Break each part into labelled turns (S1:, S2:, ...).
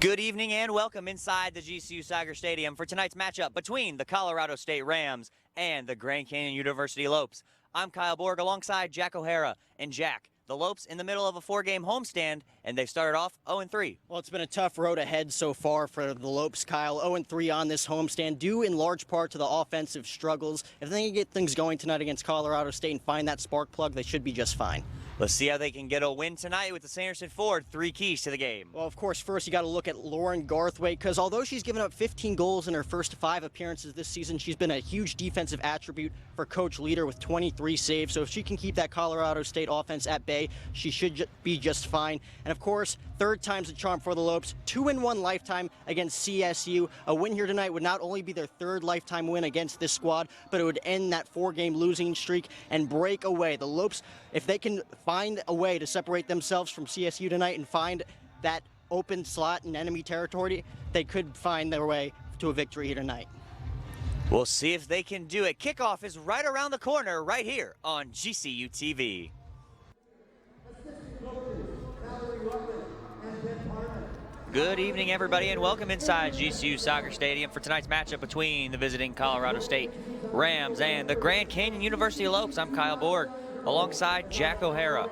S1: Good evening and welcome inside the GCU Soccer Stadium for tonight's matchup between the Colorado State Rams and the Grand Canyon University Lopes. I'm Kyle Borg alongside Jack O'Hara and Jack. The Lopes in the middle of a four-game homestand, and they started off 0-3.
S2: Well, it's been a tough road ahead so far for the Lopes, Kyle. 0-3 on this homestand, due in large part to the offensive struggles. If they can get things going tonight against Colorado State and find that spark plug, they should be just fine.
S1: Let's see how they can get a win tonight with the Sanderson Ford. 3 keys to the game.
S2: Well, of course, first you got to look at Lauren Garthwaite, because although she's given up 15 goals in her first 5 appearances this season, she's been a huge defensive attribute for Coach Leader with 23 saves. So if she can keep that Colorado State offense at bay, she should be just fine. And of course, third time's the charm for the Lopes. 2-1 lifetime against CSU. A win here tonight would not only be their third lifetime win against this squad, but it would end that 4-game losing streak and break away. The Lopes, if they can find a way to separate themselves from CSU tonight and find that open slot in enemy territory, they could find their way to a victory here tonight.
S1: We'll see if they can do it. Kickoff is right around the corner right here on GCU TV. Good evening, everybody, and welcome inside GCU Soccer Stadium for tonight's matchup between the visiting Colorado State Rams and the Grand Canyon University Lopes. I'm Kyle Borg alongside Jack O'Hara.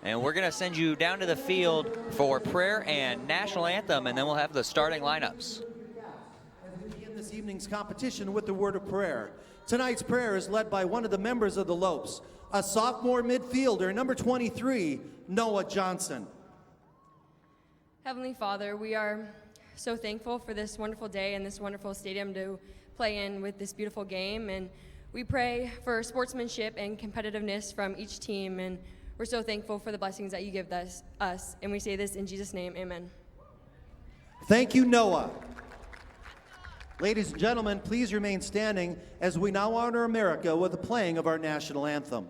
S1: And we're going to send you down to the field for prayer and national anthem, and then we'll have the starting lineups.
S3: As we begin this evening's competition with the word of prayer, tonight's prayer is led by one of the members of the Lopes, a sophomore midfielder, number 23, Noah Johnson.
S4: Heavenly Father, we are so thankful for this wonderful day and this wonderful stadium to play in with this beautiful game, and we pray for sportsmanship and competitiveness from each team, and we're so thankful for the blessings that you give us, and we say this in Jesus' name, amen.
S3: Thank you, Noah. Ladies and gentlemen, please remain standing as we now honor America with the playing of our national anthem.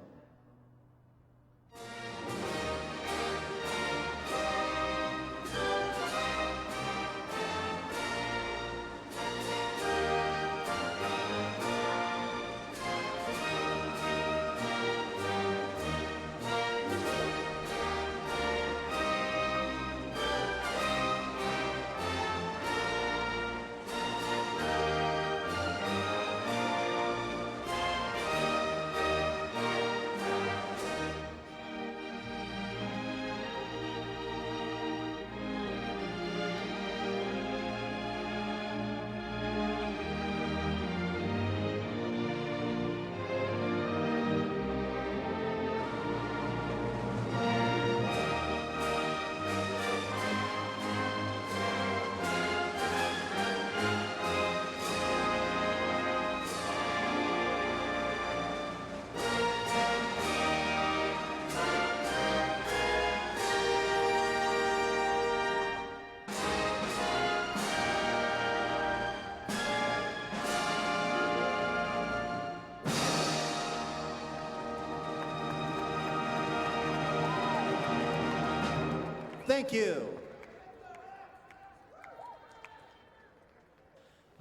S3: Thank you.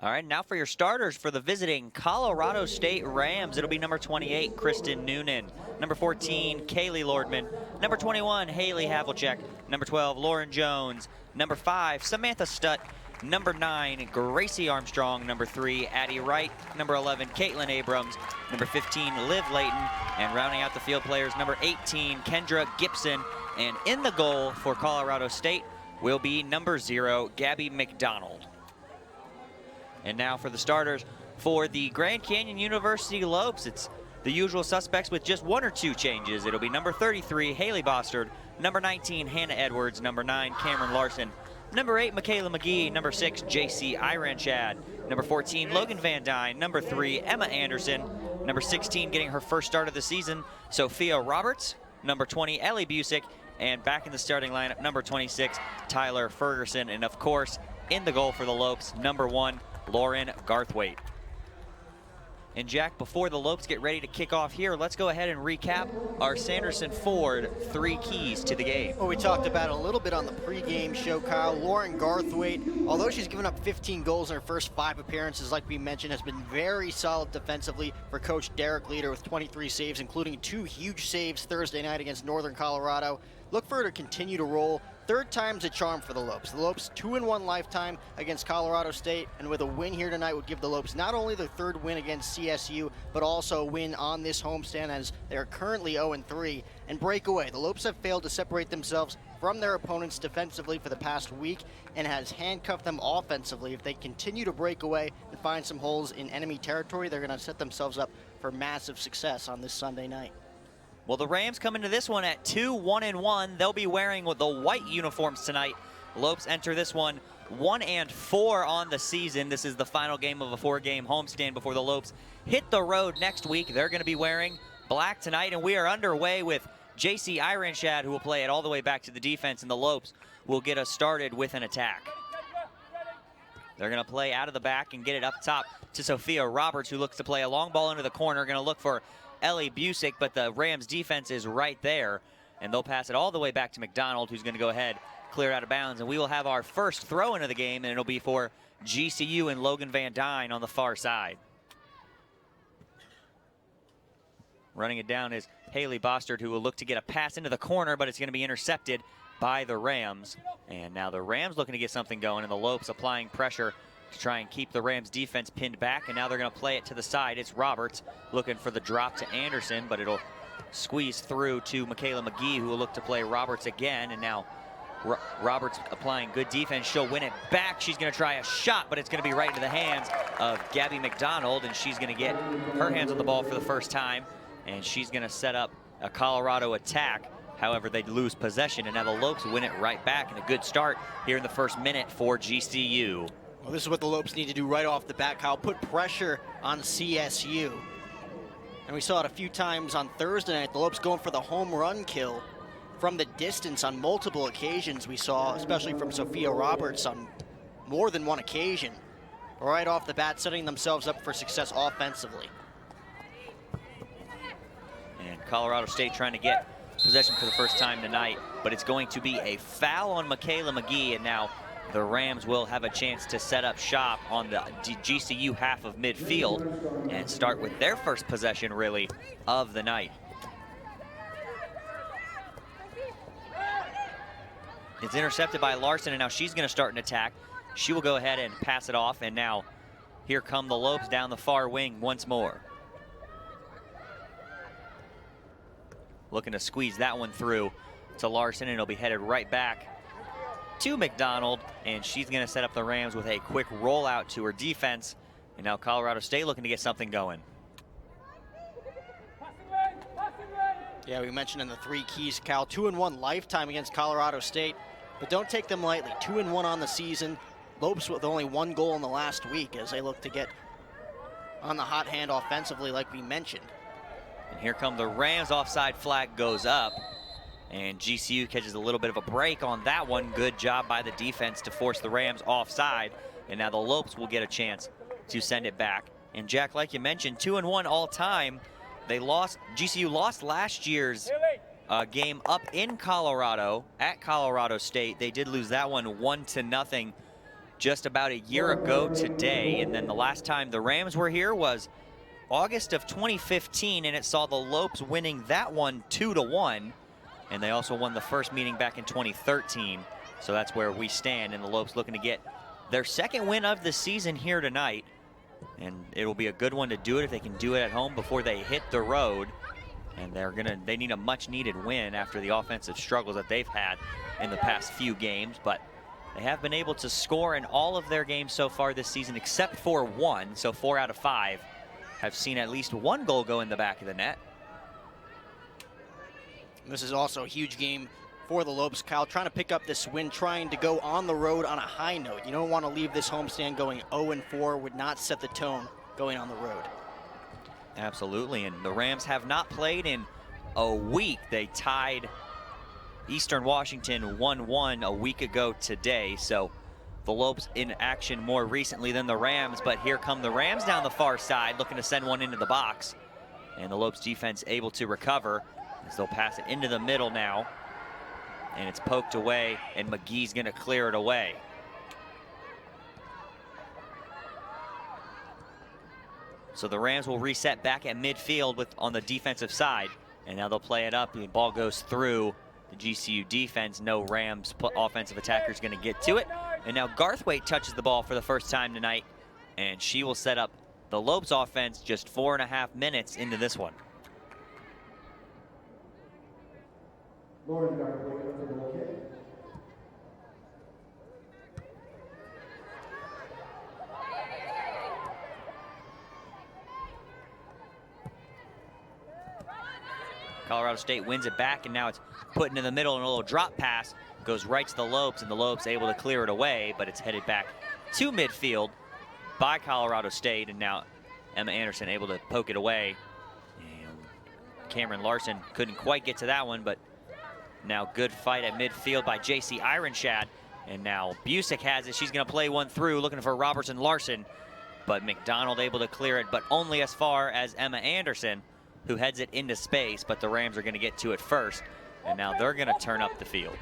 S1: All right, now for your starters for the visiting Colorado State Rams. It'll be number 28, Kristen Noonan. Number 14, Kaylee Lordman. Number 21, Haley Havlicek. Number 12, Lauren Jones. Number 5, Samantha Stutt. Number 9, Gracie Armstrong. Number 3, Addie Wright. Number 11, Caitlin Abrams. Number 15, Liv Layton. And rounding out the field players, number 18, Kendra Gibson. And in the goal for Colorado State will be number 0, Gaby Mcdonald. And now for the starters for the Grand Canyon University Lopes. It's the usual suspects with just 1 or 2 changes. It'll be number 33, Haley Boster. Number 19, Hannah Edwards. Number 9, Cameron Larson. Number 8, Mikayla Mcgee. Number 6, JC Iranchad. Number 14, Logan Van Dyne. Number 3, Emma Anderson. Number 16, getting her first start of the season, Sophia Roberts. Number 20, Ellie Busick. And back in the starting lineup, number 26, Tyler Ferguson. And of course, in the goal for the Lopes, number 1, Lauren Garthwaite. And Jack, before the Lopes get ready to kick off here, let's go ahead and recap our Sanderson Ford 3 keys to the game.
S2: Well, we talked about it a little bit on the pregame show, Kyle. Lauren Garthwaite, although she's given up 15 goals in her first 5 appearances, like we mentioned, has been very solid defensively for Coach Derek Leader with 23 saves, including 2 huge saves Thursday night against Northern Colorado. look for her to continue to roll. Third time's a charm for the Lopes. The Lopes 2-1 lifetime against Colorado State, and with a win here tonight would give the Lopes not only their third win against CSU, but also a win on this homestand as they are currently 0-3 and break away. The Lopes have failed to separate themselves from their opponents defensively for the past week and has handcuffed them offensively. If they continue to break away and find some holes in enemy territory, they're going to set themselves up for massive success on this Sunday night.
S1: Well, the Rams come into this one at 2-1-1. They'll be wearing with the white uniforms tonight. Lopes enter this one 1-4 on the season. This is the final game of a 4-game homestand before the Lopes hit the road next week. They're going to be wearing black tonight, and we are underway with JC Ironshad, who will play it all the way back to the defense, and the Lopes will get us started with an attack. They're going to play out of the back and get it up top to Sophia Roberts, who looks to play a long ball into the corner. Going to look for Ellie Busick, but the Rams defense is right there, and they'll pass it all the way back to Mcdonald, who's going to go ahead, clear it out of bounds, and we will have our first throw into the game, and it'll be for GCU and Logan Van Dyne on the far side. Running it down is Haley Boster, who will look to get a pass into the corner, but it's going to be intercepted by the Rams. And now the Rams looking to get something going, and the Lopes applying pressure to try and keep the Rams defense pinned back, and now they're going to play it to the side. It's Roberts looking for the drop to Anderson, but it'll squeeze through to Mikayla Mcgee, who will look to play Roberts again, and now Roberts applying good defense. She'll win it back. She's going to try a shot, but it's going to be right into the hands of Gaby Mcdonald, and she's going to get her hands on the ball for the first time, and she's going to set up a Colorado attack. However, they lose possession, and now the Lopes win it right back, and a good start here in the first minute for GCU.
S2: Well, this is what the Lopes need to do right off the bat, Kyle. Put pressure on CSU. And we saw it a few times on Thursday night. The Lopes going for the home run kill from the distance on multiple occasions. We saw, especially from Sophia Roberts, on more than one occasion. Right off the bat, setting themselves up for success offensively.
S1: And Colorado State trying to get possession for the first time tonight, but it's going to be a foul on Mikayla Mcgee, and now the Rams will have a chance to set up shop on the GCU half of midfield and start with their first possession, really, of the night. It's intercepted by Larson, and now she's going to start an attack. She will go ahead and pass it off, and now here come the Lopes down the far wing once more. Looking to squeeze that one through to Larson, and it'll be headed right back to Mcdonald, and she's going to set up the Rams with a quick rollout to her defense. And now Colorado State looking to get something going.
S2: Yeah, we mentioned in the three keys, Cal, 2-1 lifetime against Colorado State, but don't take them lightly. 2-1 on the season. Lopes with only one goal in the last week as they look to get on the hot hand offensively, like we mentioned.
S1: And here come the Rams. Offside flag goes up, and GCU catches a little bit of a break on that one. Good job by the defense to force the Rams offside, and now the Lopes will get a chance to send it back. And Jack, like you mentioned, 2-1 all time. GCU lost last year's game up in Colorado at Colorado State. They did lose that one 1-0 just about a year ago today. And then the last time the Rams were here was August of 2015, and it saw the Lopes winning that one 2-1. And they also won the first meeting back in 2013. So that's where we stand, and the Lopes looking to get their second win of the season here tonight. And it'll be a good one to do it if they can do it at home before they hit the road. And they need a much needed win after the offensive struggles that they've had in the past few games. But they have been able to score in all of their games so far this season except for one. So 4 out of 5 have seen at least one goal go in the back of the net.
S2: This is also a huge game for the Lopes, Kyle, trying to pick up this win, trying to go on the road on a high note. You don't want to leave this homestand going 0-4, would not set the tone going on the road.
S1: Absolutely, and the Rams have not played in a week. They tied Eastern Washington 1-1 a week ago today, so the Lopes in action more recently than the Rams, but here come the Rams down the far side looking to send one into the box, and the Lopes defense able to recover as they'll pass it into the middle now, and it's poked away, and Mcgee's going to clear it away. So the Rams will reset back at midfield on the defensive side, and now they'll play it up. The ball goes through the GCU defense. No Rams offensive attacker is going to get to it. And now Garthwaite touches the ball for the first time tonight, and she will set up the Lopes offense just 4.5 minutes into this one. Colorado State wins it back, and now it's put into the middle, and a little drop pass goes right to the Lopes, and the Lopes able to clear it away, but it's headed back to midfield by Colorado State, and now Emma Anderson able to poke it away. And Cameron Larson couldn't quite get to that one, but now good fight at midfield by JC Ironshad, and now Busick has it. She's going to play one through, looking for Robertson Larson, but Mcdonald able to clear it, but only as far as Emma Anderson, who heads it into space, but the Rams are going to get to it first, and now they're going to turn up the field.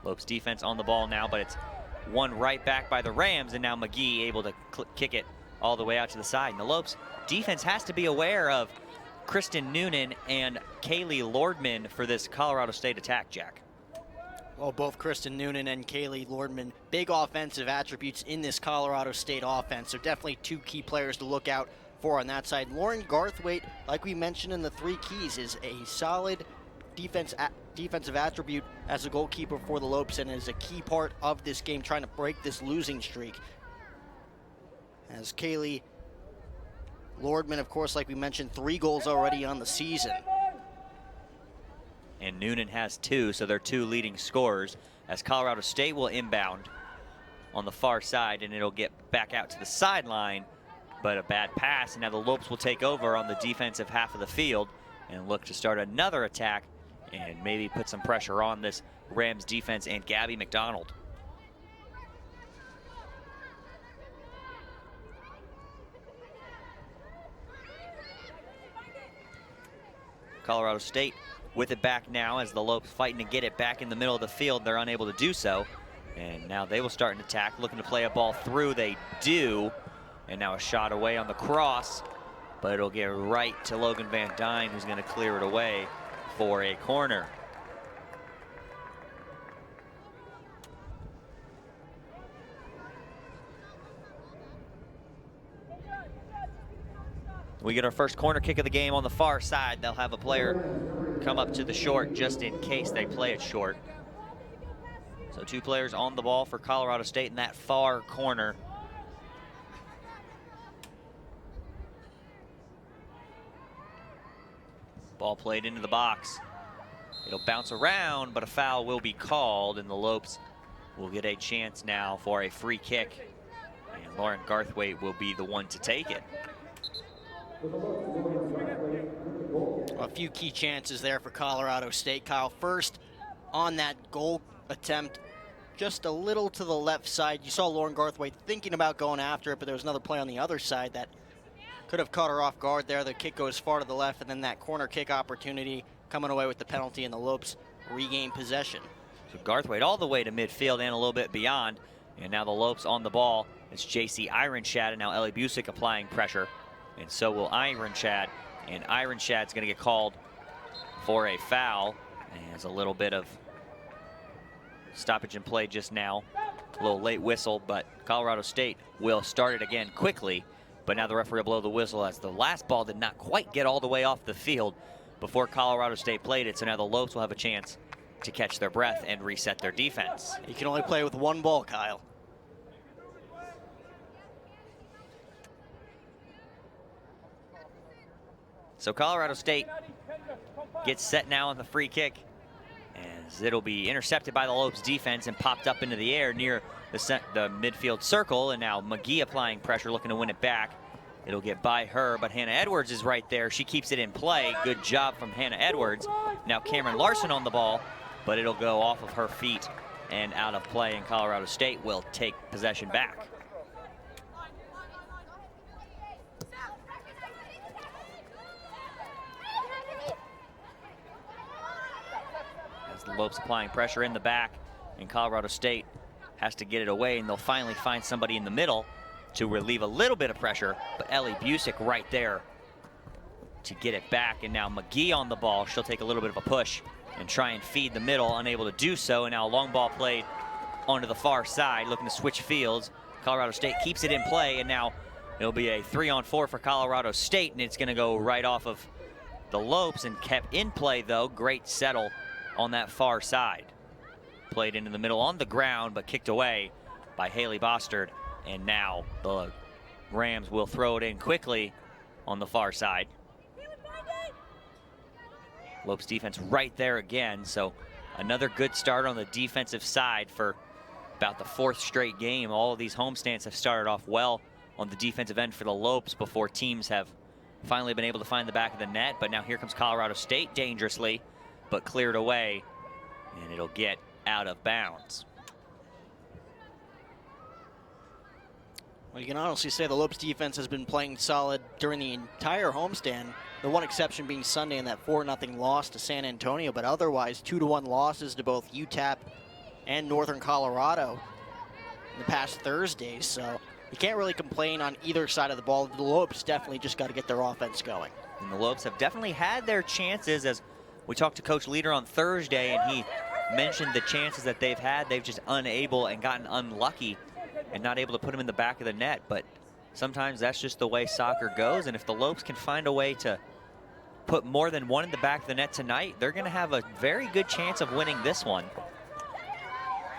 S1: Lopes defense on the ball now, but it's won right back by the Rams, and now Mcgee able to kick it all the way out to the side. And the Lopes defense has to be aware of Kristen Noonan and Kaylee Lordman for this Colorado State attack, Jack.
S2: Well, both Kristen Noonan and Kaylee Lordman, big offensive attributes in this Colorado State offense. So definitely two key players to look out for on that side. Lauren Garthwaite, like we mentioned in the three keys, is a solid defensive attribute as a goalkeeper for the Lopes, and is a key part of this game, trying to break this losing streak. As Kaylee Lordman, of course, like we mentioned, 3 goals already on the season.
S1: And Noonan has 2, so they're 2 leading scorers, as Colorado State will inbound on the far side, and it'll get back out to the sideline, but a bad pass, and now the Lopes will take over on the defensive half of the field and look to start another attack and maybe put some pressure on this Rams defense and Gaby Mcdonald. Colorado State with it back now, as the Lopes fighting to get it back in the middle of the field. They're unable to do so, and now they will start an attack, looking to play a ball through. They do, and now a shot away on the cross, but it'll get right to Logan Van Dyne, who's going to clear it away for a corner. We get our first corner kick of the game on the far side. They'll have a player come up to the short just in case they play it short. So 2 players on the ball for Colorado State in that far corner. Ball played into the box. It'll bounce around, but a foul will be called, and the Lopes will get a chance now for a free kick. And Lauren Garthwaite will be the one to take it.
S2: A few key chances there for Colorado State, Kyle. First, on that goal attempt, just a little to the left side. You saw Lauren Garthwaite thinking about going after it, but there was another play on the other side that could have caught her off guard there. The kick goes far to the left, and then that corner kick opportunity coming away with the penalty, and the Lopes regain possession.
S1: So Garthwaite all the way to midfield and a little bit beyond, and now the Lopes on the ball. It's JC Ironshad, and now Ellie Busick applying pressure, and so will Ironshad. And Ironshad's going to get called for a foul. And there's a little bit of stoppage in play just now. A little late whistle, but Colorado State will start it again quickly. But now the referee will blow the whistle, as the last ball did not quite get all the way off the field before Colorado State played it. So now the Lopes will have a chance to catch their breath and reset their defense.
S2: You can only play with 1 ball, Kyle.
S1: So Colorado State gets set now on the free kick, as it'll be intercepted by the Lopes defense and popped up into the air near the midfield circle. And now Mcgee applying pressure, looking to win it back. It'll get by her, but Hannah Edwards is right there. She keeps it in play. Good job from Hannah Edwards. Now Cameron Larson on the ball, but it'll go off of her feet and out of play, and Colorado State will take possession back. The Lopes applying pressure in the back, and Colorado State has to get it away, and they'll finally find somebody in the middle to relieve a little bit of pressure, but Ellie Busick right there to get it back, and now Mcgee on the ball. She'll take a little bit of a push and try and feed the middle, unable to do so, and now a long ball played onto the far side, looking to switch fields. Colorado State keeps it in play, and now it'll be a 3-on-4 for Colorado State, and it's gonna go right off of the Lopes, and kept in play though. Great settle on that far side. Played into the middle on the ground, but kicked away by Haley Boster, and now the Rams will throw it in quickly on the far side. Lopes defense right there again, so another good start on the defensive side for about the 4th straight game. All of these homestands have started off well on the defensive end for the Lopes before teams have finally been able to find the back of the net. But now here comes Colorado State dangerously, but cleared away, and it'll get out of bounds.
S2: Well, you can honestly say the Lopes defense has been playing solid during the entire homestand. The one exception being Sunday in that 4-0 loss to San Antonio, but otherwise 2-1 losses to both UTEP and Northern Colorado in the past Thursdays. So you can't really complain on either side of the ball. The Lopes definitely just got to get their offense going.
S1: And the Lopes have definitely had their chances. As we talked to Coach Leader on Thursday, and he mentioned the chances that they've had. They've just unable and gotten unlucky and not able to put them in the back of the net. But sometimes that's just the way soccer goes. And if the Lopes can find a way to put more than one in the back of the net tonight, they're going to have a very good chance of winning this one.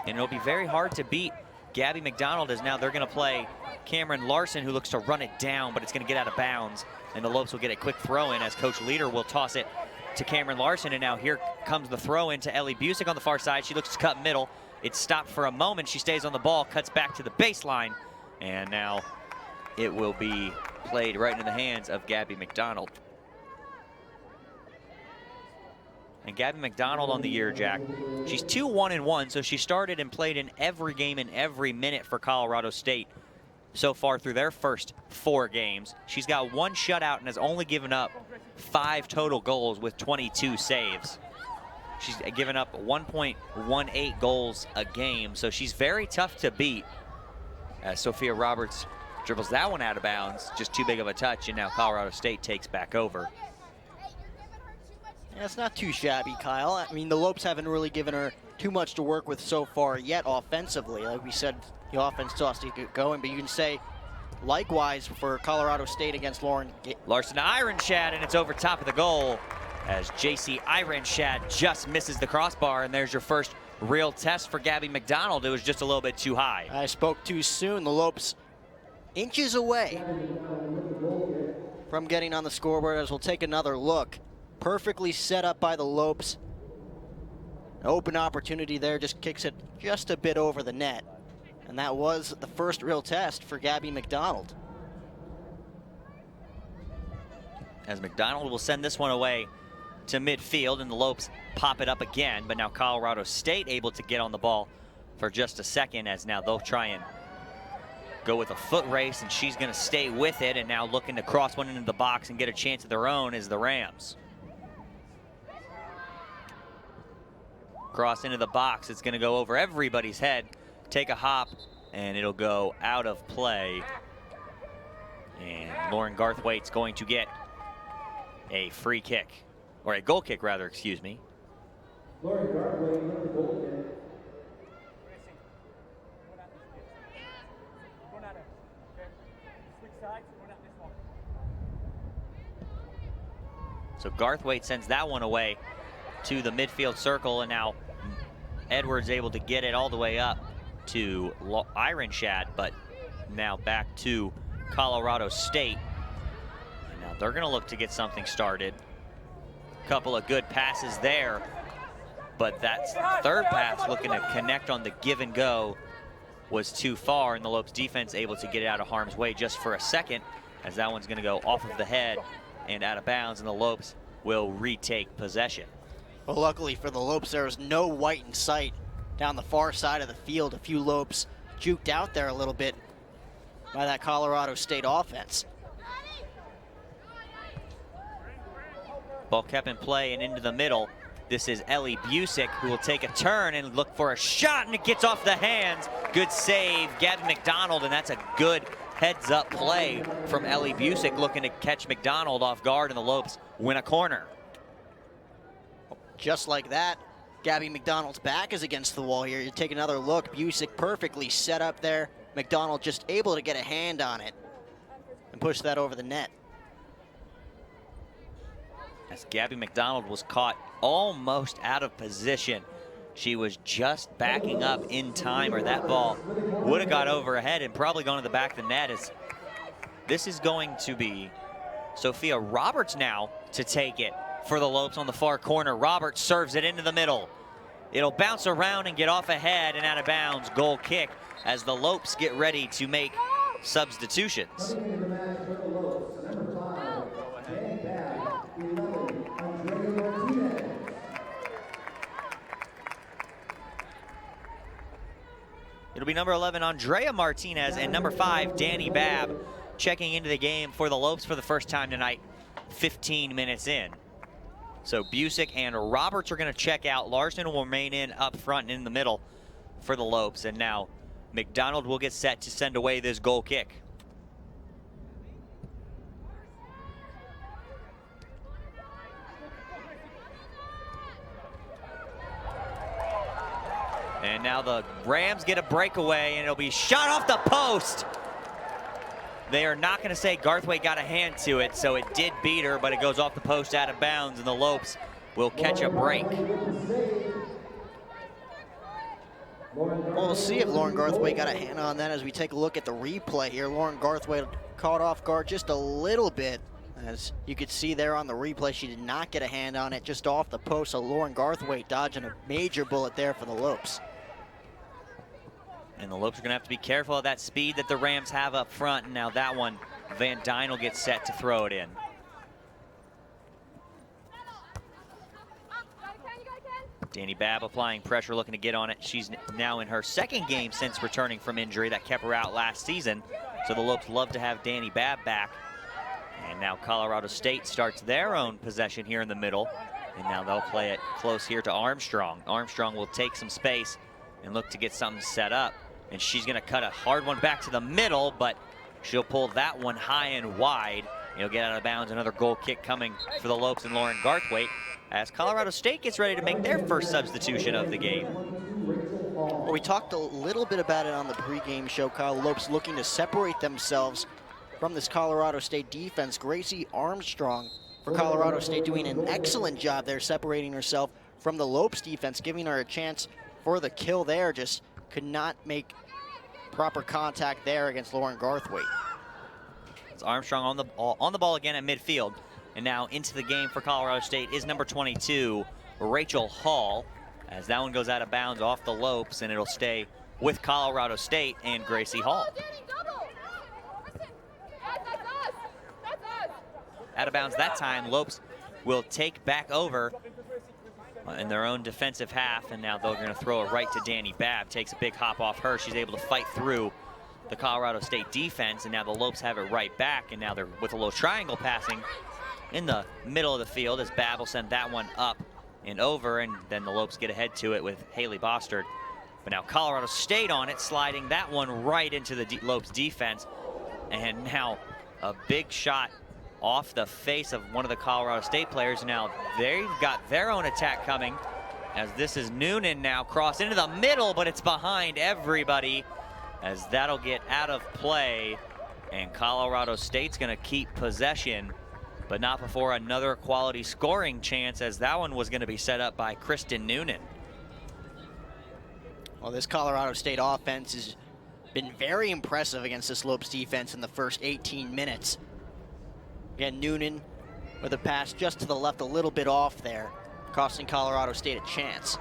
S1: And it'll be very hard to beat Gaby Mcdonald, as now they're going to play Cameron Larson, who looks to run it down, but it's going to get out of bounds. And the Lopes will get a quick throw in as Coach Leader will toss it to Cameron Larson. And now here comes the throw in to Ellie Busick on the far side. She looks to cut middle. It's stopped for a moment. She stays on the ball, cuts back to the baseline. And now it will be played right into the hands of Gaby Mcdonald. And Gaby Mcdonald on the year, Jack. She's 2-1-1, so she started and played in every game and every minute for Colorado State so far through their first 4 games. She's got 1 shutout and has only given up 5 total goals with 22 saves. She's given up 1.18 goals a game, so she's very tough to beat. As Sophia Roberts dribbles that one out of bounds, just too big of a touch, and now Colorado State takes back over.
S2: Yeah, it's not too shabby, Kyle. I mean, the Lopes haven't really given her too much to work with so far yet offensively. Like we said, the offense still has to get going, but you can say likewise for Colorado State against
S1: Larson to Ironshad, and it's over top of the goal as JC Ironshad just misses the crossbar, and there's your first real test for Gaby Mcdonald. It was just a little bit too high.
S2: I spoke too soon. The Lopes inches away from getting on the scoreboard, as we'll take another look. Perfectly set up by the Lopes. Open opportunity there, just kicks it just a bit over the net. And that was the first real test for Gaby Mcdonald.
S1: As Mcdonald will send this one away to midfield, and the Lopes pop it up again, but now Colorado State able to get on the ball for just a second, as now they'll try and go with a foot race, and she's going to stay with it, and now looking to cross one into the box and get a chance of their own is the Rams. Cross into the box, it's going to go over everybody's head, take a hop, and it'll go out of play. And Lauren Garthwaite's going to get a free kick, or a goal kick rather, excuse me.
S5: Lauren Garthwaite, goal kick.
S1: So Garthwaite sends that one away to the midfield circle, and now Edwards able to get it all the way up to Ironshad, but now back to Colorado State. And now they're gonna look to get something started. Couple of good passes there, but that third pass looking to connect on the give and go was too far, and the Lopes defense able to get it out of harm's way just for a second, as that one's gonna go off of the head and out of bounds, and the Lopes will retake possession.
S2: Well, luckily for the Lopes, there was no white in sight down the far side of the field. A few Lopes juked out there a little bit by that Colorado State offense.
S1: Ball kept in play and into the middle. This is Ellie Busick, who will take a turn and look for a shot, and it gets off the hands. Good save, Gaby Mcdonald, and that's a good heads-up play from Ellie Busick looking to catch Mcdonald off guard, and the Lopes win a corner.
S2: Just like that, Gaby Mcdonald's back is against the wall here. You take another look, Busick perfectly set up there. Mcdonald just able to get a hand on it and push that over the net.
S1: As Gaby Mcdonald was caught almost out of position. She was just backing up in time, or that ball would have got over her head and probably gone to the back of the net. As this is going to be Sophia Roberts now to take it for the Lopes on the far corner. Roberts serves it into the middle. It'll bounce around and get off ahead and out of bounds. Goal kick as the Lopes get ready to make substitutions. It'll be number 11, Aundrea Martinez, and number 5, Danny Babb, checking into the game for the Lopes for the first time tonight, 15 minutes in. So Busick and Roberts are going to check out. Larson will remain in up front and in the middle for the Lopes. And now Mcdonald will get set to send away this goal kick. And now the Rams get a breakaway, and it'll be shot off the post. They are not going to say Garthwaite got a hand to it, so it did beat her, but it goes off the post out of bounds, and the Lopes will catch a break.
S2: Well, we'll see if Lauren Garthwaite got a hand on that as we take a look at the replay here. Lauren Garthwaite caught off guard just a little bit. As you could see there on the replay, she did not get a hand on it, just off the post. So Lauren Garthwaite dodging a major bullet there for the Lopes.
S1: And the Lopes are going to have to be careful of that speed that the Rams have up front. And now that one, Van Dyne will get set to throw it in. Danny Babb applying pressure, looking to get on it. She's now in her second game since returning from injury that kept her out last season. So the Lopes love to have Danny Babb back. And now Colorado State starts their own possession here in the middle. And now they'll play it close here to Armstrong. Armstrong will take some space and look to get something set up. And she's going to cut a hard one back to the middle, but she'll pull that one high and wide. It'll get out of bounds. Another goal kick coming for the Lopes and Lauren Garthwaite as Colorado State gets ready to make their first substitution of the game.
S2: Well, we talked a little bit about it on the pregame show. Kyle, Lopes looking to separate themselves from this Colorado State defense. Gracie Armstrong for Colorado State doing an excellent job there, separating herself from the Lopes defense, giving her a chance for the kill there. Just could not make proper contact there against Lauren Garthwaite.
S1: It's Armstrong on the ball again at midfield. And now into the game for Colorado State is number 22, Rachel Hall, as that one goes out of bounds off the Lopes, and it'll stay with Colorado State and Gracie Hall. Out of bounds that time. Lopes will take back over in their own defensive half, and now they're going to throw it right to Danny Babb. Takes a big hop off her. She's able to fight through the Colorado State defense, and now the Lopes have it right back, and now they're with a little triangle passing in the middle of the field as Babb will send that one up and over, and then the Lopes get ahead to it with Haley Boster. But now Colorado State on it, sliding that one right into the Lopes defense, and now a big shot off the face of one of the Colorado State players. Now they've got their own attack coming as this is Noonan now crossed into the middle, but it's behind everybody as that'll get out of play, and Colorado State's going to keep possession, but not before another quality scoring chance, as that one was going to be set up by Kristen Noonan.
S2: Well, this Colorado State offense has been very impressive against this Lopes defense in the first 18 minutes. Again, Noonan with a pass just to the left, a little bit off there, costing Colorado State a chance.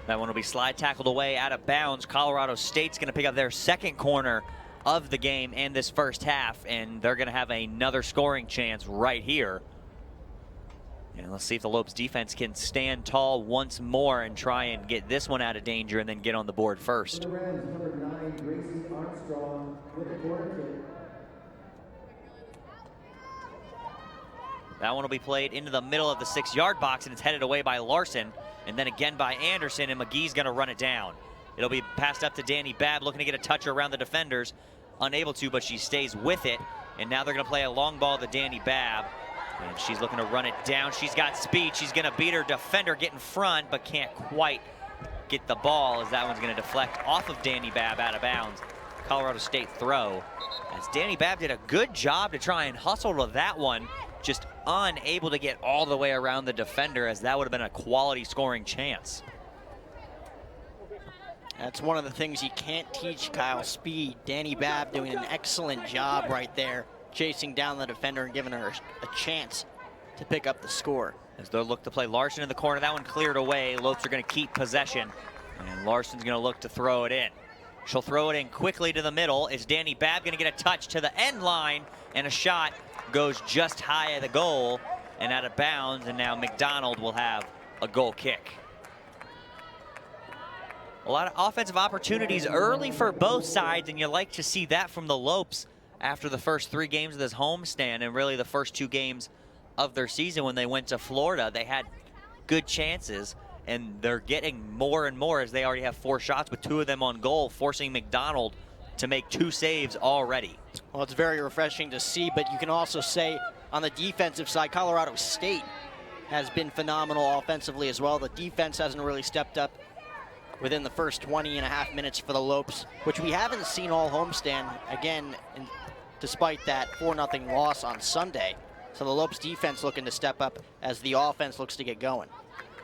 S1: That one will be slide tackled away out of bounds. Colorado State's going to pick up their second corner of the game and this first half, and they're going to have another scoring chance right here. And let's see if the Lopes defense can stand tall once more and try and get this one out of danger and then get on the board first.
S5: Number 9, Gracie Armstrong with a corner kick.
S1: That one will be played into the middle of the 6-yard box, and it's headed away by Larson, and then again by Anderson, and Mcgee's going to run it down. It'll be passed up to Danny Babb, looking to get a touch around the defenders. unable to, but she stays with it. And now they're going to play a long ball to Danny Babb. And she's looking to run it down. She's got speed. She's going to beat her defender, get in front, but can't quite get the ball as that one's going to deflect off of Danny Babb out of bounds. Colorado State throw. As Danny Babb did a good job to try and hustle to that one, just unable to get all the way around the defender, as that would have been a quality scoring chance.
S2: That's one of the things you can't teach, Kyle, speed. Danny Babb doing an excellent job right there, chasing down the defender and giving her a chance to pick up the score.
S1: As they'll look to play Larson in the corner, that one cleared away. Lopes are going to keep possession, and Larson's going to look to throw it in. She'll throw it in quickly to the middle. Is Danny Babb going to get a touch to the end line, and a shot goes just high of the goal and out of bounds, and now Mcdonald will have a goal kick. A lot of offensive opportunities early for both sides, and you like to see that from the Lopes after the first 3 games of this homestand, and really the first 2 games of their season when they went to Florida. They had good chances, and they're getting more and more as they already have 4 shots with 2 of them on goal, forcing Mcdonald to make 2 saves already.
S2: Well, it's very refreshing to see, but you can also say on the defensive side, Colorado State has been phenomenal offensively as well. The defense hasn't really stepped up within the first 20.5 minutes for the Lopes, which we haven't seen all homestand, again, despite that 4-0 loss on Sunday. So the Lopes defense looking to step up as the offense looks to get going.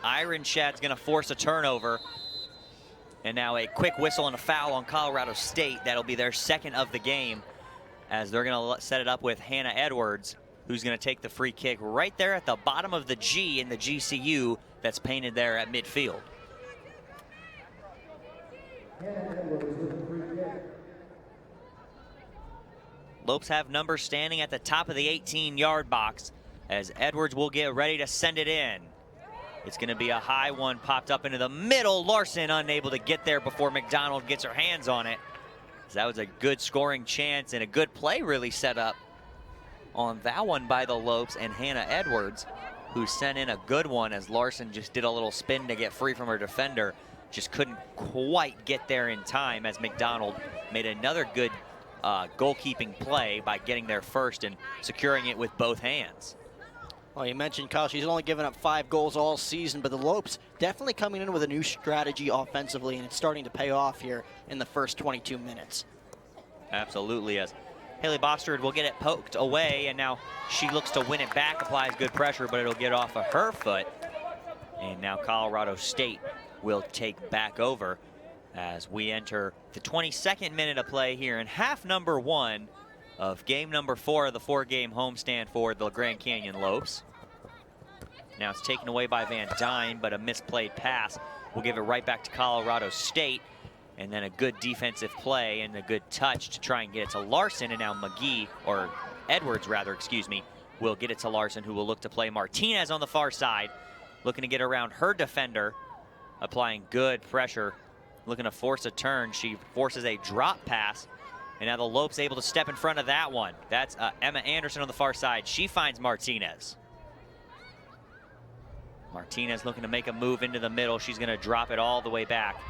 S1: Ironshad's going to force a turnover. And now a quick whistle and a foul on Colorado State. That'll be their 2nd of the game, as they're going to set it up with Hannah Edwards, who's going to take the free kick right there at the bottom of the G in the GCU that's painted there at midfield. Lopes have numbers standing at the top of the 18-yard box, as Edwards will get ready to send it in. It's going to be a high one popped up into the middle. Larson unable to get there before Mcdonald gets her hands on it. So that was a good scoring chance and a good play really set up on that one by the Lopes and Hannah Edwards, who sent in a good one as Larson just did a little spin to get free from her defender. Just couldn't quite get there in time, as Mcdonald made another good goalkeeping play by getting there first and securing it with both hands.
S2: Well, you mentioned, Kyle, she's only given up 5 goals all season, but the Lopes definitely coming in with a new strategy offensively, and it's starting to pay off here in the first 22 minutes.
S1: Absolutely, as Haley Boster will get it poked away, and now she looks to win it back, applies good pressure, but it'll get off of her foot. And now Colorado State will take back over as we enter the 22nd minute of play here in half number 1 of game number 4 of the 4-game homestand for the Grand Canyon Lopes. Now it's taken away by Van Dyne, but a misplayed pass will give it right back to Colorado State. And then a good defensive play and a good touch to try and get it to Larson. And now Mcgee, or Edwards rather, excuse me, will get it to Larson, who will look to play Martinez on the far side, looking to get around her defender, applying good pressure, looking to force a turn. She forces a drop pass, and now the Lopes able to step in front of that one. That's Emma Anderson on the far side. She finds Martinez. Martinez looking to make a move into the middle. She's going to drop it all the way back.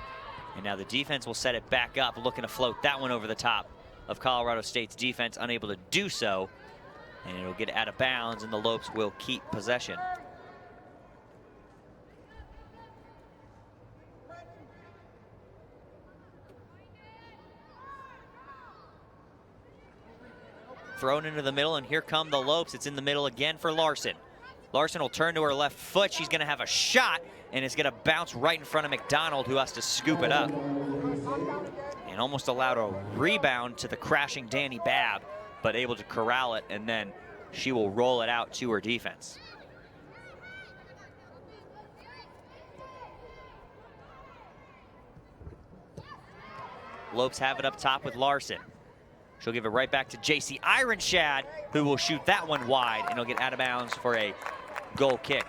S1: And now the defense will set it back up, looking to float that one over the top of Colorado State's defense, unable to do so. And it'll get out of bounds, and the Lopes will keep possession. Thrown into the middle, and here come the Lopes. It's in the middle again for Larson. Larson will turn to her left foot. She's going to have a shot, and it's going to bounce right in front of Mcdonald, who has to scoop it up. And almost allowed a rebound to the crashing Danny Babb, but able to corral it, and then she will roll it out to her defense. Lopes have it up top with Larson. She'll give it right back to JC Ironshad, who will shoot that one wide, and he'll get out of bounds for a goal kick.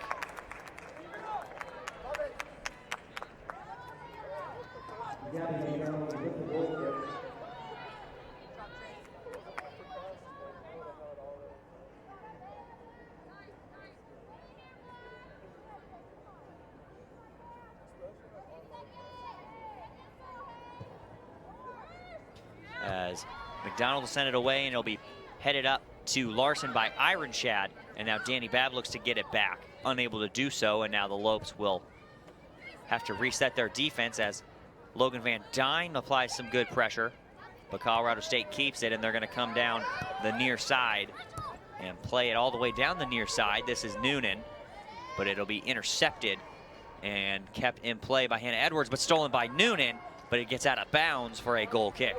S1: As Mcdonald will send it away, and it'll be headed up to Larson by Ironshad. And now Babb looks to get it back. Unable to do so, and now the Lopes will have to reset their defense as Logan Van Dyne applies some good pressure. But Colorado State keeps it, and they're going to come down the near side and play it all the way down the near side. This is Noonan, but it'll be intercepted and kept in play by Hannah Edwards, but stolen by Noonan, but it gets out of bounds for a goal kick.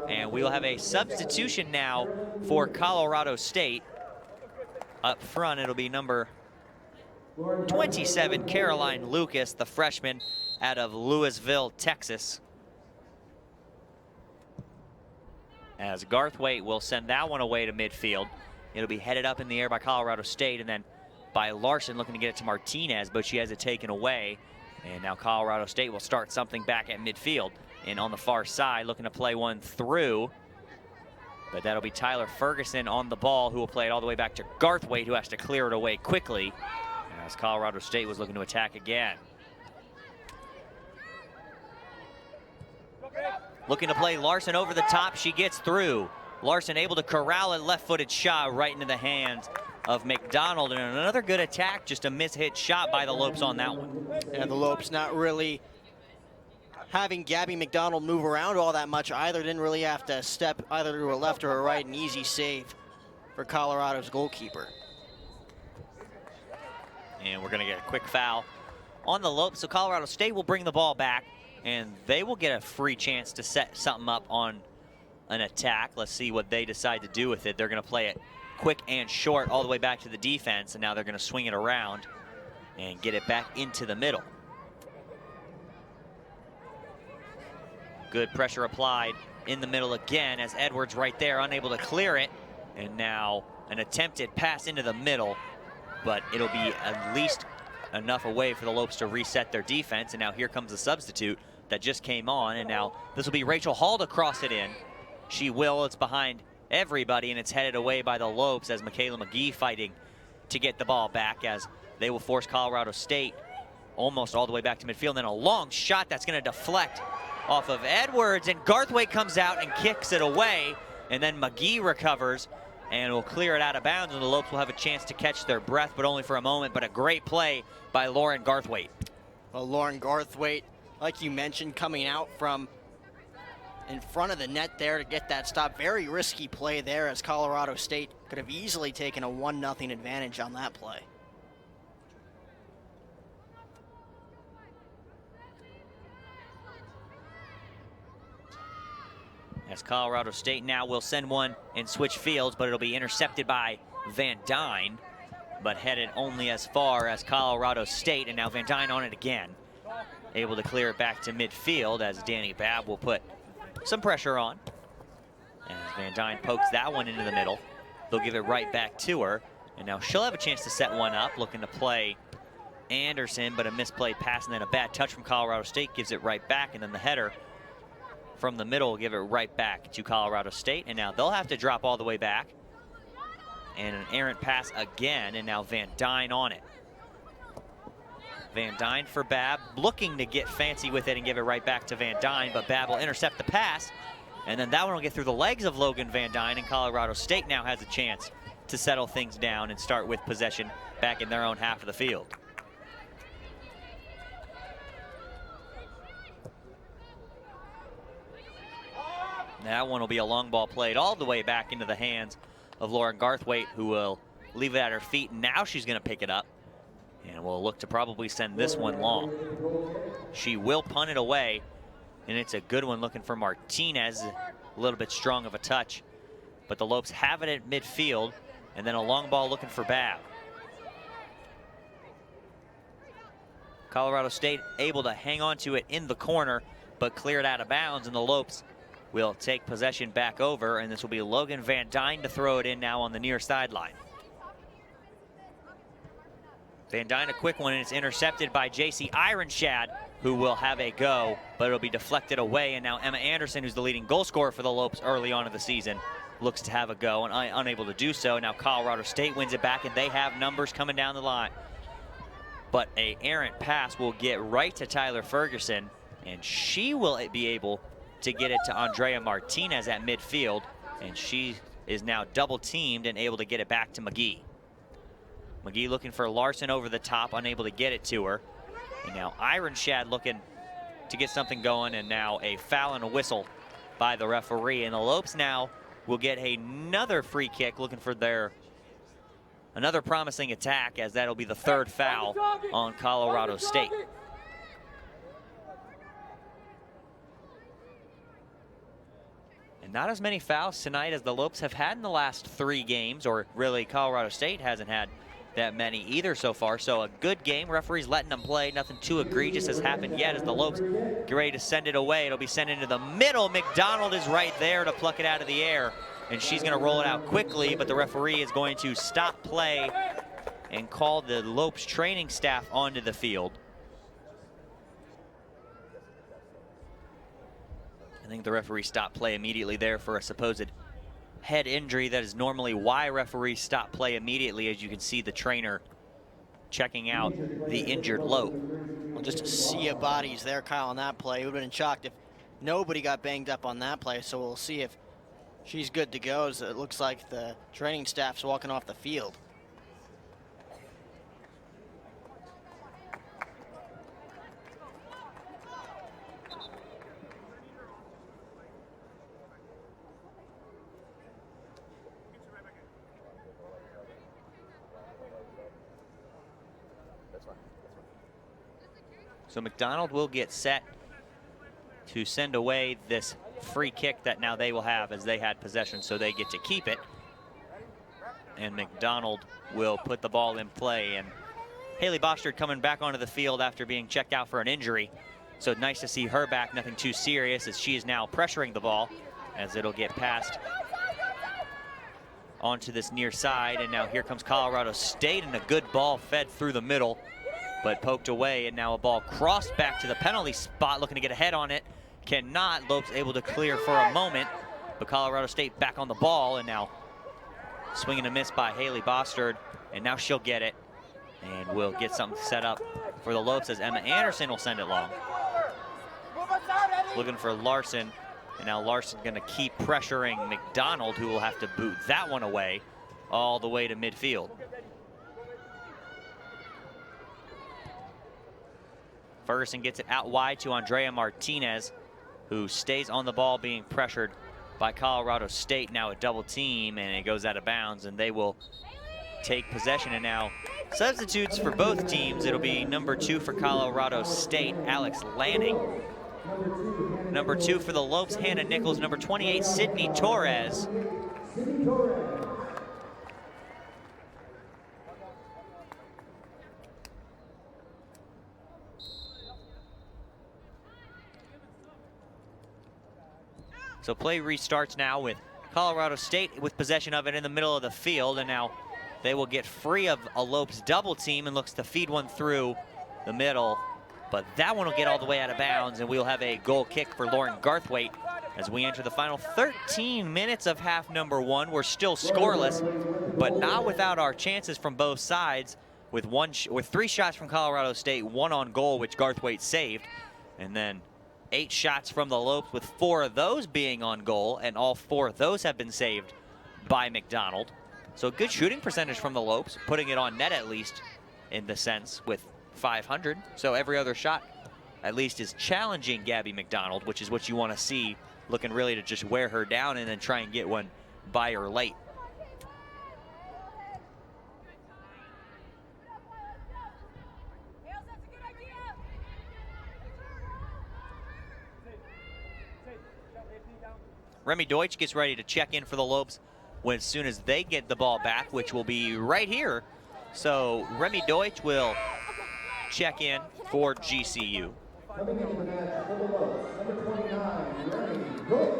S1: And we'll have a substitution now for Colorado State. Up front, it'll be number 27, Caroline Lucas, the freshman out of Louisville, Texas. As Garthwaite will send that one away to midfield. It'll be headed up in the air by Colorado State, and then by Larsson looking to get it to Martinez, but she has it taken away. And now Colorado State will start something back at midfield. And on the far side, looking to play one through. But that'll be Tyler Ferguson on the ball, who will play it all the way back to Garthwaite, who has to clear it away quickly, as Colorado State was looking to attack again. Looking to play Larsson over the top. She gets through. Larsson able to corral a left-footed shot right into the hands of Mcdonald. And another good attack, just a mishit shot by the Lopes on that one.
S2: And the Lopes not really having Gaby Mcdonald move around all that much either. Didn't really have to step either to her left or her right. An easy save for Colorado's goalkeeper.
S1: And we're going to get a quick foul on the Lopes. So Colorado State will bring the ball back, and they will get a free chance to set something up on an attack. Let's see what they decide to do with it. They're going to play it quick and short all the way back to the defense, and now they're going to swing it around and get it back into the middle. Good pressure applied in the middle again as Edwards right there, unable to clear it. And now an attempted pass into the middle, but it'll be at least enough away for the Lopes to reset their defense. And now here comes the substitute that just came on, and now this will be Rachel Hall to cross it in. She will, it's behind everybody, and it's headed away by the Lopes as Mikayla Mcgee fighting to get the ball back, as they will force Colorado State almost all the way back to midfield. And then a long shot that's going to deflect off of Edwards, and Garthwaite comes out and kicks it away, and then Mcgee recovers and will clear it out of bounds, and the Lopes will have a chance to catch their breath, but only for a moment. But a great play by Lauren Garthwaite.
S2: Well, Lauren Garthwaite, like you mentioned, coming out from in front of the net there to get that stop. Very risky play there, as Colorado State could have easily taken a 1-0 advantage on that play.
S1: As Colorado State now will send one and switch fields, but it'll be intercepted by Van Dyne, but headed only as far as Colorado State, and now Van Dyne on it again. Able to clear it back to midfield as Babb will put some pressure on. As Van Dyne pokes that one into the middle, they'll give it right back to her, and now she'll have a chance to set one up, looking to play Anderson, but a misplayed pass and then a bad touch from Colorado State gives it right back, and then the header from the middle will give it right back to Colorado State, and now they'll have to drop all the way back. And an errant pass again, and now Van Dyne on it. Van Dyne for Babb, looking to get fancy with it and give it right back to Van Dyne, but Babb will intercept the pass, and then that one will get through the legs of Logan Van Dyne, and Colorado State now has a chance to settle things down and start with possession back in their own half of the field. That one will be a long ball played all the way back into the hands of Lauren Garthwaite, who will leave it at her feet. Now she's going to pick it up and will look to probably send this one long. She will punt it away, and it's a good one looking for Martinez. A little bit strong of a touch, but the Lopes have it at midfield, and then a long ball looking for Babb. Colorado State able to hang on to it in the corner, but cleared out of bounds, and the Lopes will take possession back over, and this will be Logan Van Dyne to throw it in now on the near sideline. Van Dyne a quick one, and it's intercepted by JC Ironshad, who will have a go, but it'll be deflected away, and now Emma Anderson, who's the leading goal scorer for the Lopes early on in the season, looks to have a go and unable to do so. Now Colorado State wins it back, and they have numbers coming down the line. But a errant pass will get right to Tyler Ferguson, and she will be able to get it to Aundrea Martinez at midfield, and she is now double teamed and able to get it back to Mcgee. Mcgee looking for Larson over the top, unable to get it to her. And now Ironshad looking to get something going, and now a foul and a whistle by the referee. And the Lopes now will get another free kick, looking for another promising attack, as that'll be the third foul on Colorado State. And not as many fouls tonight as the Lopes have had in the last 3 games, or really Colorado State hasn't had that many either so far. So a good game. Referees letting them play. Nothing too egregious has happened yet as the Lopes get ready to send it away. It'll be sent into the middle. Mcdonald is right there to pluck it out of the air, and she's going to roll it out quickly, but the referee is going to stop play and call the Lopes training staff onto the field. I think the referee stopped play immediately there for a supposed head injury. That is normally why referees stop play immediately, as you can see the trainer checking out the injured Lope.
S2: Well, just a sea of bodies there, Kyle, on that play. It would have been shocked if nobody got banged up on that play, so we'll see if she's good to go, as it looks like the training staff's walking off the field.
S1: So Mcdonald will get set to send away this free kick that now they will have, as they had possession, so they get to keep it. And Mcdonald will put the ball in play. And Haley Boster coming back onto the field after being checked out for an injury. So nice to see her back, nothing too serious, as she is now pressuring the ball, as it'll get passed onto this near side. And now here comes Colorado State, and a good ball fed through the middle, but poked away, and now a ball crossed back to the penalty spot, looking to get a head on it. Cannot. Lopes able to clear for a moment, but Colorado State back on the ball, and now swinging a miss by Haley Boster, and now she'll get it, and we'll get something set up for the Lopes, as Emma Anderson will send it long. Looking for Larson, and now Larson gonna keep pressuring Mcdonald, who will have to boot that one away all the way to midfield. Ferguson gets it out wide to Aundrea Martinez, who stays on the ball being pressured by Colorado State. Now a double team, and it goes out of bounds, and they will take possession. And now substitutes for both teams. It'll be number 2 for Colorado State, Alex Lanning. Number 2 for the Lopes, Hannah Nichols. Number 28, Sydney Torres. So play restarts now with Colorado State with possession of it in the middle of the field, and now they will get free of a Lopes double team and looks to feed one through the middle, but that one will get all the way out of bounds, and we'll have a goal kick for Lauren Garthwaite as we enter the final 13 minutes of half number 1. We're still scoreless, but not without our chances from both sides, with 3 shots from Colorado State, 1 on goal, which Garthwaite saved, and then 8 shots from the Lopes, with 4 of those being on goal, and all 4 of those have been saved by Mcdonald. So good shooting percentage from the Lopes, putting it on net at least in the sense with 500. So every other shot at least is challenging Gaby Mcdonald, which is what you want to see, looking really to just wear her down and then try and get one by her late. Remi Deutsch gets ready to check in for the Lopes as soon as they get the ball back, which will be right here. So Remi Deutsch will check in for GCU.
S5: Coming into the match for the Lopes, number 29, Remi Deutsch.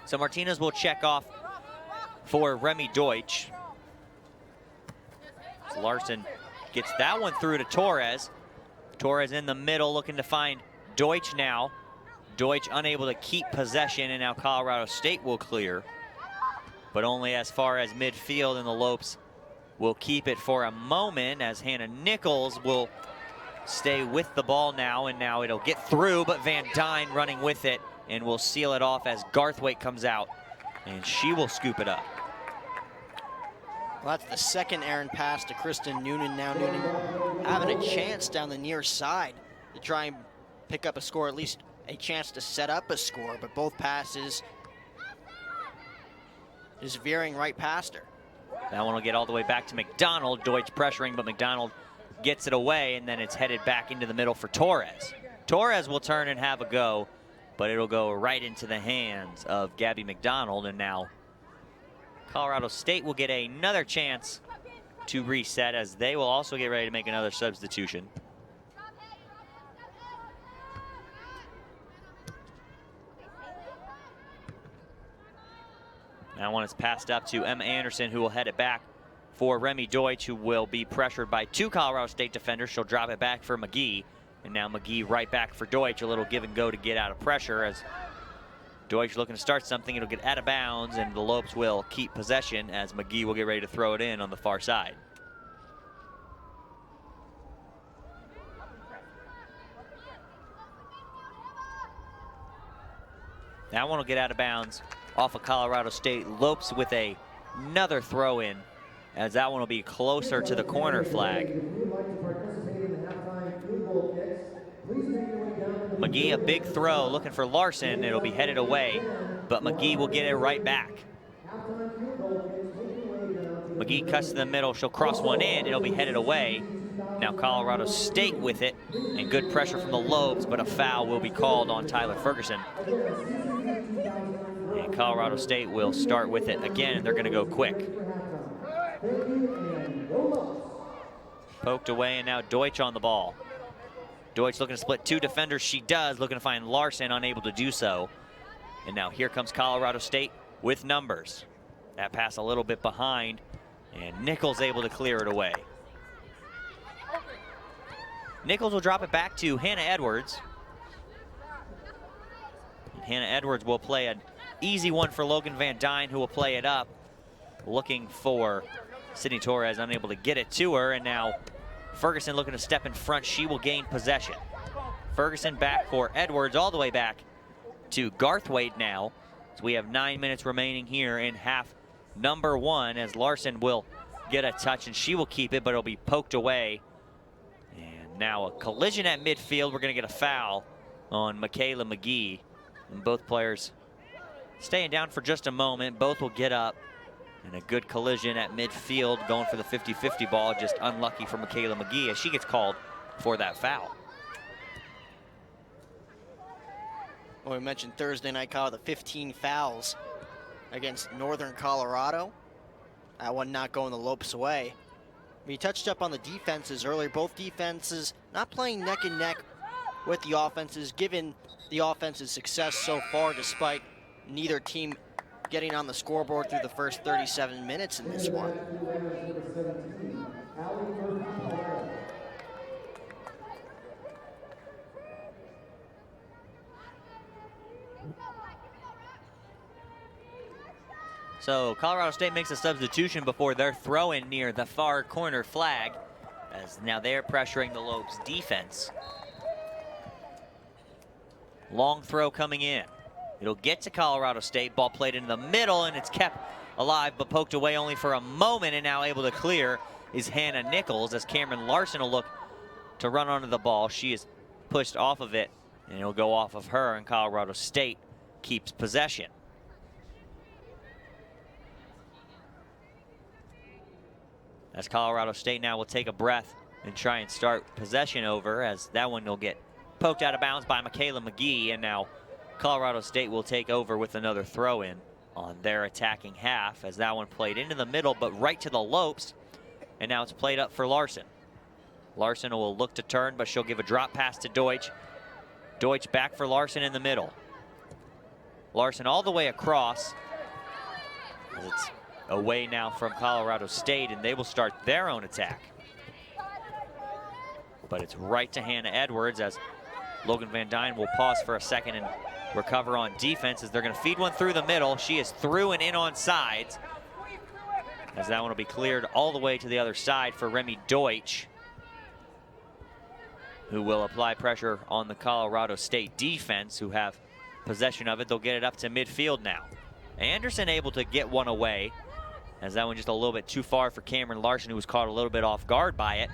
S1: So Martinez will check off for Remi Deutsch. Larson gets that one through to Torres. Torres in the middle looking to find Deutsch now. Deutsch unable to keep possession, and now Colorado State will clear, but only as far as midfield, and the Lopes will keep it for a moment as Hannah Nichols will stay with the ball now, and now it'll get through, but Van Dyne running with it and will seal it off as Garthwaite comes out, and she will scoop it up.
S2: Well, that's the second errant pass to Kristen Noonan. Now Noonan having a chance down the near side to try and pick up a score, at least a chance to set up a score, but both passes is veering right past her.
S1: That one will get all the way back to Mcdonald. Deutsch pressuring, but Mcdonald gets it away, and then it's headed back into the middle for Torres. Torres will turn and have a go, but it'll go right into the hands of Gaby Mcdonald, and now Colorado State will get another chance to reset as they will also get ready to make another substitution. That one is passed up to Emma Anderson, who will head it back for Remi Deutsch, who will be pressured by two Colorado State defenders. She'll drop it back for Mcgee, and now Mcgee right back for Deutsch. A little give and go to get out of pressure as Deutsch looking to start something. It'll get out of bounds, and the Lopes will keep possession as Mcgee will get ready to throw it in on the far side. That one will get out of bounds off of Colorado State. Lopes with another throw in, as that one will be closer to the corner flag. Mcgee, a big throw, looking for Larson. It'll be headed away, but Mcgee will get it right back. Mcgee cuts to the middle. She'll cross one in. It'll be headed away. Now Colorado State with it, and good pressure from the Lopes, but a foul will be called on Tyler Ferguson. And Colorado State will start with it again, and they're going to go quick. Poked away, and now Deutsch on the ball. Deutsch looking to split two defenders. She does, looking to find Larson, unable to do so. And now here comes Colorado State with numbers. That pass a little bit behind, and Nichols able to clear it away. Nichols will drop it back to Hannah Edwards. And Hannah Edwards will play an easy one for Logan Van Dyne, who will play it up, looking for Sydney Torres, unable to get it to her, and now Ferguson looking to step in front. She will gain possession. Ferguson back for Edwards, all the way back to Garthwaite now. So we have 9 minutes remaining here in half number one, as Larson will get a touch, and she will keep it, but it'll be poked away. And now a collision at midfield. We're going to get a foul on Mikayla Mcgee. And both players staying down for just a moment. Both will get up. And a good collision at midfield, going for the 50-50 ball. Just unlucky for Mikayla Mcgee as she gets called for that foul.
S2: Well, we mentioned Thursday night, Kyle, the 15 fouls against Northern Colorado. That one not going the Lopes away. We touched up on the defenses earlier. Both defenses not playing neck and neck with the offenses, given the offense's success so far, despite neither team getting on the scoreboard through the first 37 minutes in this one.
S1: So Colorado State makes a substitution before their throw-in near the far corner flag, as now they're pressuring the Lopes defense. Long throw coming in. It'll get to Colorado State. Ball played into the middle, and it's kept alive, but poked away only for a moment, and now able to clear is Hannah Nichols, as Cameron Larson will look to run onto the ball. She is pushed off of it, and it'll go off of her, and Colorado State keeps possession. As Colorado State now will take a breath and try and start possession over, as that one will get poked out of bounds by Mikayla Mcgee, and now Colorado State will take over with another throw-in on their attacking half, as that one played into the middle, but right to the Lopes, and now it's played up for Larson. Larson will look to turn, but she'll give a drop pass to Deutsch. Deutsch back for Larson in the middle. Larson all the way across. It's away now from Colorado State, and they will start their own attack. But it's right to Hannah Edwards as Logan Van Dyne will pause for a second and recover on defense as they're going to feed one through the middle. She is through and in on sides, as that one will be cleared all the way to the other side for Remi Deutsch, who will apply pressure on the Colorado State defense, who have possession of it. They'll get it up to midfield now. Anderson able to get one away, as that one just a little bit too far for Cameron Larson, who was caught a little bit off guard by it.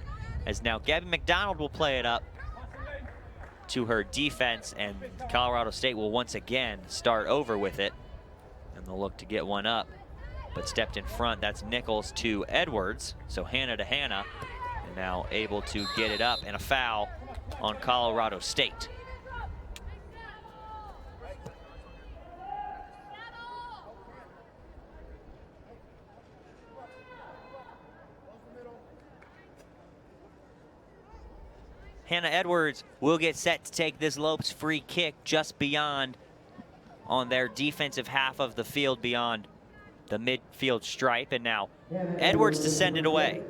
S1: As now Gaby Mcdonald will play it up to her defense, and Colorado State will once again start over with it. And they'll look to get one up, but stepped in front. That's Nichols to Edwards. So Hannah to Hannah, and now able to get it up, and a foul on Colorado State. Hannah Edwards will get set to take this Lopes free kick just beyond on their defensive half of the field, beyond the midfield stripe. And now Edwards to send it away.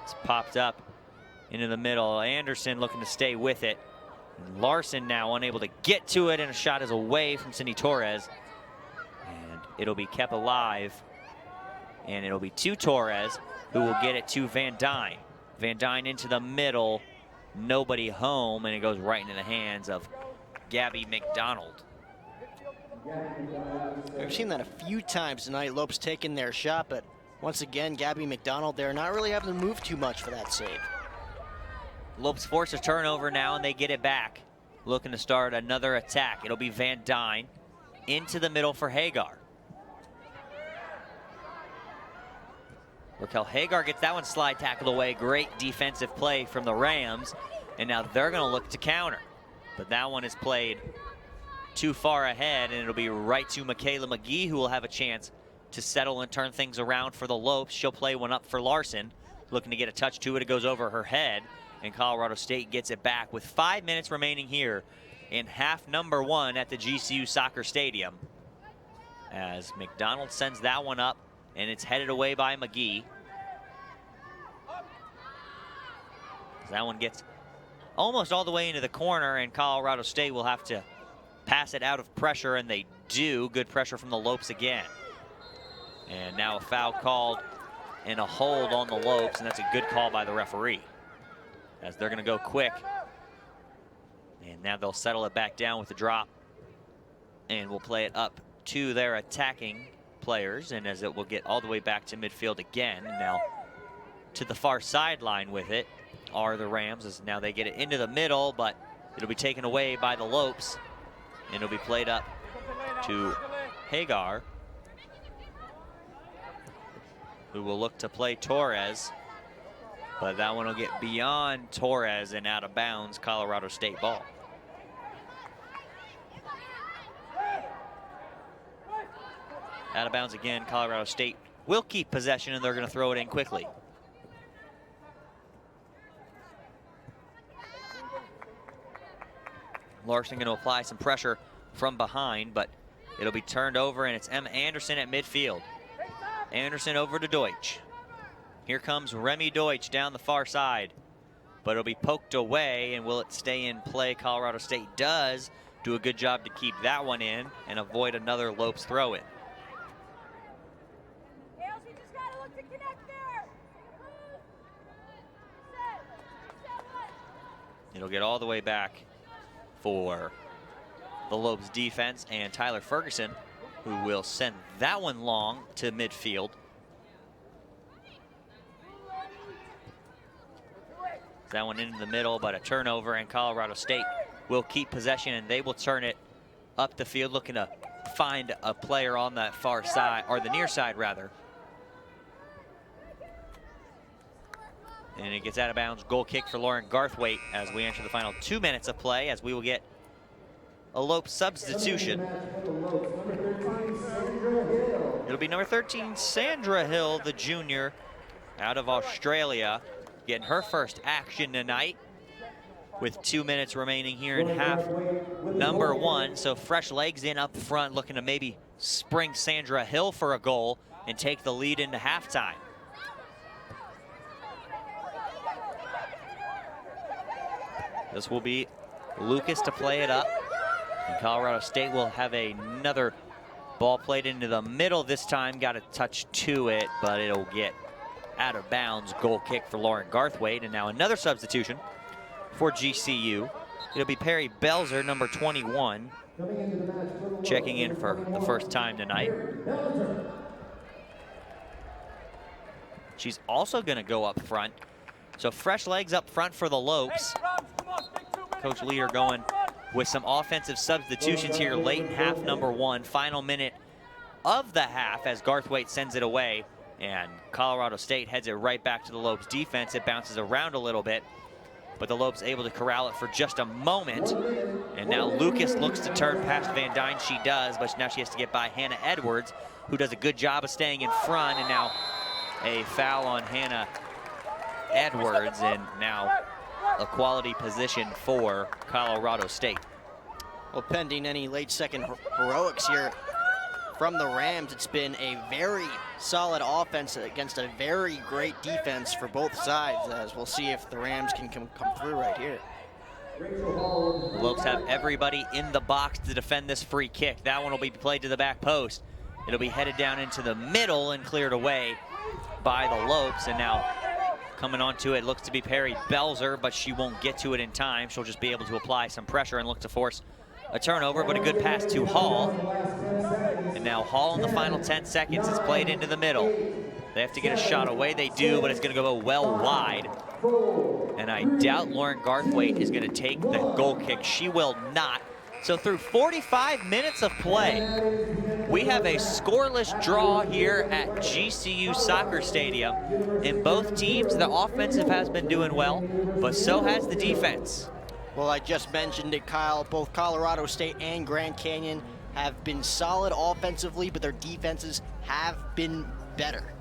S1: It's popped up into the middle. Anderson looking to stay with it. And Larson now unable to get to it, and a shot is away from Cindy Torres. And it'll be kept alive. And it'll be to Torres, who will get it to Van Dyne. Van Dyne into the middle, nobody home, and it goes right into the hands of Gaby Mcdonald.
S2: We've seen that a few times tonight, Lopes taking their shot, but once again, Gaby Mcdonald there not really having to move too much for that save.
S1: Lopes force a turnover now, and they get it back. Looking to start another attack. It'll be Van Dyne into the middle for Hagar. Raquel Hagar gets that one slide tackled away. Great defensive play from the Rams. And now they're going to look to counter. But that one is played too far ahead, and it'll be right to Mikayla Mcgee, who will have a chance to settle and turn things around for the Lopes. She'll play one up for Larson. Looking to get a touch to it. It goes over her head, and Colorado State gets it back with 5 minutes remaining here in half number 1 at the GCU Soccer Stadium. As Mcdonald sends that one up, and it's headed away by Mcgee. That one gets almost all the way into the corner, and Colorado State will have to pass it out of pressure, and they do. Good pressure from the Lopes again. And now a foul called and a hold on the Lopes, and that's a good call by the referee, as they're going to go quick. And now they'll settle it back down with a drop, and we'll play it up to their attacking players, and as it will get all the way back to midfield again. And now to the far sideline with it are the Rams, as now they get it into the middle, but it'll be taken away by the Lopes, and it'll be played up to Hagar, who will look to play Torres, but that one will get beyond Torres and out of bounds. Colorado State ball. Out of bounds again. Colorado State will keep possession, and they're going to throw it in quickly. Larson going to apply some pressure from behind, but it'll be turned over, and it's Emma Anderson at midfield. Anderson over to Deutsch. Here comes Remi Deutsch down the far side, but it'll be poked away, and will it stay in play? Colorado State does do a good job to keep that one in and avoid another Lopes throw-in. It'll get all the way back for the Lopes defense, and Tyler Ferguson, who will send that one long to midfield. That one into the middle, but a turnover, and Colorado State will keep possession, and they will turn it up the field, looking to find a player on that far side, or the near side rather. And it gets out of bounds. Goal kick for Lauren Garthwaite as we enter the final 2 minutes of play, as we will get a Lopes substitution. It'll be number 13, Sandra Hill, the junior out of Australia, getting her first action tonight. with 2 minutes remaining here in half number 1. So fresh legs in up front, looking to maybe spring Sandra Hill for a goal and take the lead into halftime. This will be Lucas to play it up. And Colorado State will have another ball played into the middle this time. Got a touch to it, but it'll get out of bounds. Goal kick for Lauren Garthwaite. And now another substitution for GCU. It'll be Perry Belzer, number 21, checking in for the first time tonight. She's also going to go up front. So fresh legs up front for the Lopes. Coach Leader going with some offensive substitutions here late in half number 1. Final minute of the half as Garthwaite sends it away. And Colorado State heads it right back to the Lopes defense. It bounces around a little bit, but the Lopes able to corral it for just a moment. And now Lucas looks to turn past Van Dyne. She does, but now she has to get by Hannah Edwards, who does a good job of staying in front. And now a foul on Hannah Edwards, and now a quality position for Colorado State.
S2: Well, pending any late second heroics here from the Rams, it's been a very solid offense against a very great defense for both sides, as we'll see if the Rams can come through right here.
S1: The Lopes have everybody in the box to defend this free kick. That one will be played to the back post. It'll be headed down into the middle and cleared away by the Lopes. And now coming onto it looks to be Perry Belzer, but she won't get to it in time. She'll just be able to apply some pressure and look to force a turnover, but a good pass to Hall. And now Hall in the final 10 seconds is played into the middle. They have to get a shot away. They do, but it's going to go well wide. And I doubt Lauren Garthwaite is going to take the goal kick. She will not. So through 45 minutes of play, we have a scoreless draw here at GCU Soccer Stadium. In both teams, the offensive has been doing well, but so has the defense.
S2: Well, I just mentioned it, Kyle. Both Colorado State and Grand Canyon have been solid offensively, but their defenses have been better.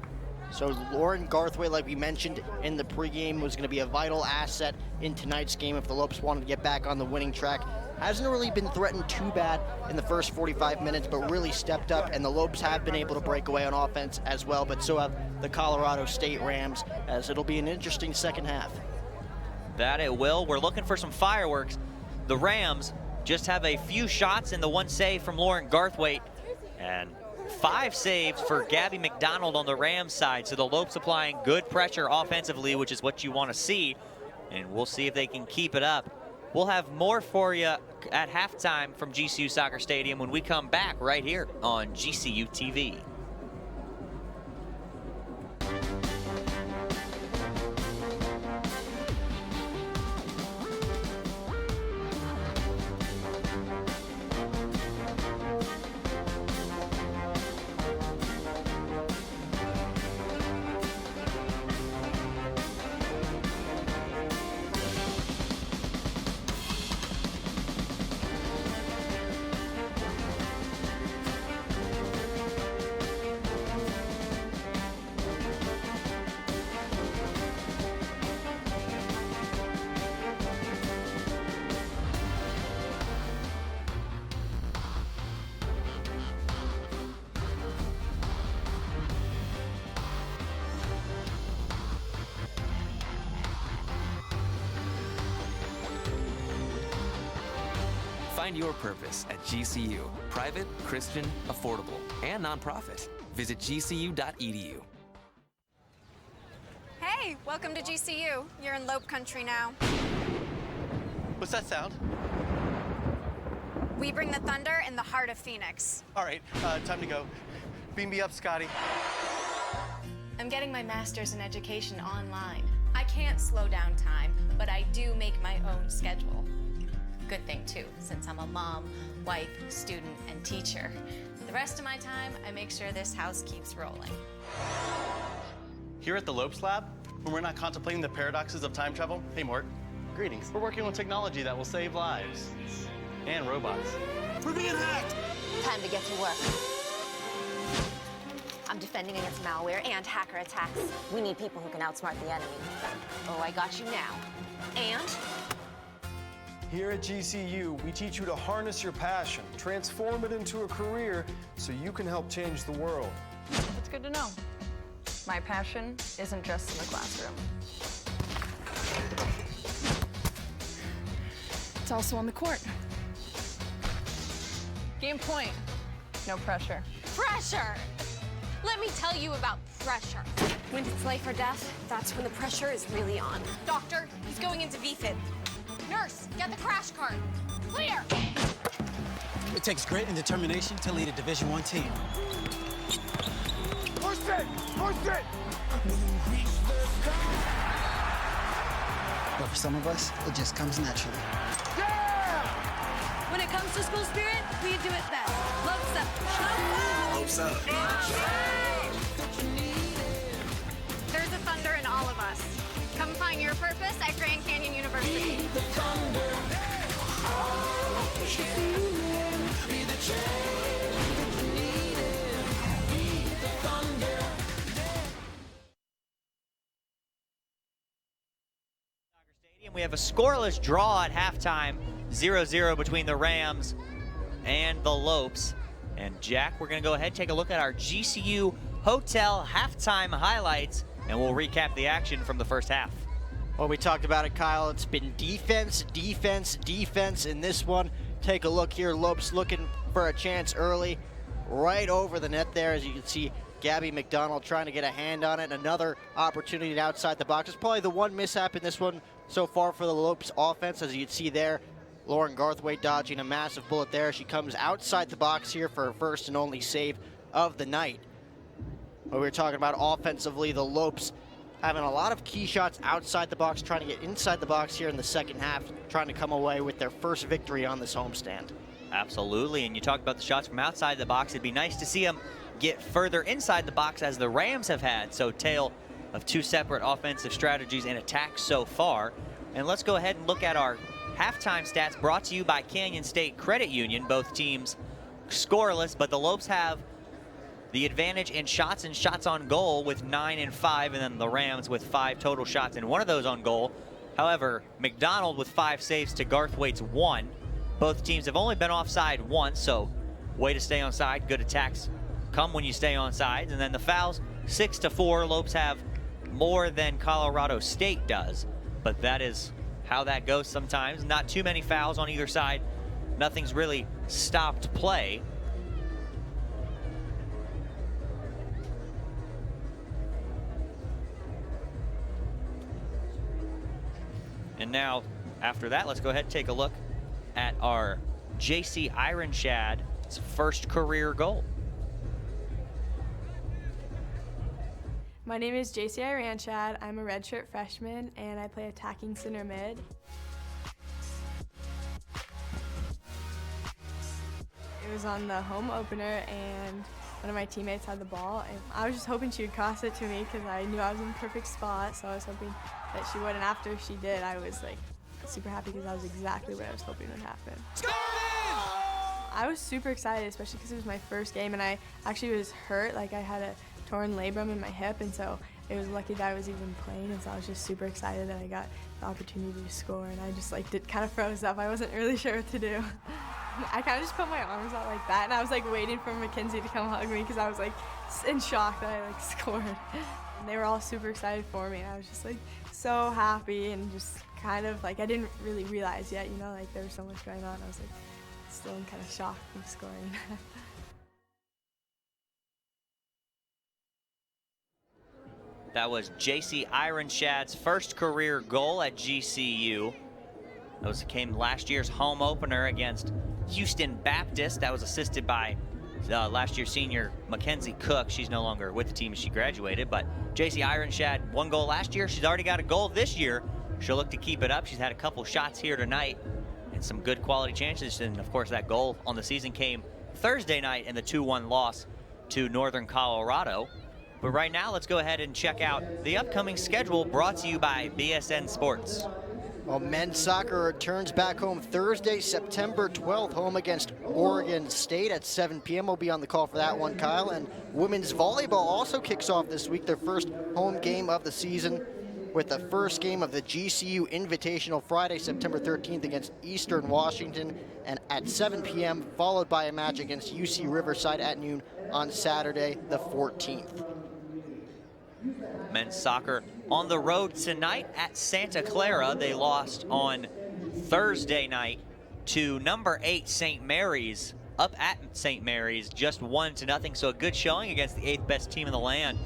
S2: So Lauren Garthwaite, like we mentioned in the pregame, was going to be a vital asset in tonight's game if the Lopes wanted to get back on the winning track. Hasn't really been threatened too bad in the first 45 minutes, but really stepped up, and the Lopes have been able to break away on offense as well, but so have the Colorado State Rams, as it'll be an interesting second half.
S1: That it will. We're looking for some fireworks. The Rams just have a few shots and the one save from Lauren Garthwaite, and 5 saves for Gaby Mcdonald on the Rams side. So the Lopes applying good pressure offensively, which is what you want to see, and we'll see if they can keep it up. We'll have more for you at halftime from GCU Soccer Stadium when we come back right here on GCU TV.
S6: Find your purpose at GCU. Private, Christian, affordable, and nonprofit. Visit gcu.edu.
S7: Hey, welcome to GCU. You're in Lope country now.
S8: What's that sound?
S7: We bring the thunder in the heart of Phoenix.
S8: All right, time to go. Beam me up, Scotty.
S9: I'm getting my master's in education online. I can't slow down time, but I do make my own schedule. Good thing too, since I'm a mom, wife, student, and teacher. The rest of my time, I make sure this house keeps rolling.
S8: Here at the Lopes Lab, when we're not contemplating the paradoxes of time travel, hey Mort, greetings. We're working on technology that will save lives. And robots.
S10: We're being hacked!
S11: Time to get to work. I'm defending against malware and hacker attacks. We need people who can outsmart the enemy. Oh, I got you now. And
S10: Here at GCU, we teach you to harness your passion, transform it into a career so you can help change the world.
S12: It's good to know. My passion isn't just in the classroom. It's also on the court. Game point. No pressure.
S11: Pressure! Let me tell you about pressure. When it's life or death, that's when the pressure is really on. Doctor, he's going into VFib. Nurse, get the crash cart. Clear!
S13: It takes grit and determination to lead a Division I team.
S5: Push it! Push it!
S13: But for some of us, it just comes naturally.
S11: When it comes to school spirit, we do it best. Lopes up.
S13: Lopes up.
S7: There's a thunder in all of us. Come find your purpose at Grand Canyon University.
S1: We have a scoreless draw at halftime, 0-0 between the Rams and the Lopes. And Jack, we're going to go ahead and take a look at our GCU Hotel halftime highlights, and we'll recap the action from the first half.
S2: Well, we talked about it, Kyle. It's been defense, defense, defense in this one. Take a look here. Lopes looking for a chance early, right over the net there. As you can see, Gaby Mcdonald trying to get a hand on it. Another opportunity outside the box. It's probably the one mishap in this one so far for the Lopes offense. As you can see there, Lauren Garthwaite dodging a massive bullet there. She comes outside the box here for her first and only save of the night. But we were talking about offensively, the Lopes having a lot of key shots outside the box, trying to get inside the box here in the second half, trying to come away with their first victory on this homestand.
S1: Absolutely, and you talked about the shots from outside the box. It'd be nice to see them get further inside the box as the Rams have had. So tale of two separate offensive strategies and attacks so far. And let's go ahead and look at our halftime stats brought to you by Canyon State Credit Union. Both teams scoreless, but the Lopes have the advantage in shots and shots on goal with 9 and 5, and then the Rams with 5 total shots and one of those on goal. However, Mcdonald with 5 saves to Garthwaite's 1. Both teams have only been offside once, so way to stay on side. Good attacks come when you stay on sides. And then the fouls, 6-4. Lopes have more than Colorado State does, but that is how that goes sometimes. Not too many fouls on either side. Nothing's really stopped play. And now, after that, let's go ahead and take a look at our JC Ironshad's first career goal.
S14: My name is JC Ironshad. I'm a redshirt freshman, and I play attacking center mid. It was on the home opener, and one of my teammates had the ball, and I was just hoping she would cross it to me because I knew I was in the perfect spot, so I was hoping that she would, and after she did, I was like super happy because that was exactly what I was hoping would happen. I was super excited, especially because it was my first game, and I actually was hurt. Like, I had a torn labrum in my hip, and so it was lucky that I was even playing, and so I was just super excited that I got the opportunity to score, and I just like kind of froze up. I wasn't really sure what to do. I kind of just put my arms out like that, and I was like waiting for Mackenzie to come hug me because I was like in shock that I like scored. And they were all super excited for me, and I was just like so happy, and just kind of like I didn't really realize yet, you know, like there was so much going on. I was like still in kind of shock from scoring.
S1: That was JC Ironshad's first career goal at GCU. Those came last year's home opener against Houston Baptist. That was assisted by last year's senior Mackenzie Cook. She's no longer with the team as she graduated, but JC Ironshad, 1 goal last year. She's already got a goal this year. She'll look to keep it up. She's had a couple shots here tonight and some good quality chances. And of course, that goal on the season came Thursday night in the 2-1 loss to Northern Colorado. But right now, let's go ahead and check out the upcoming schedule brought to you by BSN Sports.
S2: Well, men's soccer returns back home Thursday, September 12th, home against Oregon State at 7 p.m. We'll be on the call for that one, Kyle. And women's volleyball also kicks off this week, their first home game of the season. with the first game of the GCU Invitational Friday, September 13th against Eastern Washington, and at 7 p.m., followed by a match against UC Riverside at noon on Saturday, the 14th.
S1: Men's soccer on the road tonight at Santa Clara. They lost on Thursday night to number 8 St. Mary's, up at St. Mary's, just 1-0. So a good showing against the 8th best team in the land.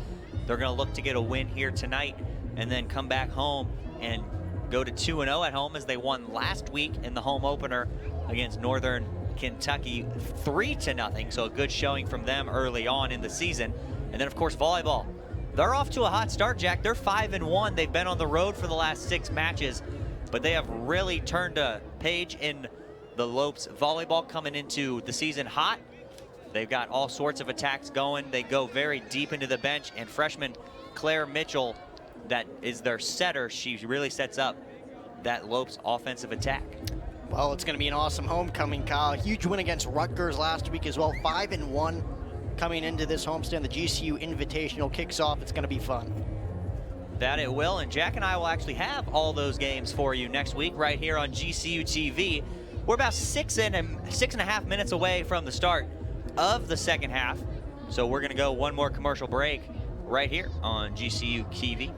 S1: They're going to look to get a win here tonight and then come back home and go to 2-0 at home, as they won last week in the home opener against Northern Kentucky 3-0. So a good showing from them early on in the season. And then, of course, volleyball. They're off to a hot start, Jack. They're 5-1. They've been on the road for the last 6 matches, but they have really turned a page in the Lopes volleyball coming into the season hot. They've got all sorts of attacks going. They go very deep into the bench, and freshman Claire Mitchell, that is their setter, she really sets up that Lopes offensive attack.
S2: Well, it's going to be an awesome homecoming, Kyle. Huge win against Rutgers last week as well, 5-1 coming into this homestand. The GCU Invitational kicks off. It's going to be fun.
S1: That it will, and Jack and I will actually have all those games for you next week right here on GCU TV. We're about 6.5 minutes away from the start of the second half, so we're going to go one more commercial break right here on GCU TV.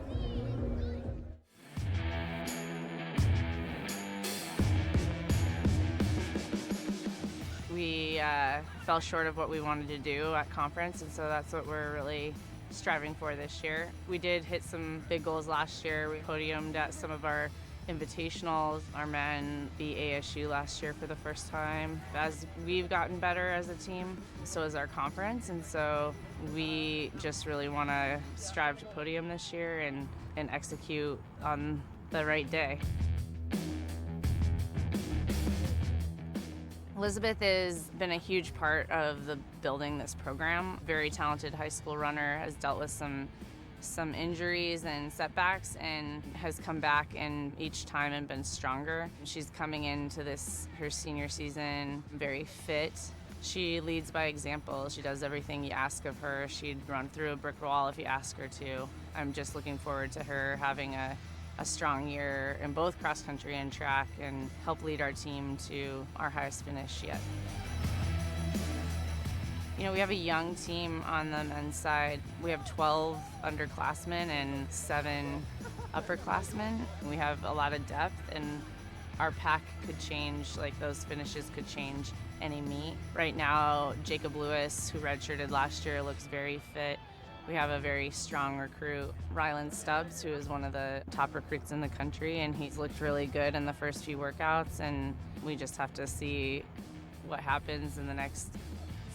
S15: We fell short of what we wanted to do at conference, and so that's what we're really striving for this year. We did hit some big goals last year. We podiumed at some of our invitationals. Our men beat ASU last year for the first time. As we've gotten better as a team, so is our conference, and so we just really want to strive to podium this year and execute on the right day. Elizabeth has been a huge part of the building this program. Very talented high school runner, has dealt with some injuries and setbacks, and has come back and each time and been stronger. She's coming into her senior season very fit. She leads by example. She does everything you ask of her. She'd run through a brick wall if you ask her to. I'm just looking forward to her having a strong year in both cross country and track, and help lead our team to our highest finish yet. You know, we have a young team on the men's side. We have 12 underclassmen and 7 upperclassmen. We have a lot of depth, and our pack could change, like those finishes could change any meet. Right now, Jacob Lewis, who redshirted last year, looks very fit. We have a very strong recruit, Rylan Stubbs, who is one of the top recruits in the country, and he's looked really good in the first few workouts, and we just have to see what happens in the next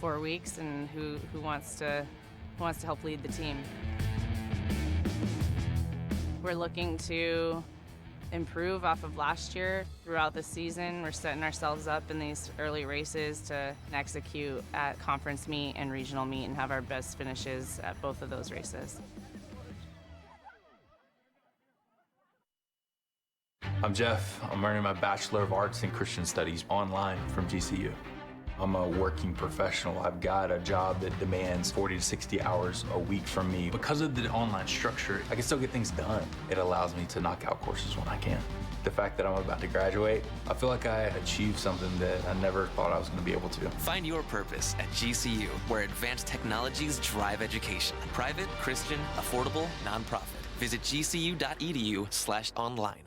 S15: 4 weeks and who wants to help lead the team. We're looking to improve off of last year throughout the season. We're setting ourselves up in these early races to execute at conference meet and regional meet and have our best finishes at both of those races.
S16: I'm Jeff. I'm earning my Bachelor of Arts in Christian Studies online from GCU. I'm a working professional. I've got a job that demands 40 to 60 hours a week from me. Because of the online structure, I can still get things done. It allows me to knock out courses when I can. The fact that I'm about to graduate, I feel like I achieved something that I never thought I was going to be able to.
S6: Find your purpose at GCU, where advanced technologies drive education. Private, Christian, affordable, nonprofit. Visit gcu.edu/online.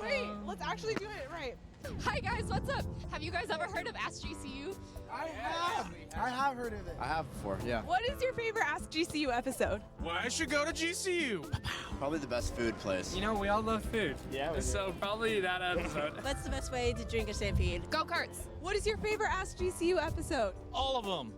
S17: Wait, let's actually do it right. Hi guys, what's up? Have you guys ever heard of Ask GCU?
S18: I have heard of it.
S19: I have before, yeah.
S17: What is your favorite Ask GCU episode?
S18: Why I should go to GCU?
S19: Probably the best food place.
S20: You know, we all love food. Yeah. So probably that episode.
S21: What's the best way to drink a stampede?
S17: Go-karts. What is your favorite Ask GCU episode?
S18: All of them.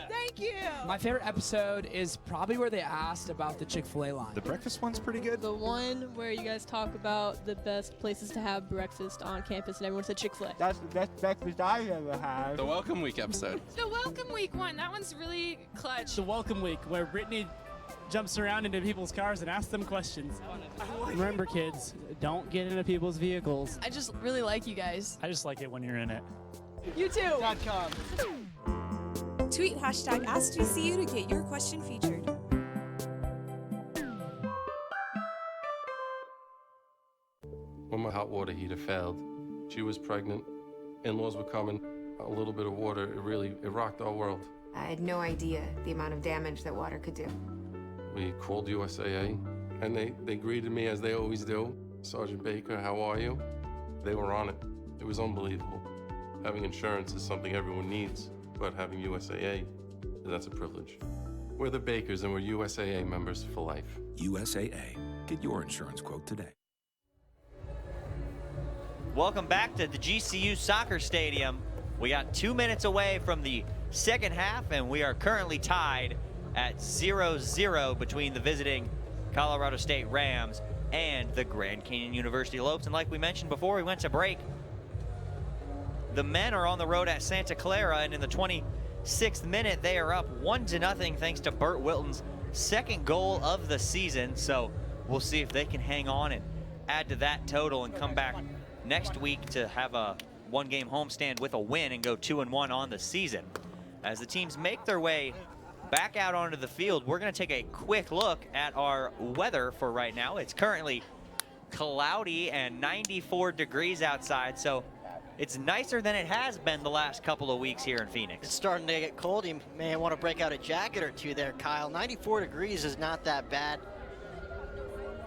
S17: Thank you.
S20: My favorite episode is probably where they asked about the Chick-fil-A line.
S22: The breakfast one's pretty good.
S23: The one where you guys talk about the best places to have breakfast on campus and everyone said Chick-fil-A.
S22: That's the best breakfast I've ever had.
S18: The Welcome Week episode.
S17: The Welcome Week one, that one's really clutch.
S20: The Welcome Week, where Brittany jumps around into people's cars and asks them questions. Remember, kids, don't get into people's vehicles.
S17: I just really like you guys.
S20: I just like it when you're in it.
S17: You too.
S24: Tweet hashtag AskGCU to get your question featured.
S3: when my hot water heater failed. She was pregnant, in-laws were coming, a little bit of water, it rocked our world.
S4: I had no idea the amount of damage that water could do.
S3: We called USAA, and they greeted me as they always do. Sergeant Baker, how are you? They were on it. It was unbelievable. Having insurance is something everyone needs, but having USAA, that's a privilege. We're the Bakers, and we're USAA members for life.
S9: USAA. Get your insurance quote today.
S1: Welcome back to the GCU Soccer Stadium. We got 2 minutes away from the second half, and we are currently tied at 0-0 between the visiting Colorado State Rams and the Grand Canyon University Lopes. And like we mentioned before we went to break, the men are on the road at Santa Clara, and in the 26th minute, they are up 1-0 thanks to Burt Wilton's second goal of the season. So we'll see if they can hang on and add to that total and come back next week to have a one-game homestand with a win and go 2-1 on the season. As the teams make their way back out onto the field, we're going to take a quick look at our weather for right now. It's currently cloudy and 94 degrees outside, so it's nicer than it has been the last couple of weeks here in Phoenix.
S2: It's starting to get cold. You may want to break out a jacket or two there, Kyle. 94 degrees is not that bad.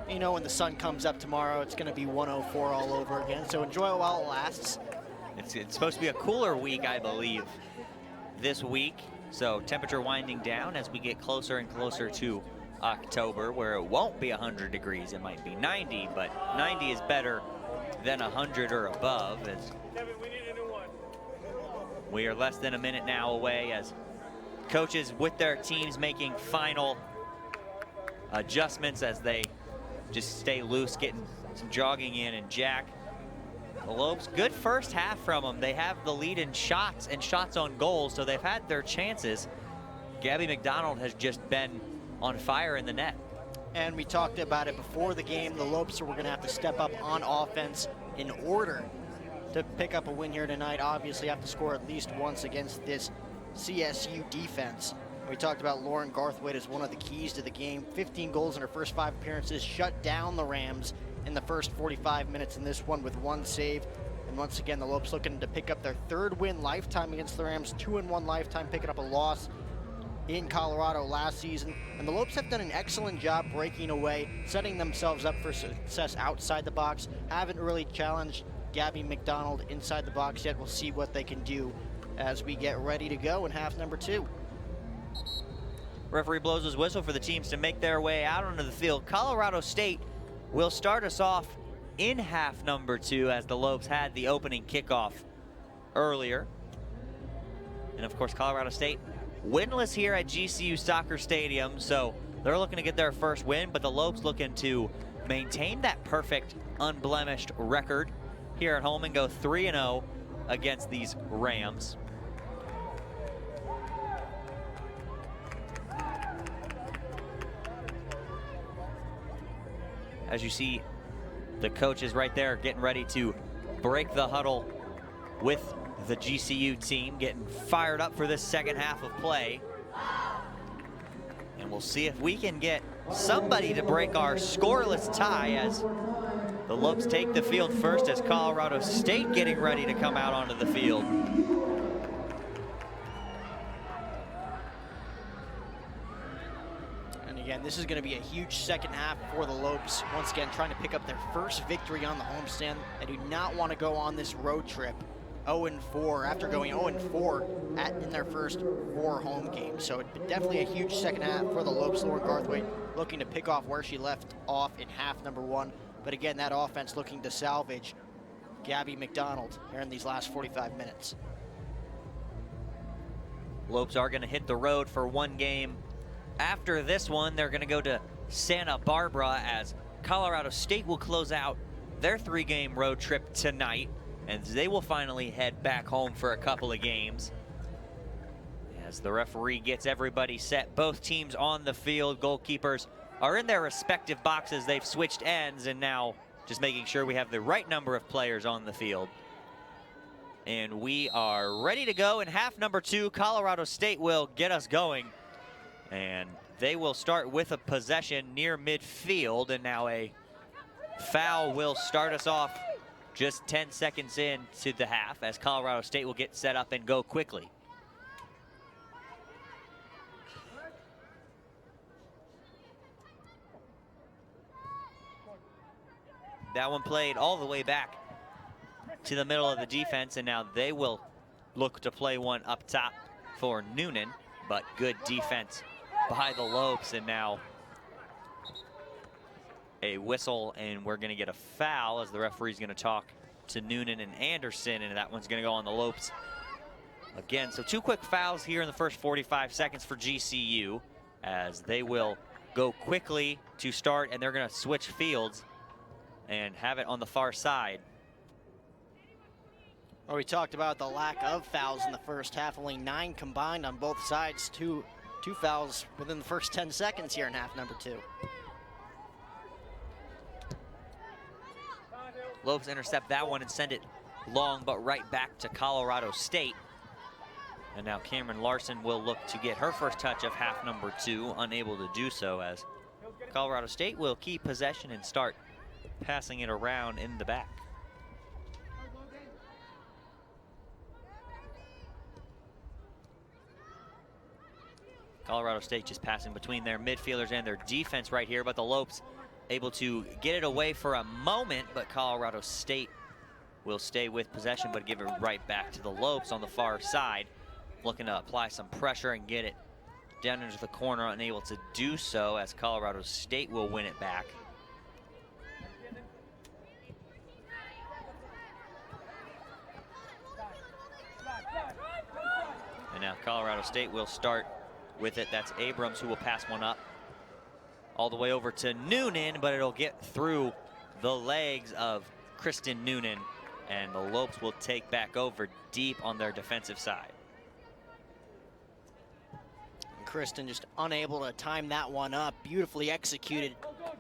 S2: You know, when the sun comes up tomorrow, it's going to be 104 all over again, so enjoy it while it lasts.
S1: It's supposed to be a cooler week, I believe, this week. So temperature winding down as we get closer and closer to October, where it won't be 100 degrees. It might be 90, but 90 is better than 100 or above. As we are less than a minute now away as coaches with their teams making final adjustments as they just stay loose, getting some jogging in. And Jack, the Lopes, good first half from them. They have the lead in shots and shots on goals, so they've had their chances. Gaby Mcdonald has just been on fire in the net.
S2: And we talked about it before the game. The Lopes were going to have to step up on offense in order to pick up a win here tonight. Obviously have to score at least once against this CSU defense. We talked about Lauren Garthwaite as one of the keys to the game. 15 goals in her first 5 appearances, shut down the Rams in the first 45 minutes in this one with 1 save. And once again, the Lopes looking to pick up their 3rd win lifetime against the Rams, 2-1 lifetime, picking up a loss in Colorado last season. And the Lopes have done an excellent job breaking away, setting themselves up for success outside the box. Haven't really challenged Gaby Mcdonald inside the box yet. We'll see what they can do as we get ready to go in half number 2.
S1: Referee blows his whistle for the teams to make their way out onto the field. Colorado State will start us off in half number 2 as the Lopes had the opening kickoff earlier. And of course, Colorado State winless here at GCU Soccer Stadium, so they're looking to get their first win, but the Lopes looking to maintain that perfect, unblemished record here at home and go 3-0 against these Rams. As you see, the coaches right there getting ready to break the huddle with the GCU team, getting fired up for this second half of play. And we'll see if we can get somebody to break our scoreless tie as the Lopes take the field first, as Colorado State getting ready to come out onto the field.
S2: Again, this is going to be a huge second half for the Lopes. Once again, trying to pick up their first victory on the homestand. They do not want to go on this road trip 0-4 after going 0-4 in their first 4 home games. So definitely a huge second half for the Lopes. Lauren Garthwaite looking to pick off where she left off in half number 1. But again, that offense looking to salvage Gaby Mcdonald here in these last 45 minutes.
S1: Lopes are going to hit the road for 1 game. After this one, they're going to go to Santa Barbara as Colorado State will close out their 3-game road trip tonight, and they will finally head back home for a couple of games. As the referee gets everybody set, both teams on the field, goalkeepers are in their respective boxes. They've switched ends, and now just making sure we have the right number of players on the field. And we are ready to go in half number 2. Colorado State will get us going. And they will start with a possession near midfield, and now a foul will start us off just 10 seconds into the half as Colorado State will get set up and go quickly. That one played all the way back to the middle of the defense, and now they will look to play one up top for Noonan, but good defense by the Lopes, and now a whistle, and we're gonna get a foul as the referee's gonna talk to Noonan and Anderson, and that one's gonna go on the Lopes again. So 2 quick fouls here in the first 45 seconds for GCU as they will go quickly to start, and they're gonna switch fields and have it on the far side.
S2: Well, we talked about the lack of fouls in the first half, only 9 combined on both sides, two fouls within the first 10 seconds here in half number 2.
S1: Lopes intercept that one and send it long, but right back to Colorado State. And now Cameron Larson will look to get her first touch of half number 2, unable to do so as Colorado State will keep possession and start passing it around in the back. Colorado State just passing between their midfielders and their defense right here, but the Lopes able to get it away for a moment, but Colorado State will stay with possession but give it right back to the Lopes on the far side, looking to apply some pressure and get it down into the corner, unable to do so as Colorado State will win it back. And now Colorado State will start with it. That's Abrams who will pass one up all the way over to Noonan, but it'll get through the legs of Kristen Noonan, and the Lopes will take back over deep on their defensive side.
S2: And Kristen just unable to time that one up. Beautifully executed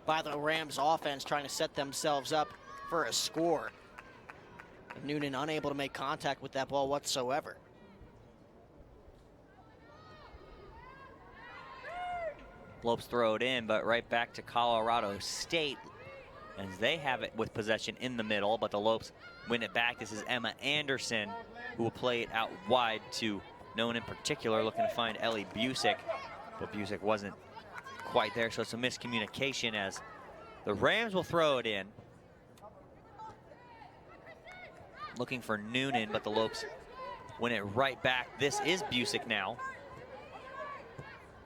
S2: by the Rams offense, trying to set themselves up for a score. And Noonan unable to make contact with that ball whatsoever.
S1: Lopes throw it in, but right back to Colorado State as they have it with possession in the middle, but the Lopes win it back. This is Emma Anderson who will play it out wide to no one in particular, looking to find Ellie Busick, but Busick wasn't quite there, so it's a miscommunication as the Rams will throw it in. Looking for Noonan, but the Lopes win it right back. This is Busick now.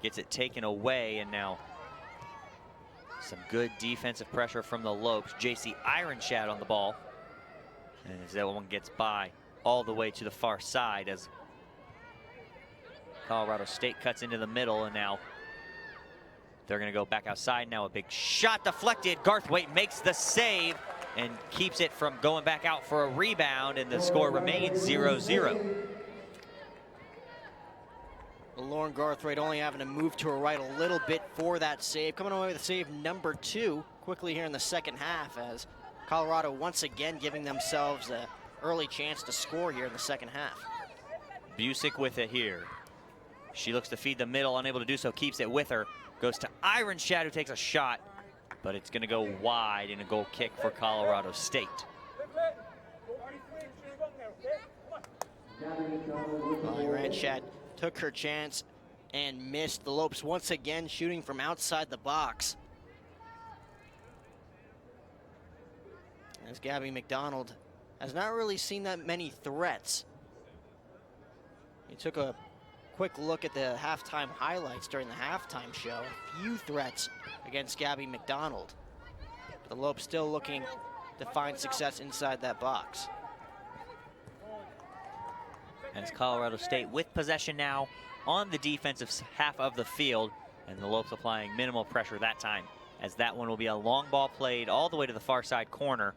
S1: Gets it taken away, and now some good defensive pressure from the Lopes. JC Ironshad on the ball. And as that one gets by all the way to the far side as Colorado State cuts into the middle, and now they're gonna go back outside. Now a big shot deflected. Garthwaite makes the save and keeps it from going back out for a rebound, and the score remains 0-0.
S2: Lauren Garthwaite only having to move to her right a little bit for that save. Coming away with save number 2 quickly here in the second half as Colorado once again giving themselves an early chance to score here in the second half.
S1: Busick with it here. She looks to feed the middle, unable to do so, keeps it with her. Goes to Ironshad, who takes a shot, but it's gonna go wide in a goal kick for Colorado State.
S2: Ironshad took her chance and missed. The Lopes once again shooting from outside the box. As Gaby Mcdonald has not really seen that many threats. He took a quick look at the halftime highlights during the halftime show. A few threats against Gaby Mcdonald. The Lopes still looking to find success inside that box.
S1: As Colorado State with possession now on the defensive half of the field, and the Lopes applying minimal pressure that time, as that one will be a long ball played all the way to the far side corner,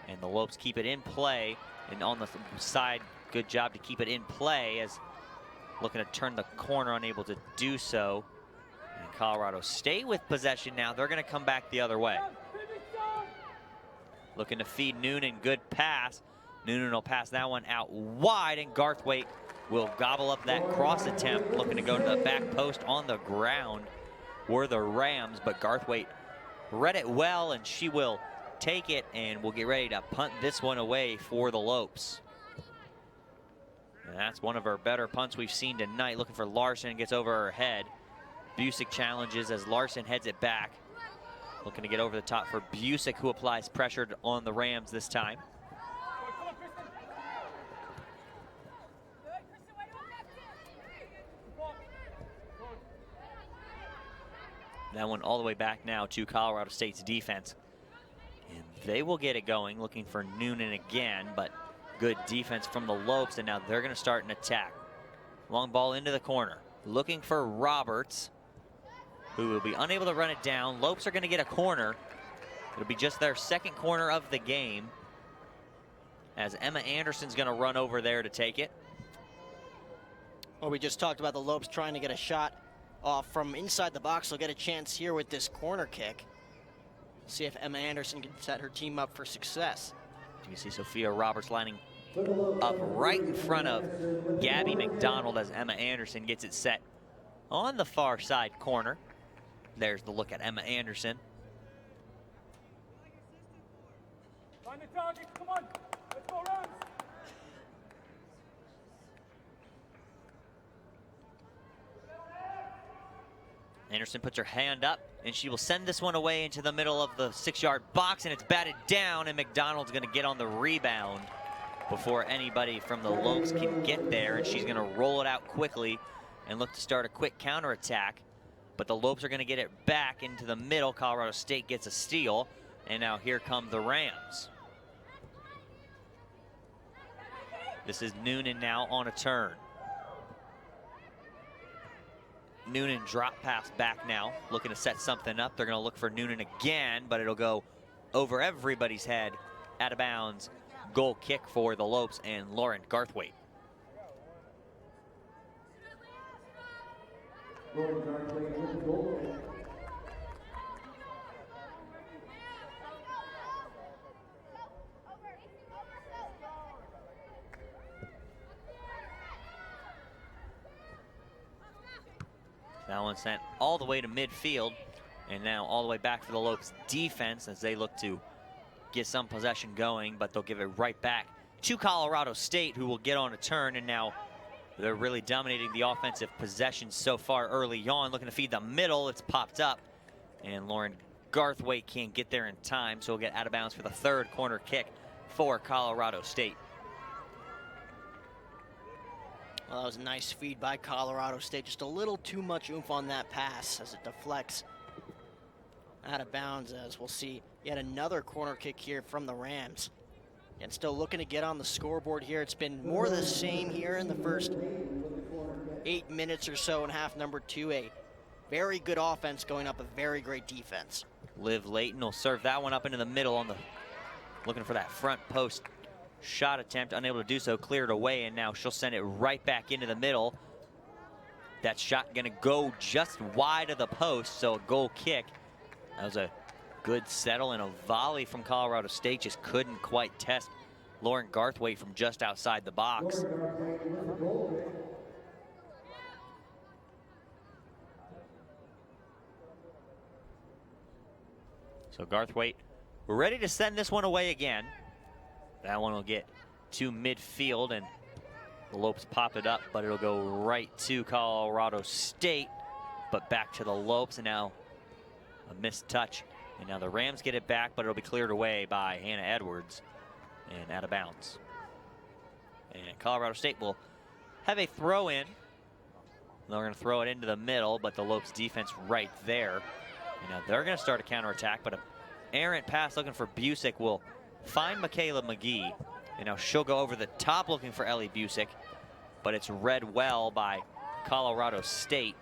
S1: and the Lopes keep it in play, and on the side, good job to keep it in play as looking to turn the corner, unable to do so. And Colorado State with possession now. They're going to come back the other way. Looking to feed Noonan, good pass. Noonan will pass that one out wide, and Garthwaite will gobble up that cross attempt, looking to go to the back post. On the ground were the Rams, but Garthwaite read it well, and she will take it, and we'll get ready to punt this one away for the Lopes. And that's one of our better punts we've seen tonight. Looking for Larson, gets over her head. Busick challenges as Larson heads it back. Looking to get over the top for Busick, who applies pressure on the Rams this time. That one all the way back now to Colorado State's defense. And they will get it going, looking for Noonan again, but good defense from the Lopes, and now they're going to start an attack. Long ball into the corner, looking for Roberts, who will be unable to run it down. Lopes are going to get a corner. It'll be just their second corner of the game, as Emma Anderson's going to run over there to take it.
S2: Well, we just talked about the Lopes trying to get a shot off from inside the box. They'll get a chance here with this corner kick. See if Emma Anderson can set her team up for success.
S1: You see Sophia Roberts lining up right in front of Gaby Mcdonald as Emma Anderson gets it set on the far side corner. There's the look at Emma Anderson.
S18: Find the target, come on, let's go Rams.
S1: Anderson puts her hand up, and she will send this one away into the middle of the 6-yard box, and it's batted down, and Mcdonald's going to get on the rebound before anybody from the Lopes can get there, and she's going to roll it out quickly and look to start a quick counterattack. But the Lopes are going to get it back into the middle. Colorado State gets a steal, and now here come the Rams. This is Noonan now on a turn. Noonan drop pass back now, looking to set something up. They're going to look for Noonan again, but it'll go over everybody's head, out of bounds. Goal kick for the Lopes and Lauren Garthwaite. That one sent all the way to midfield, and now all the way back for the Lopes defense as they look to get some possession going, but they'll give it right back to Colorado State, who will get on a turn, and now they're really dominating the offensive possession so far early on. Looking to feed the middle, it's popped up, and Lauren Garthwaite can't get there in time, so we'll get out of bounds for the third corner kick for Colorado State.
S2: Well, that was a nice feed by Colorado State. Just a little too much oomph on that pass as it deflects out of bounds, as we'll see yet another corner kick here from the Rams. And still looking to get on the scoreboard here. It's been more of the same here in the first 8 minutes or so in half number 2. A very good offense going up a very great defense.
S1: Liv Layton will serve that one up into the middle on the, looking for that front post shot attempt, unable to do so, cleared away, and now she'll send it right back into the middle. That shot gonna go just wide of the post, so a goal kick. That was a good settle, and a volley from Colorado State just couldn't quite test Lauren Garthwaite from just outside the box. So Garthwaite, we're ready to send this one away again. That one will get to midfield, and the Lopes pop it up, but it'll go right to Colorado State, but back to the Lopes, and now a missed touch. And now the Rams get it back, but it'll be cleared away by Hannah Edwards and out of bounds. And Colorado State will have a throw in. They're going to throw it into the middle, but the Lopes defense right there. And now they're going to start a counterattack, but an errant pass looking for Busick will find Mikayla Mcgee, and now she'll go over the top looking for Ellie Busick, but it's read well by Colorado State.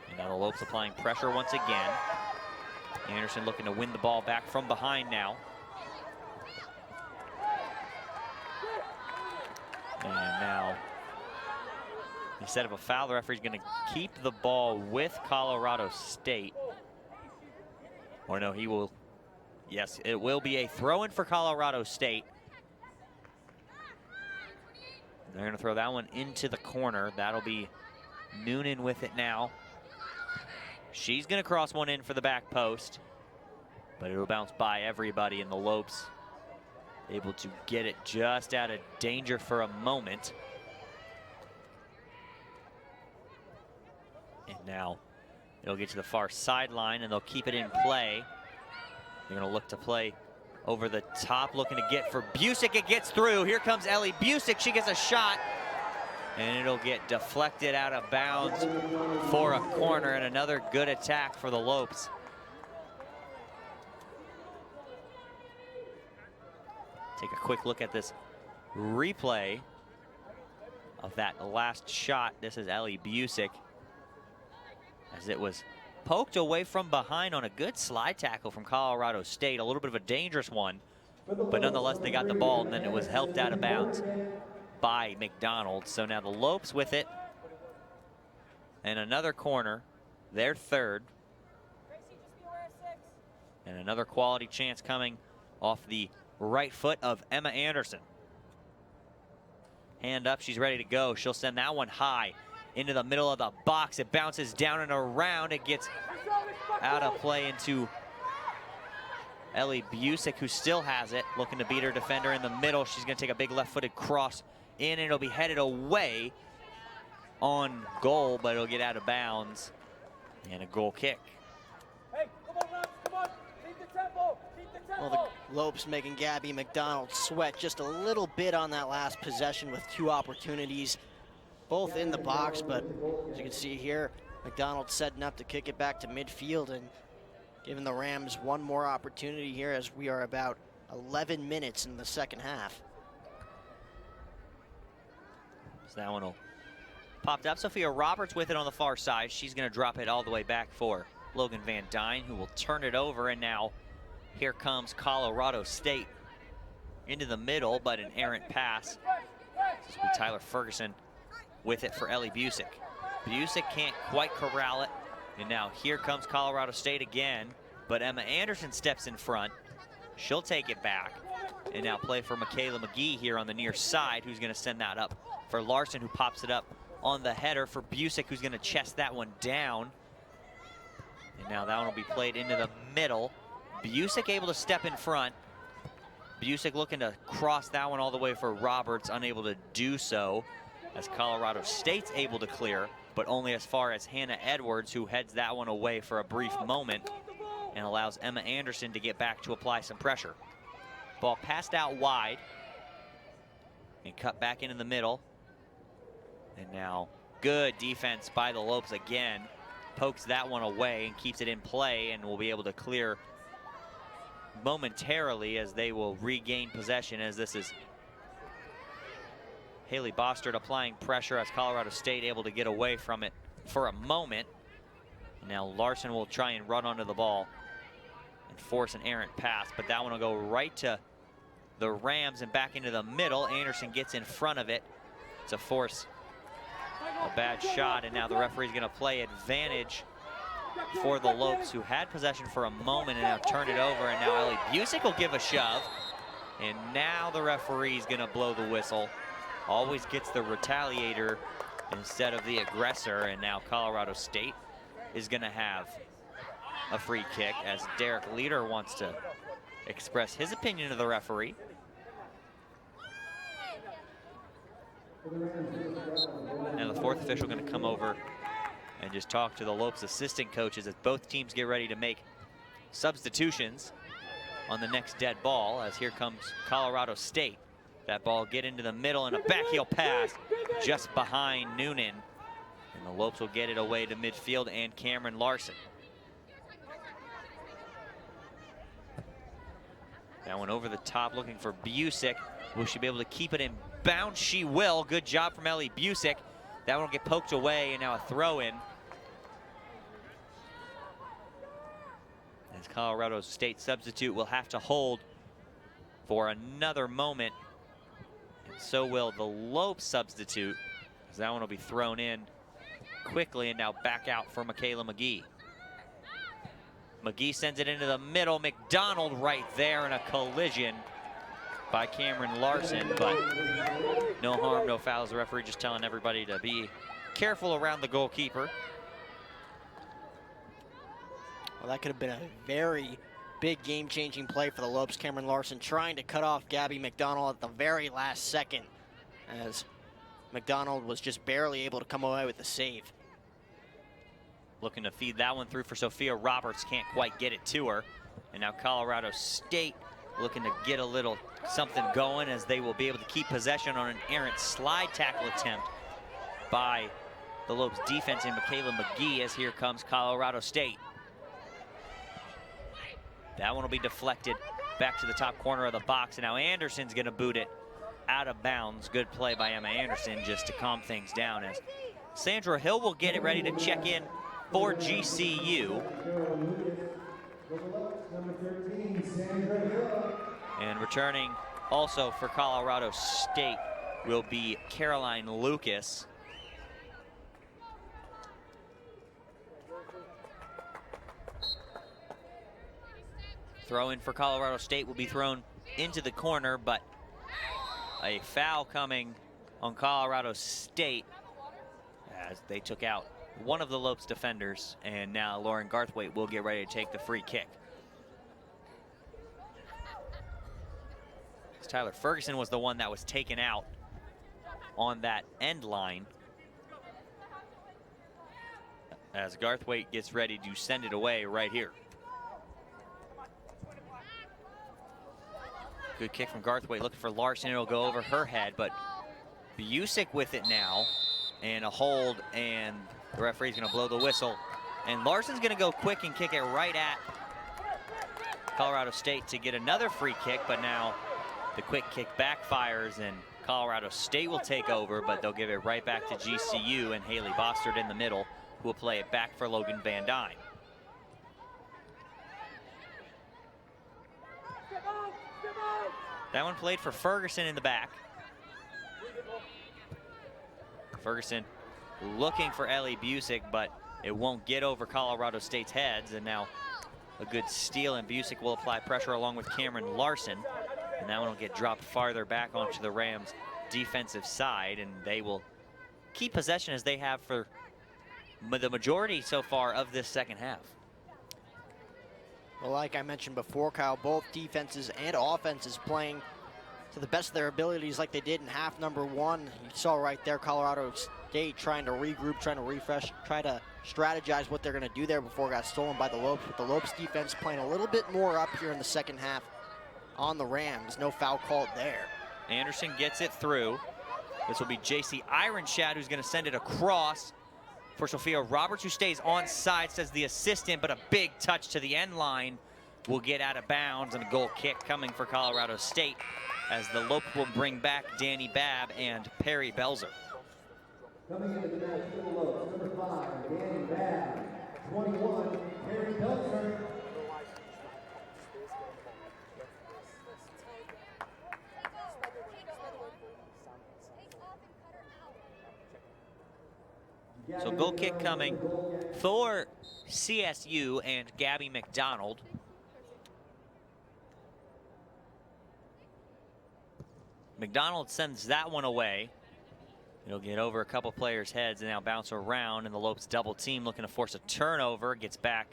S1: And now the Lopes applying pressure once again. Anderson looking to win the ball back from behind now. And now, instead of a foul, the referee's going to keep the ball with Colorado State. Or no, he will. Yes, it will be a throw-in for Colorado State. They're going to throw that one into the corner. That'll be Noonan with it now. She's going to cross one in for the back post. but it'll bounce by everybody, and the Lopes able to get it just out of danger for a moment. And now it'll get to the far sideline, and they'll keep it in play. They're going to look to play over the top, looking to get for Busick. It gets through. Here comes Ellie Busick. She gets a shot, and it'll get deflected out of bounds for a corner, and another good attack for the Lopes. Take a quick look at this replay of that last shot. This is Ellie Busick, as it was poked away from behind on a good slide tackle from Colorado State. A little bit of a dangerous one, but nonetheless they got the ball, and then it was helped out of bounds by Mcdonald. So now the Lopes with it, and another corner, their third, and another quality chance coming off the right foot of Emma Anderson. Hand up, she's ready to go. She'll send that one high into the middle of the box. It bounces down and around. It gets out of play into Ellie Busick, who still has it, looking to beat her defender in the middle. She's going to take a big left-footed cross in, and it'll be headed away on goal, but it'll get out of bounds, and a goal kick.
S18: Hey, come on, Lopes, come on. Keep the tempo. Keep the tempo.
S2: Well, the Lopes making Gaby Mcdonald sweat just a little bit on that last possession with 2 opportunities, both in the box, but as you can see here, McDonald setting up to kick it back to midfield and giving the Rams one more opportunity here, as we are about 11 minutes in the second half.
S1: So that one will popped up. Sophia Roberts with it on the far side. She's going to drop it all the way back for Logan Van Dyne, who will turn it over, and now here comes Colorado State into the middle, but an errant pass. This will be Tyler Ferguson with it for Ellie Busick. Busick can't quite corral it, and now here comes Colorado State again, but Emma Anderson steps in front. She'll take it back, and now play for Mikayla Mcgee here on the near side, who's going to send that up for Larson, who pops it up on the header for Busick, who's going to chest that one down. And now that one will be played into the middle. Busick able to step in front. Busick looking to cross that one all the way for Roberts, unable to do so, as Colorado State's able to clear, but only as far as Hannah Edwards, who heads that one away for a brief moment and allows Emma Anderson to get back to apply some pressure. Ball passed out wide and cut back into the middle. And now good defense by the Lopes again. Pokes that one away and keeps it in play, and will be able to clear momentarily as they will regain possession, as this is Haley Boster applying pressure, as Colorado State able to get away from it for a moment. Now Larson will try and run onto the ball and force an errant pass, but that one will go right to the Rams and back into the middle. Anderson gets in front of it to force a bad shot, and now the referee's going to play advantage for the Lopes, who had possession for a moment and now turn it over, and now Ellie Busick will give a shove, and now the referee's going to blow the whistle. Always gets the retaliator instead of the aggressor, and now Colorado State is going to have a free kick, as Derek Leader wants to express his opinion to the referee. Now the fourth official going to come over and just talk to the Lopes assistant coaches as both teams get ready to make substitutions on the next dead ball, as here comes Colorado State. That ball get into the middle, and a backheel pass just behind Noonan. And the Lopes will get it away to midfield and Cameron Larson. That one over the top, looking for Busick. Will she be able to keep it in bounds? She will. Good job from Ellie Busick. That one will get poked away, and now a throw in. As Colorado State substitute will have to hold for another moment. And so will the Lopes substitute, as that one will be thrown in quickly, and now back out for Mikayla Mcgee. Mcgee sends it into the middle. Mcdonald right there in a collision by Cameron Larson, but no harm, no fouls. The referee just telling everybody to be careful around the goalkeeper.
S2: Well, that could have been a very, big game-changing play for the Lopes. Cameron Larson trying to cut off Gaby Mcdonald at the very last second, as Mcdonald was just barely able to come away with the save.
S1: Looking to feed that one through for Sophia Roberts, can't quite get it to her. And now Colorado State looking to get a little something going, as they will be able to keep possession on an errant slide tackle attempt by the Lopes defense and Mikayla Mcgee, as here comes Colorado State. That one will be deflected back to the top corner of the box, and now Anderson's gonna boot it out of bounds. Good play by Emma Anderson just to calm things down, as Sandra Hill will get it ready to check in for GCU. And returning also for Colorado State will be Caroline Lucas. Throw in for Colorado State will be thrown into the corner, but a foul coming on Colorado State as they took out one of the Lopes defenders, and now Lauren Garthwaite will get ready to take the free kick. Tyler Ferguson was the one that was taken out on that end line, as Garthwaite gets ready to send it away right here. Good kick from Garthwaite, looking for Larson. It'll go over her head, but Busick with it now, and a hold, and the referee's gonna blow the whistle. And Larson's gonna go quick and kick it right at Colorado State to get another free kick, but now the quick kick backfires, and Colorado State will take over, but they'll give it right back to GCU, and Haley Boster in the middle, who will play it back for Logan Van Dyne. That one played for Ferguson in the back. Ferguson looking for Ellie Busick, but it won't get over Colorado State's heads, and now a good steal, and Busick will apply pressure along with Cameron Larson, and that one will get dropped farther back onto the Rams' defensive side, and they will keep possession as they have for the majority so far of this second half.
S2: Well, like I mentioned before, Kyle, both defenses and offenses playing to the best of their abilities like they did in half number one. You saw right there Colorado State trying to regroup, trying to refresh, try to strategize what they're going to do there before it got stolen by the Lopes. With the Lopes defense playing a little bit more up here in the second half on the Rams. No foul called there.
S1: Anderson gets it through. This will be JC Ironshad who's going to send it across for Sophia Roberts, who stays onside, says the assistant, but a big touch to the end line will get out of bounds, and a goal kick coming for Colorado State, as the Lopes will bring back Danny Babb and Perry Belzer.
S5: Coming into the match for the Lopes, number 5, Danny Babb, 21, Perry Belzer.
S1: So goal kick coming for CSU and Gaby Mcdonald. McDonald sends that one away. It'll get over a couple players' heads and now bounce around, and the Lopes double team looking to force a turnover. Gets back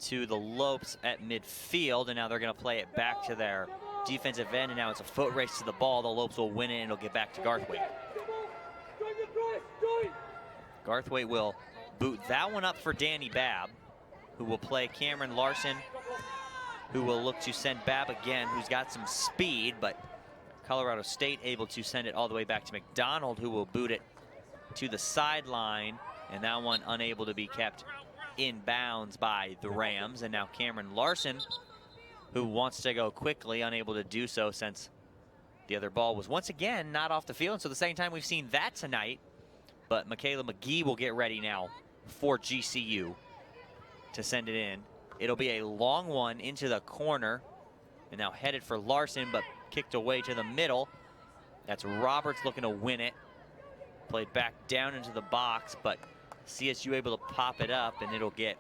S1: to the Lopes at midfield, and now they're going to play it back to their defensive end, and now it's a foot race to the ball. The Lopes will win it, and it'll get back to Garthwaite. Garthwaite will boot that one up for Danny Babb, who will play Cameron Larson, who will look to send Babb again, who's got some speed, but Colorado State able to send it all the way back to McDonald, who will boot it to the sideline, and that one unable to be kept in bounds by the Rams. And now Cameron Larson, who wants to go quickly, unable to do so since the other ball was once again not off the field. So the second time we've seen that tonight. But Mikayla Mcgee will get ready now for GCU to send it in. It'll be a long one into the corner, and now headed for Larson, but kicked away to the middle. That's Roberts looking to win it. Played back down into the box, but CSU able to pop it up, and it'll get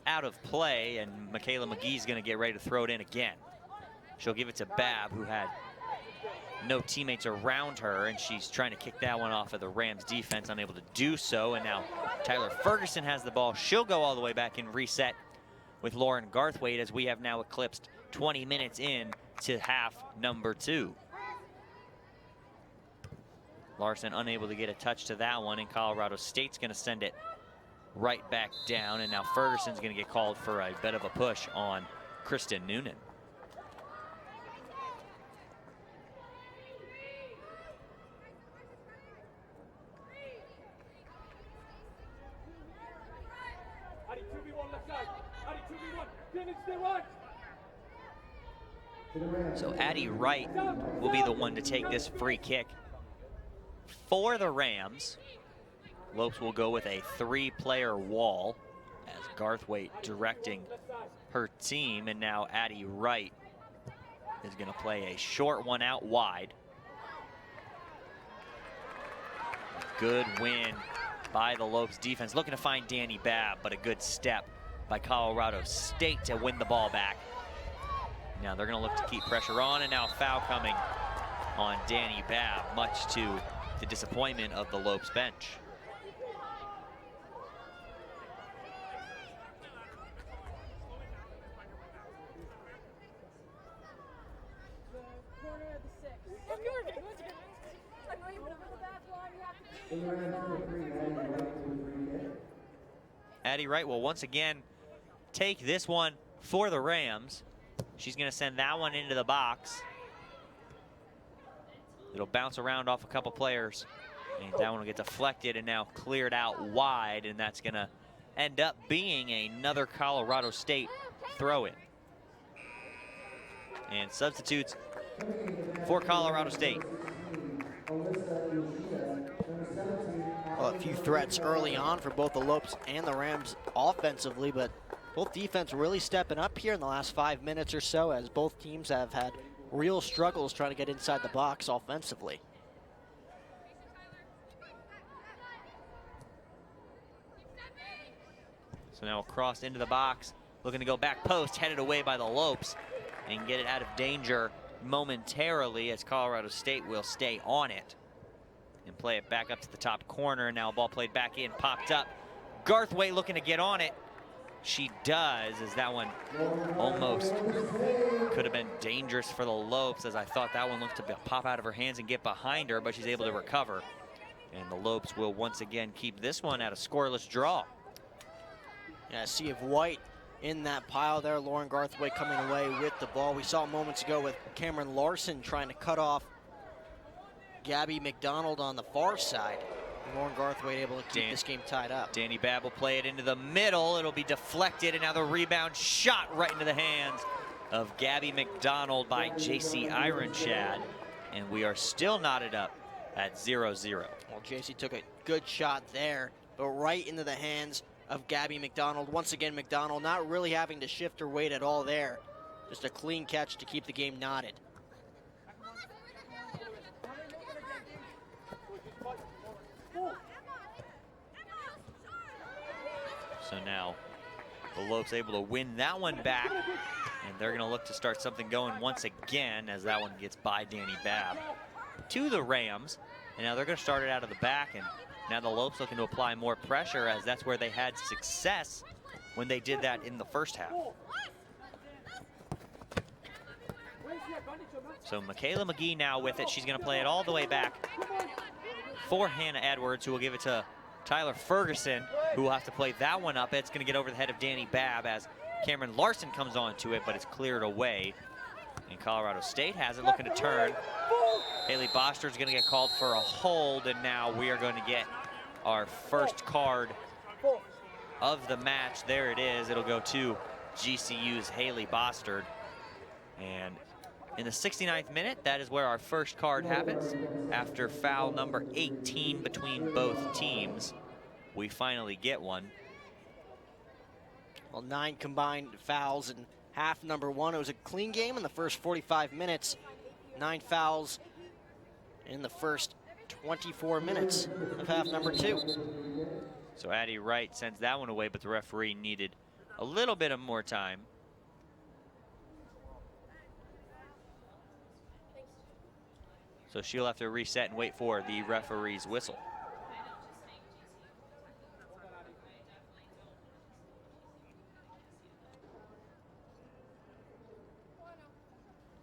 S1: out of play, and Mikayla Mcgee's gonna get ready to throw it in again. She'll give it to Babb, who had no teammates around her, and she's trying to kick that one off of the Rams defense, unable to do so. And now Tyler Ferguson has the ball. She'll go all the way back and reset with Lauren Garthwaite as we have now eclipsed 20 minutes in to half number 2. Larson unable to get a touch to that one, and Colorado State's going to send it right back down, and now Ferguson's going to get called for a bit of a push on Kristen Noonan. So Addie Wright will be the one to take this free kick for the Rams. Lopes will go with a 3-player wall as Garthwaite directing her team, and now Addie Wright is going to play a short one out wide. Good win by the Lopes defense, looking to find Danny Babb, but a good step by Colorado State to win the ball back. Now they're going to look to keep pressure on, and now a foul coming on Danny Babb, much to the disappointment of the Lopes bench. Addie Wright will once again take this one for the Rams. She's going to send that one into the box. It'll bounce around off a couple players, and that one will get deflected and now cleared out wide, and that's going to end up being another Colorado State throw-in. And substitutes for Colorado State.
S2: Well, a few threats early on for both the Lopes and the Rams offensively, but both defense really stepping up here in the last 5 minutes or so, as both teams have had real struggles trying to get inside the box offensively.
S1: So now across into the box, looking to go back post, headed away by the Lopes and get it out of danger momentarily, as Colorado State will stay on it and play it back up to the top corner. Now a ball played back in, popped up. Garthwaite looking to get on it. She does, as that one almost could have been dangerous for the Lopes, as I thought that one looked to pop out of her hands and get behind her, but she's able to recover. And the Lopes will once again keep this one at a scoreless draw.
S2: Yeah, a sea of white in that pile there. Lauren Garthwaite coming away with the ball. We saw moments ago with Cameron Larson trying to cut off Gaby Mcdonald on the far side. Lauren Garthwaite able to keep this game tied up.
S1: Danny Babb will play it into the middle. It'll be deflected, and now the rebound shot right into the hands of Gaby Mcdonald by JC Ironshad. And we are still knotted up at 0-0.
S2: Well, JC took a good shot there, but right into the hands of Gaby Mcdonald. Once again, Mcdonald not really having to shift her weight at all there. Just a clean catch to keep the game knotted.
S1: So now the Lopes able to win that one back, and they're going to look to start something going once again, as that one gets by Danny Babb to the Rams. And now they're going to start it out of the back, and now the Lopes looking to apply more pressure, as that's where they had success when they did that in the first half. So Mikayla Mcgee now with it. She's going to play it all the way back for Hannah Edwards, who will give it to Tyler Ferguson, who will have to play that one up. It's going to get over the head of Danny Babb as Cameron Larson comes on to it, but it's cleared away. And Colorado State has it, looking to turn. Haley Boster is going to get called for a hold, and now we are going to get our first card of the match. There it is. It'll go to GCU's Haley Boster. And in the 69th minute, that is where our first card happens. After foul number 18 between both teams, we finally get one.
S2: Well, 9 combined fouls in half number 1. It was a clean game in the first 45 minutes. 9 fouls in the first 24 minutes of half number 2.
S1: So Addie Wright sends that one away, but the referee needed a little bit of more time. So she'll have to reset and wait for the referee's whistle.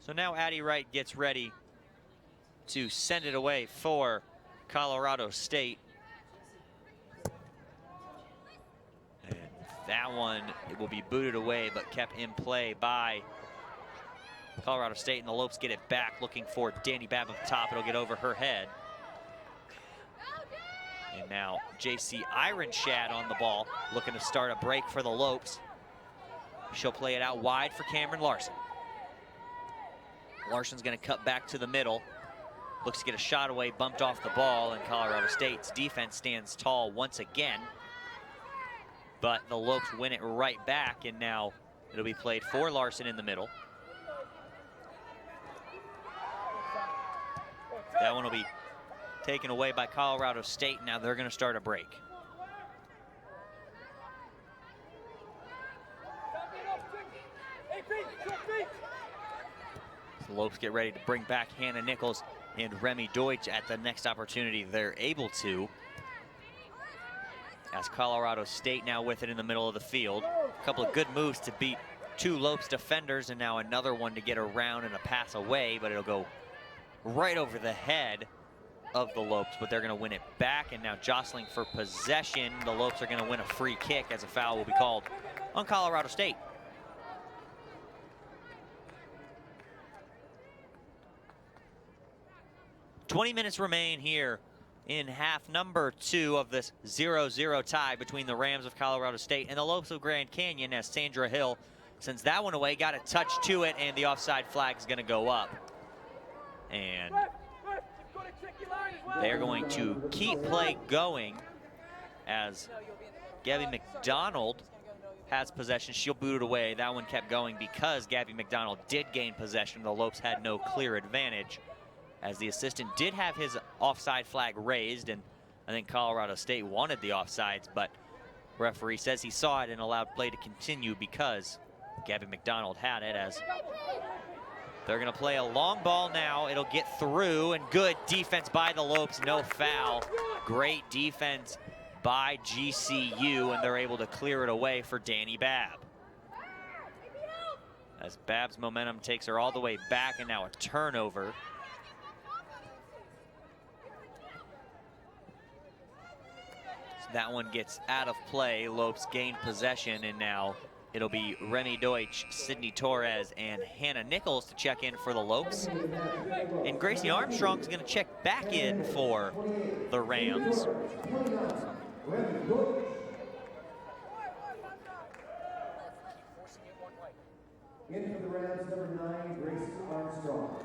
S1: So now Addie Wright gets ready to send it away for Colorado State. And that one, it will be booted away, but kept in play by Colorado State, and the Lopes get it back, looking for Danny Babb up top. It'll get over her head. And now JC Ironshad on the ball, looking to start a break for the Lopes. She'll play it out wide for Cameron Larson. Larson's gonna cut back to the middle. Looks to get a shot away, bumped off the ball, and Colorado State's defense stands tall once again. But the Lopes win it right back, and now it'll be played for Larson in the middle. That one will be taken away by Colorado State. Now they're gonna start a break. The Lopes get ready to bring back Hannah Nichols and Remi Deutsch at the next opportunity they're able to. As Colorado State now with it in the middle of the field. A couple of good moves to beat two Lopes defenders, and now another one to get around and a pass away, but it'll go right over the head of the Lopes, but they're gonna win it back, and now jostling for possession. The Lopes are gonna win a free kick as a foul will be called on Colorado State. "20 minutes remain here in half number 2 of this 0-0 tie between the Rams of Colorado State and the Lopes of Grand Canyon, as Sandra Hill sends that one away, got a touch to it, and the offside flag is gonna go up. And they're going to keep play going as Gaby Mcdonald has possession. She'll boot it away. That one kept going because Gaby Mcdonald did gain possession. The Lopes had no clear advantage, as the assistant did have his offside flag raised, and I think Colorado State wanted the offsides, but referee says he saw it and allowed play to continue because Gaby Mcdonald had it. As they're gonna play a long ball now. It'll get through, and good defense by the Lopes, no foul. Great defense by GCU, and they're able to clear it away for Danny Babb. As Babb's momentum takes her all the way back, and now a turnover. That one gets out of play. Lopes gain possession, and now it'll be Remi Deutsch, Sydney Torres, and Hannah Nichols to check in for the Lopes. And Gracie Armstrong's gonna check back in for the Rams.
S5: In for the Rams, number 9, Gracie Armstrong.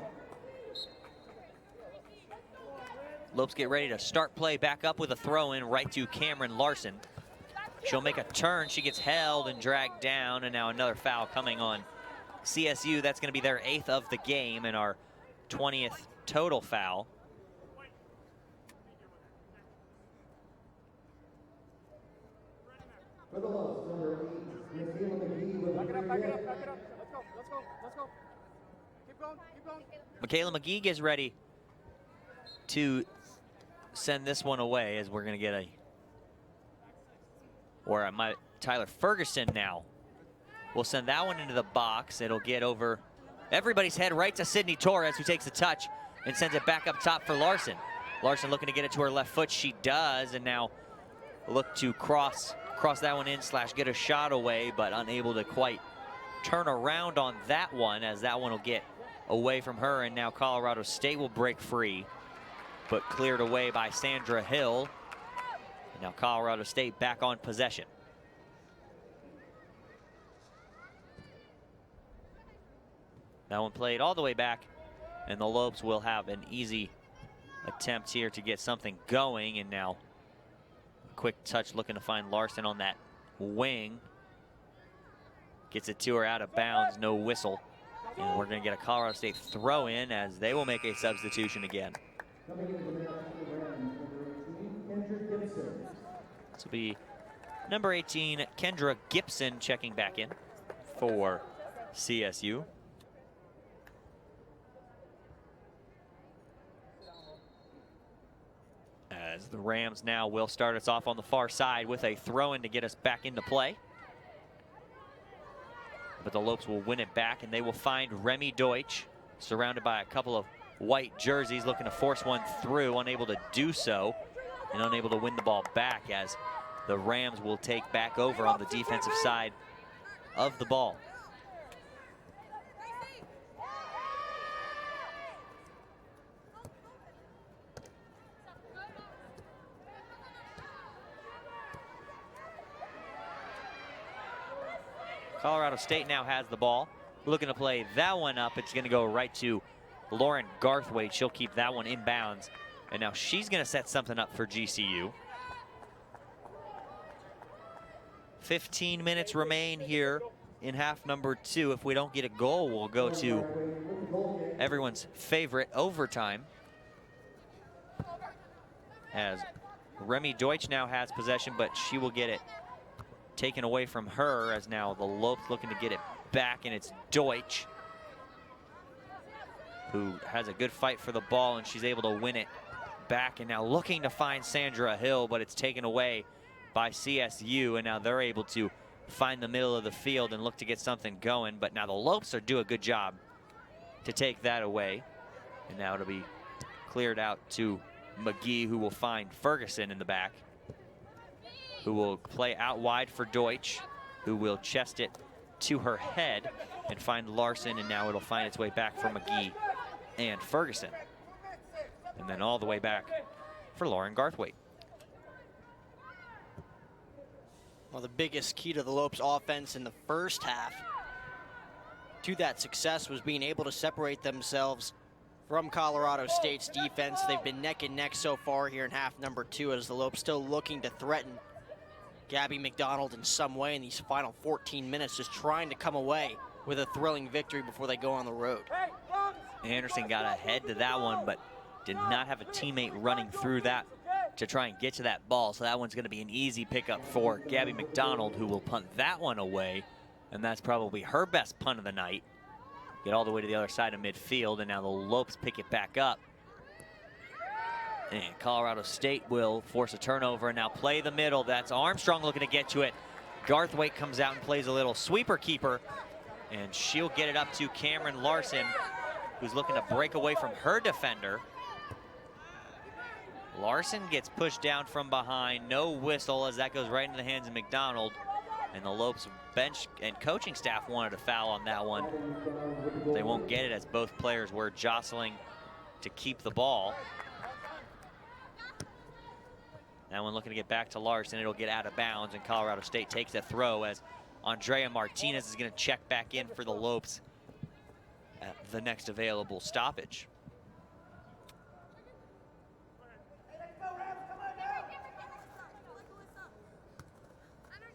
S1: Lopes get ready to start play back up with a throw in right to Cameron Larson. She'll make a turn. She gets held and dragged down, and now another foul coming on CSU. That's going to be their 8th of the game and our 20th total foul.
S5: For the Lopes, number 8, Mcgee with
S18: back it up. Let's go. Keep going.
S1: Mikayla Mcgee gets ready to send this one away, as we're going to get Tyler Ferguson now will send that one into the box. It'll get over everybody's head right to Sydney Torres, who takes a touch and sends it back up top for Larson. Larson looking to get it to her left foot. She does, and now look to cross that one in / get a shot away, but unable to quite turn around on that one, as that one will get away from her, and now Colorado State will break free, but cleared away by Sandra Hill. And now Colorado State back on possession. That one played all the way back, and the Lopes will have an easy attempt here to get something going. And now a quick touch looking to find Larson on that wing. Gets it to her out of bounds, no whistle. And we're going to get a Colorado State throw in, as they will make a substitution again. This will be number 18, Kendra Gibson, checking back in for CSU. As the Rams now will start us off on the far side with a throw-in to get us back into play. But the Lopes will win it back, and they will find Remi Deutsch. surrounded by a couple of white jerseys, looking to force one through, unable to do so, and unable to win the ball back as the Rams will take back over on the defensive side of the ball. Colorado State now has the ball. Looking to play that one up. It's going to go right to Lauren Garthwaite. She'll keep that one in bounds. And now she's going to set something up for GCU. 15 minutes remain here in half number 2. If we don't get a goal, we'll go to everyone's favorite overtime. As Remi Deutsch now has possession, but she will get it taken away from her, as now the Lopes looking to get it back, and it's Deutsch who has a good fight for the ball, and she's able to win it back, and now looking to find Sandra Hill, but it's taken away by CSU, and now they're able to find the middle of the field and look to get something going, but now the Lopes do a good job to take that away, and now it'll be cleared out to Mcgee, who will find Ferguson in the back, who will play out wide for Deutsch, who will chest it to her head and find Larson, and now it'll find its way back for Mcgee and Ferguson. And then all the way back for Lauren Garthwaite.
S2: Well, the biggest key to the Lopes offense in the first half to that success was being able to separate themselves from Colorado State's defense. They've been neck and neck so far here in half number 2, as the Lopes still looking to threaten Gaby Mcdonald in some way in these final 14 minutes, just trying to come away with a thrilling victory before they go on the road.
S1: Anderson got ahead to that one, but did not have a teammate running through that to try and get to that ball. So that one's going to be an easy pickup for Gaby Mcdonald, who will punt that one away. And that's probably her best punt of the night. Get all the way to the other side of midfield, and now the Lopes pick it back up. And Colorado State will force a turnover and now play the middle. That's Armstrong looking to get to it. Garthwaite comes out and plays a little sweeper keeper, and she'll get it up to Cameron Larson, who's looking to break away from her defender. Larson gets pushed down from behind. No whistle, as that goes right into the hands of Mcdonald. And the Lopes bench and coaching staff wanted a foul on that one. They won't get it, as both players were jostling to keep the ball. That one looking to get back to Larson. It'll get out of bounds, and Colorado State takes a throw, as Aundrea Martinez is going to check back in for the Lopes at the next available stoppage.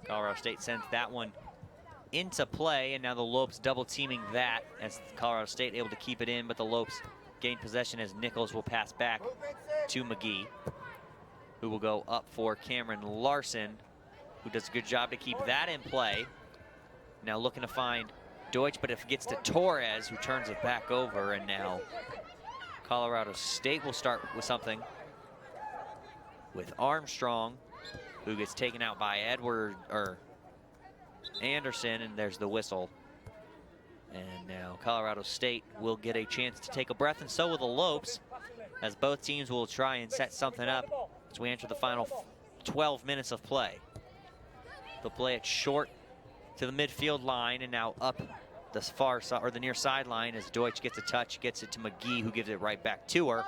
S1: Colorado State sends that one into play, and now the Lopes double teaming that, as Colorado State able to keep it in, but the Lopes gain possession as Nichols will pass back to Mcgee, who will go up for Cameron Larson, who does a good job to keep that in play. Now looking to find Deutsch, but if it gets to Torres, who turns it back over, and now Colorado State will start with something with Armstrong, who gets taken out by Anderson, and there's the whistle. And now Colorado State will get a chance to take a breath, and so will the Lopes, as both teams will try and set something up as we enter the final 12 minutes of play. They'll play it short to the midfield line, and now up the far side, or the near sideline, as Deutsch gets a touch, gets it to Mcgee, who gives it right back to her.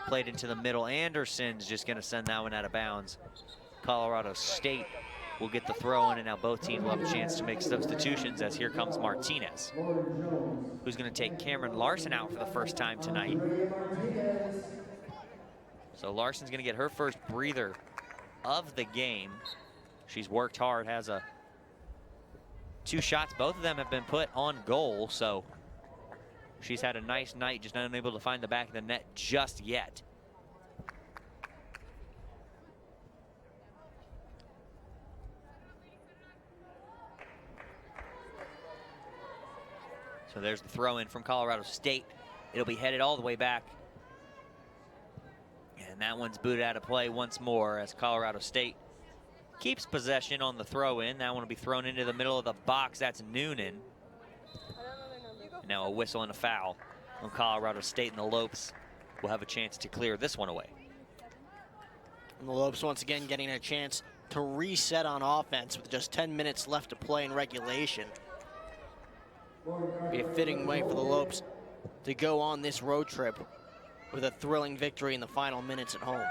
S1: Played into the middle. Anderson's just going to send that one out of bounds. Colorado State will get the throw in, and now both teams will have a chance to make substitutions, as here comes Martinez, who's going to take Cameron Larson out for the first time tonight. So Larson's going to get her first breather of the game. She's worked hard, has 2 shots. Both of them have been put on goal, so she's had a nice night, just not unable to find the back of the net just yet. So there's the throw in from Colorado State. It'll be headed all the way back. And that one's booted out of play once more, as Colorado State keeps possession on the throw in. That one will be thrown into the middle of the box. That's Noonan. And now a whistle and a foul Well, Colorado State and the Lopes will have a chance to clear this one away.
S2: And the Lopes once again getting a chance to reset on offense with just 10 minutes left to play in regulation. Be a fitting way for the Lopes to go on this road trip with a thrilling victory in the final minutes at home.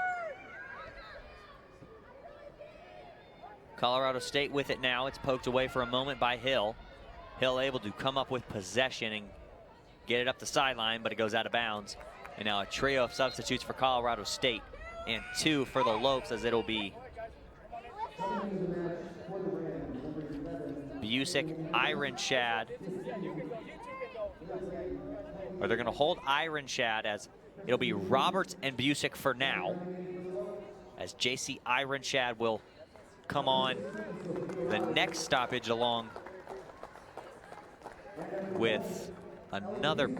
S1: Colorado State with it now. It's poked away for a moment by Hill. Hill able to come up with possession and get it up the sideline, but it goes out of bounds. And now a trio of substitutes for Colorado State and 2 for the Lopes, as it'll be Busick, Ironshad. Or they're going to hold Ironshad, as it'll be Roberts and Busick for now, as JC Ironshad will come on the next stoppage along with another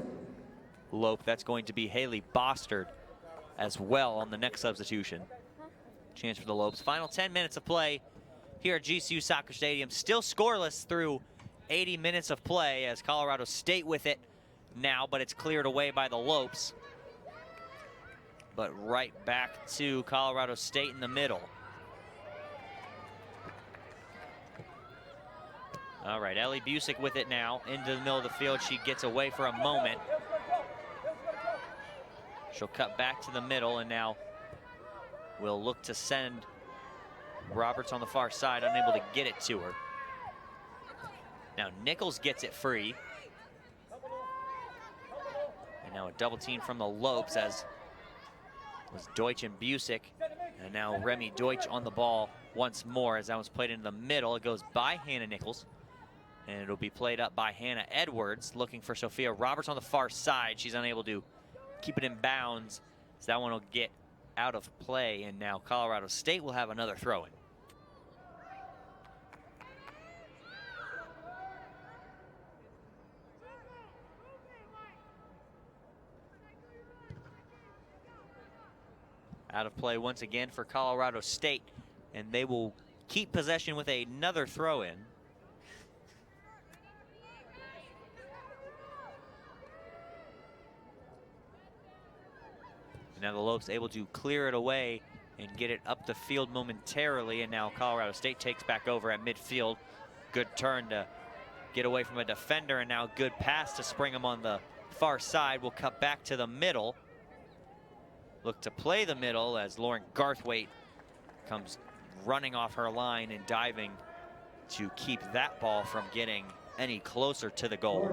S1: Lope. That's going to be Haley Boster as well on the next substitution. Chance for the Lopes. Final 10 minutes of play here at GCU Soccer Stadium. Still scoreless through 80 minutes of play, as Colorado State with it now, but it's cleared away by the Lopes. But right back to Colorado State in the middle. All right, Ellie Busick with it now into the middle of the field. She gets away for a moment. She'll cut back to the middle, and now we'll look to send Roberts on the far side, unable to get it to her. Now Nichols gets it free. And now a double team from the Lopes, as was Deutsch and Busick. And now Remi Deutsch on the ball once more, as that was played into the middle. It goes by Hannah Nichols, and it'll be played up by Hannah Edwards, looking for Sophia Roberts on the far side. She's unable to keep it in bounds, so that one will get out of play, and now Colorado State will have another throw-in. Out of play once again for Colorado State, and they will keep possession with another throw-in. And now the Lopes able to clear it away and get it up the field momentarily, and now Colorado State takes back over at midfield. Good turn to get away from a defender, and now good pass to Springham on the far side. Will cut back to the middle. Look to play the middle as Lauren Garthwaite comes running off her line and diving to keep that ball from getting any closer to the goal.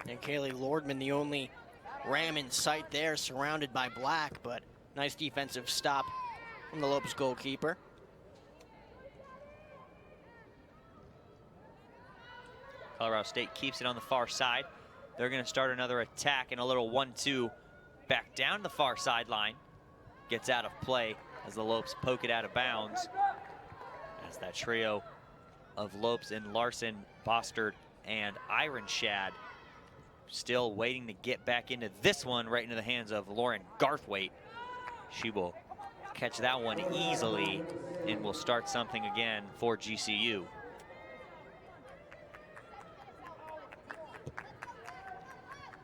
S2: And Kaylee Lordman, the only Ram in sight there, surrounded by black, but nice defensive stop from the Lopes goalkeeper.
S1: Colorado State keeps it on the far side. They're going to start another attack in a little 1-2 back down the far sideline. Gets out of play as the Lopes poke it out of bounds. As that trio of Lopes and Larson, Boster, and Ironshad still waiting to get back into this one, right into the hands of Lauren Garthwaite. She will catch that one easily and will start something again for GCU.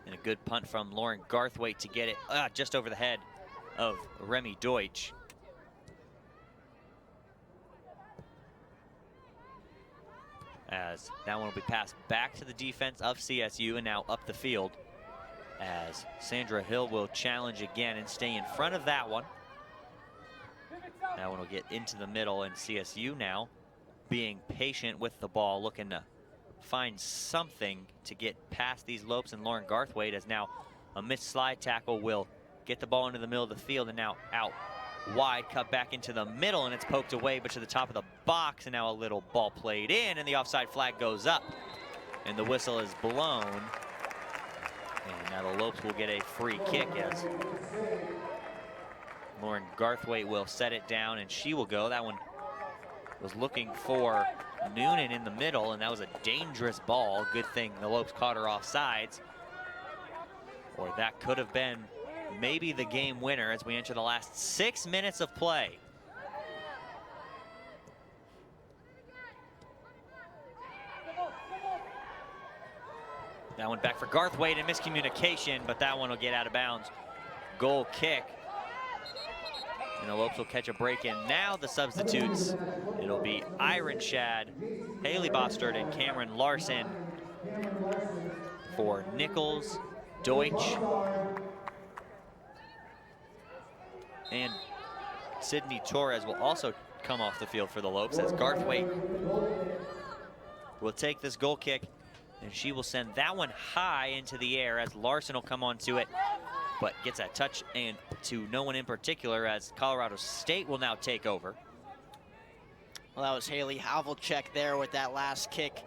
S1: And a good punt from Lauren Garthwaite to get it just over the head of Remi Deutsch. As that one will be passed back to the defense of CSU and now up the field, as Sandra Hill will challenge again and stay in front of that one. That one will get into the middle, and CSU now being patient with the ball, looking to find something to get past these Lopes and Lauren Garthwaite, as now a missed slide tackle will get the ball into the middle of the field, and now out wide, cut back into the middle, and it's poked away but to the top of the box, and now a little ball played in, and the offside flag goes up and the whistle is blown, and now the Lopes will get a free kick as Lauren Garthwaite will set it down, and she will go. That one was looking for Noonan in the middle, and that was a dangerous ball. Good thing the Lopes caught her offsides, or that could have been maybe the game winner as we enter the last 6 minutes of play. That one back for Garthwaite, and miscommunication, but that one will get out of bounds. Goal kick. And the Lopes will catch a break in. Now the substitutes, it'll be Ironshad, Haley Boster, and Cameron Larson for Nichols, Deutsch, and Sydney Torres will also come off the field for the Lopes as Garthwaite will take this goal kick, and she will send that one high into the air as Larson will come onto it, but gets that touch and to no one in particular as Colorado State will now take over.
S2: Well, that was Haley Havlicek there with that last kick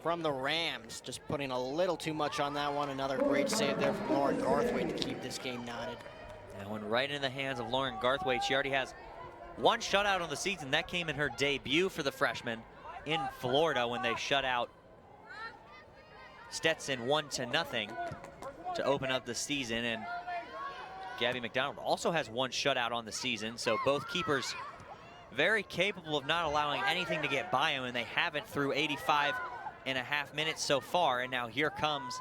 S2: from the Rams. Just putting a little too much on that one. Another great save there from Lauren Garthwaite to keep this game knotted.
S1: That one right in the hands of Lauren Garthwaite. She already has one shutout on the season. That came in her debut for the freshman in Florida when they shut out Stetson 1-0 to open up the season. And Gaby Mcdonald also has one shutout on the season. So both keepers very capable of not allowing anything to get by them, and they haven't through 85.5 minutes so far. And now here comes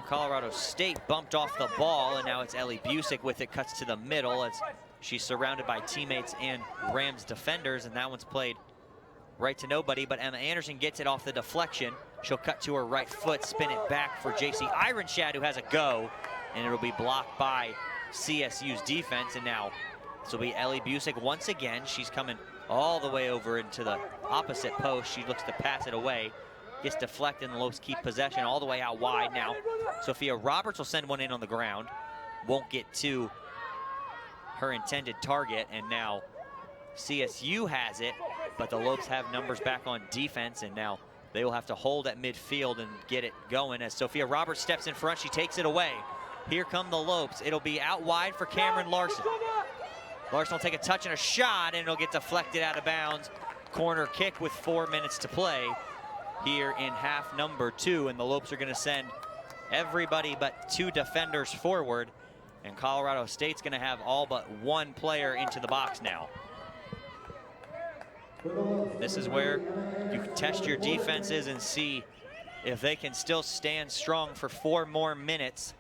S1: Colorado State, bumped off the ball, and now it's Ellie Busick with it, cuts to the middle as she's surrounded by teammates and Rams defenders, and that one's played right to nobody, but Emma Anderson gets it off the deflection. She'll cut to her right foot, spin it back for JC Ironshad, who has a go, and it'll be blocked by CSU's defense. And now this will be Ellie Busick once again. She's coming all the way over into the opposite post. She looks to pass it away, gets deflected, and the Lopes keep possession all the way out wide. Now Sophia Roberts will send one in on the ground, won't get to her intended target, and now CSU has it, but the Lopes have numbers back on defense, and now they will have to hold at midfield and get it going as Sophia Roberts steps in front. She takes it away. Here come the Lopes. It'll be out wide for Cameron Larson. Larson will take a touch and a shot, and it'll get deflected out of bounds. Corner kick with 4 minutes to play here in half number 2, and the Lopes are going to send everybody but 2 defenders forward, and Colorado State's going to have all but 1 player into the box now. And this is where you can test your defenses and see if they can still stand strong for 4 more minutes,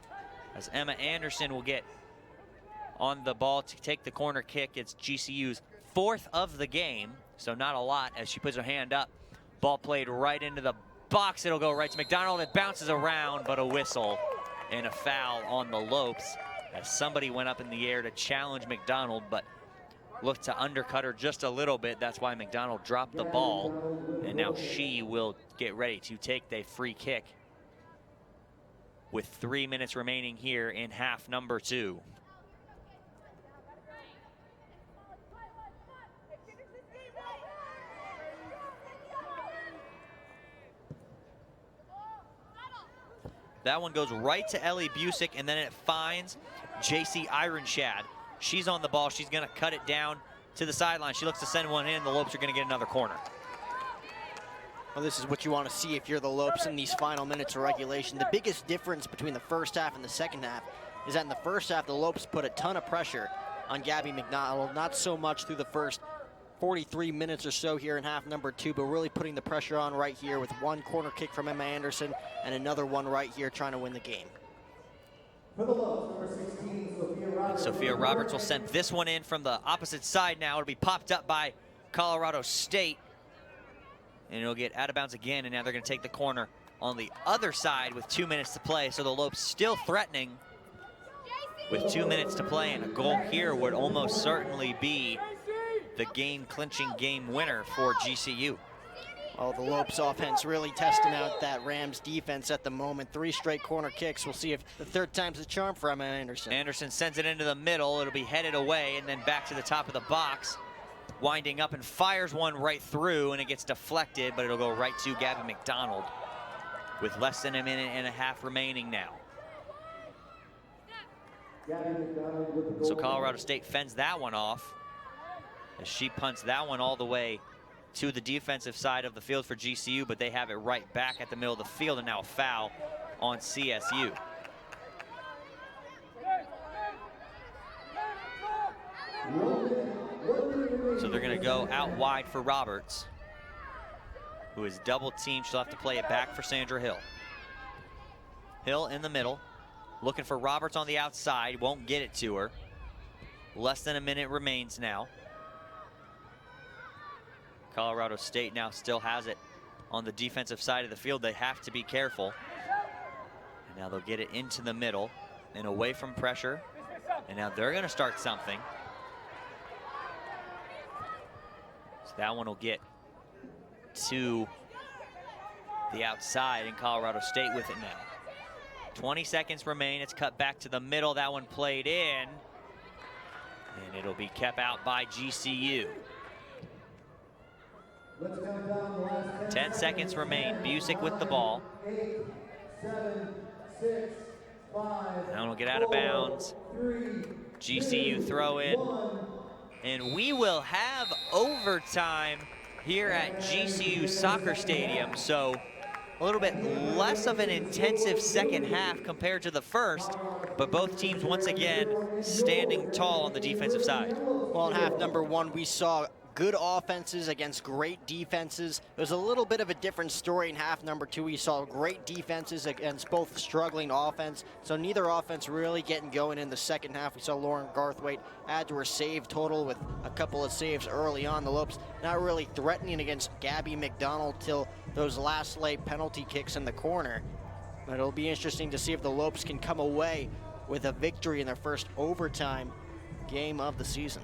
S1: as Emma Anderson will get on the ball to take the corner kick. It's GCU's 4th of the game, so not a lot, as she puts her hand up. Ball played right into the box. It'll go right to Mcdonald. It bounces around, but a whistle and a foul on the Lopes as somebody went up in the air to challenge Mcdonald, but looked to undercut her just a little bit. That's why Mcdonald dropped the ball, and now she will get ready to take the free kick with 3 minutes remaining here in half number 2. That one goes right to Ellie Busick, and then it finds JC Ironshad. She's on the ball. She's going to cut it down to the sideline. She looks to send one in. The Lopes are going to get another corner.
S2: Well, this is what you want to see if you're the Lopes in these final minutes of regulation. The biggest difference between the first half and the second half is that in the first half, the Lopes put a ton of pressure on Gaby Mcdonald. Not so much through the first 43 minutes or so here in half number 2, but really putting the pressure on right here with 1 corner kick from Emma Anderson and another one right here trying to win the game.
S1: And Sophia Roberts will send this one in from the opposite side now. It'll be popped up by Colorado State, and it'll get out of bounds again, and now they're going to take the corner on the other side with 2 minutes to play. So the Lopes still threatening with 2 minutes to play, and a goal here would almost certainly be the game-clinching game winner for GCU.
S2: Oh, the Lopes offense really testing out that Rams defense at the moment. 3 straight corner kicks. We'll see if the 3rd time's the charm for Emma Anderson.
S1: Anderson sends it into the middle. It'll be headed away and then back to the top of the box. Winding up and fires one right through, and it gets deflected, but it'll go right to Gaby Mcdonald with less than 1.5 minutes remaining now. So Colorado State fends that one off as she punts that one all the way to the defensive side of the field for GCU, but they have it right back at the middle of the field, and now a foul on CSU. So they're going to go out wide for Roberts. who is double teamed. She'll have to play it back for Sandra Hill. Hill in the middle, looking for Roberts on the outside, won't get it to her. Less than a minute remains now. Colorado State now still has it on the defensive side of the field. They have to be careful. And now they'll get it into the middle and away from pressure. And now they're gonna start something. So that one will get to the outside, and Colorado State with it now. 20 seconds remain. It's cut back to the middle. That one played in. And it'll be kept out by GCU. 10 seconds remain. Busick with the ball.
S5: 8, 7, 6, 5,
S1: Now it'll get out of bounds.
S5: 3,
S1: GCU throw in. And we will have overtime here at GCU Soccer Stadium. So a little bit less of an intensive second half compared to the first, but both teams once again standing tall on the defensive side.
S2: Well, in half number one, we saw good offenses against great defenses. It was a little bit of a different story in half number two. We saw great defenses against both struggling offense. So neither offense really getting going in the second half. We saw Lauren Garthwaite add to her save total with a couple of saves early on. The Lopes not really threatening against Gaby Mcdonald till those last late penalty kicks in the corner. But it'll be interesting to see if the Lopes can come away with a victory in their first overtime game of the season.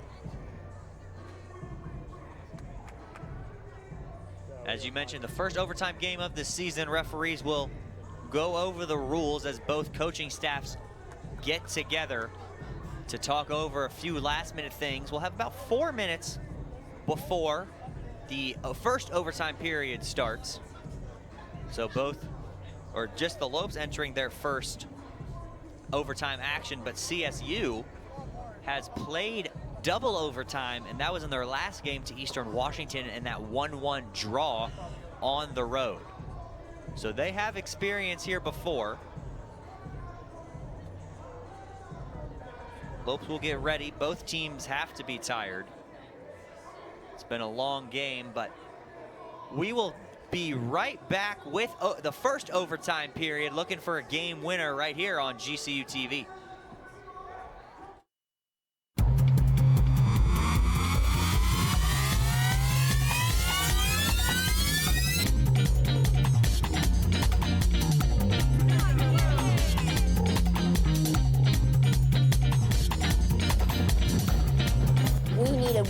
S1: As you mentioned, the first overtime game of the season. Referees will go over the rules as both coaching staffs get together to talk over a few last-minute things. We'll have about 4 minutes before the first overtime period starts. So both, or just the Lopes entering their first overtime action, but CSU has played double overtime, and that was in their last game to Eastern Washington in that 1-1 draw on the road. So they have experience here before. Lopes will get ready. Both teams have to be tired. It's been a long game, but we will be right back with the first overtime period, looking for a game winner right here on GCU TV.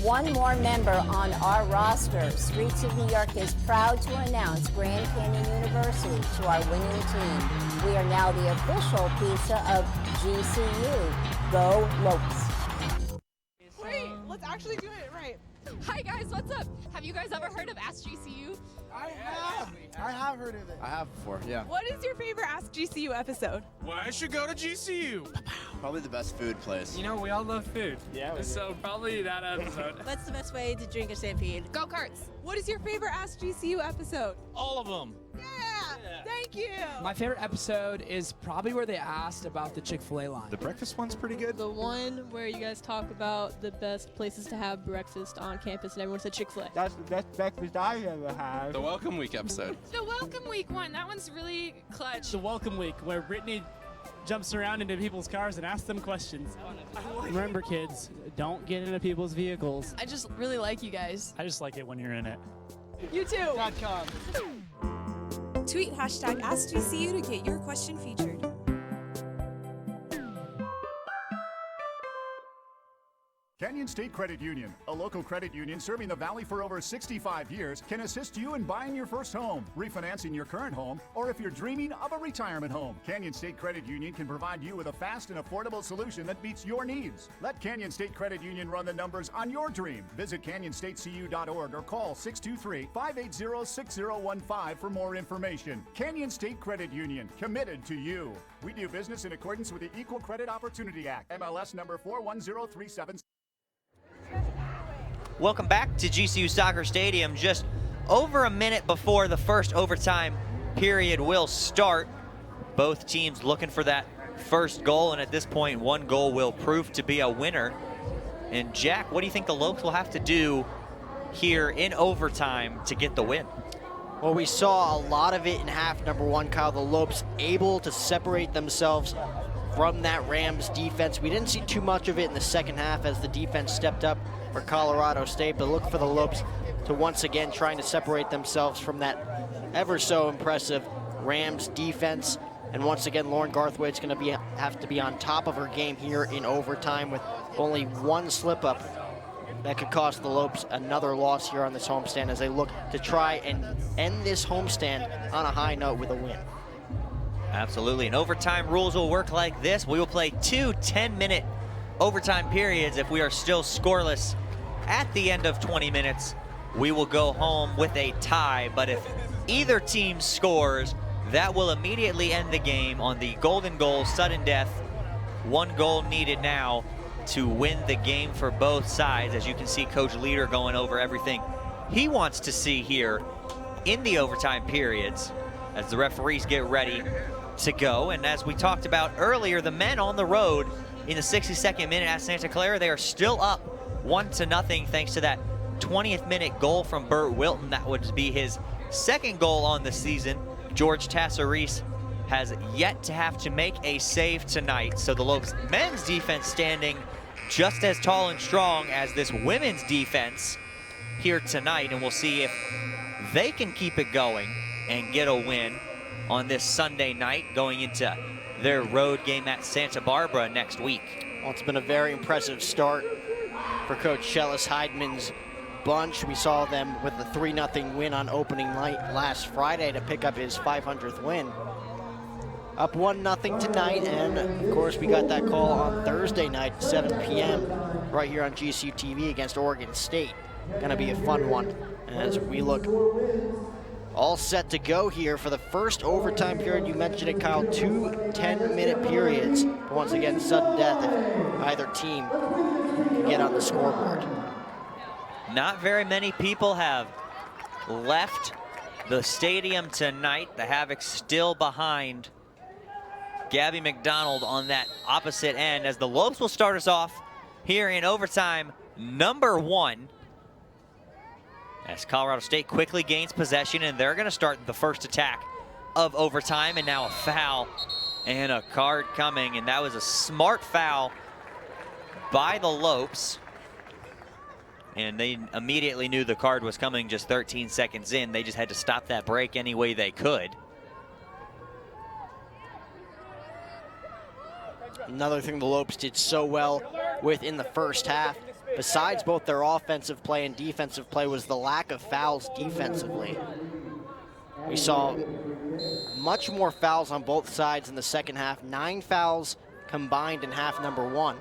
S8: One more member on our roster. Streets of New York is proud to announce Grand Canyon University to our winning team. We are now the official pizza of GCU. Go Lopes.
S17: Wait, let's actually do it right. Hi guys, what's up? Have you guys ever heard of Ask GCU?
S22: I have heard of it.
S19: I have before, yeah.
S17: What is your favorite Ask GCU episode?
S22: Why should go to GCU?
S19: Probably the best food place.
S20: You know, we all love food.
S22: Yeah.
S20: So probably that episode.
S21: What's the best way to drink a stampede?
S17: Go-karts. What is your favorite Ask GCU episode?
S22: All of them.
S17: Yeah, thank you.
S10: My favorite episode is probably where they asked about the Chick-fil-A line.
S22: The breakfast one's pretty good.
S23: The one where you guys talk about the best places to have breakfast on campus, and everyone said Chick-fil-A.
S22: That's the best breakfast I've ever had.
S12: The Welcome Week episode.
S17: The Welcome Week one, that one's really clutch.
S20: The Welcome Week, where Brittany jumps around into people's cars and asks them questions. Remember, kids, don't get into people's vehicles.
S23: I just really like you guys.
S20: I just like it when you're in it.
S23: You too.
S17: Tweet hashtag AskGCU to get your question featured.
S24: Canyon State Credit Union, a local credit union serving the Valley for over 65 years, can assist you in buying your first home, refinancing your current home, or if you're dreaming of a retirement home. Canyon State Credit Union can provide you with a fast and affordable solution that meets your needs. Let Canyon State Credit Union run the numbers on your dream. Visit canyonstatecu.org or call 623-580-6015 for more information. Canyon State Credit Union, committed to you. We do business in accordance with the Equal Credit Opportunity Act, MLS number 41037.
S1: Welcome back to GCU Soccer Stadium. Just over a minute before the first overtime period will start. Both teams looking for that first goal, and at this point, one goal will prove to be a winner. And Jack, what do you think the Lopes will have to do here in overtime to get the win?
S2: Well, we saw a lot of it in half number one, Kyle. The Lopes able to separate themselves from that Rams defense. We didn't see too much of it in the second half as the defense stepped up for Colorado State, but look for the Lopes to once again trying to separate themselves from that ever so impressive Rams defense. And once again, Lauren Garthwaite's going to have to be on top of her game here in overtime with only one slip up that could cost the Lopes another loss here on this homestand as they look to try and end this homestand on a high note with a win.
S1: Absolutely, and overtime rules will work like this. We will play 2 10-minute overtime periods. If we are still scoreless at the end of 20 minutes, we will go home with a tie. But if either team scores, that will immediately end the game on the golden goal, sudden death. 1 goal needed now to win the game for both sides. As you can see, Coach Leader going over everything he wants to see here in the overtime periods as the referees get ready to go. And as we talked about earlier, the men on the road in the 62nd minute at Santa Clara, they are still up 1-0 thanks to that 20th minute goal from Burt Wilton. That would be his second goal on the season. George Tassareese has yet to have to make a save tonight. So the Lopes men's defense standing just as tall and strong as this women's defense here tonight. And we'll see if they can keep it going and get a win on this Sunday night going into their road game at Santa Barbara next week.
S2: Well, it's been a very impressive start for Coach Shellis Heidman's bunch. We saw them with a 3-0 win on opening night last Friday to pick up his 500th win. Up 1-0 tonight, and of course we got that call on Thursday night, 7 p.m. right here on GCU TV against Oregon State. Gonna be a fun one as we look all set to go here for the first overtime period. You mentioned it, Kyle, 2 10-minute periods. But once again, sudden death if either team can get on the scoreboard.
S1: Not very many people have left the stadium tonight. The Havoc's still behind Gaby Mcdonald on that opposite end as the Lopes will start us off here in overtime number 1. As Colorado State quickly gains possession, and they're going to start the first attack of overtime. And now a foul and a card coming, and that was a smart foul by the Lopes. And they immediately knew the card was coming just 13 seconds in. They just had to stop that break any way they could.
S2: Another thing the Lopes did so well with in the first half, besides both their offensive play and defensive play, was the lack of fouls defensively. We saw much more fouls on both sides in the second half, 9 fouls combined in half number 1.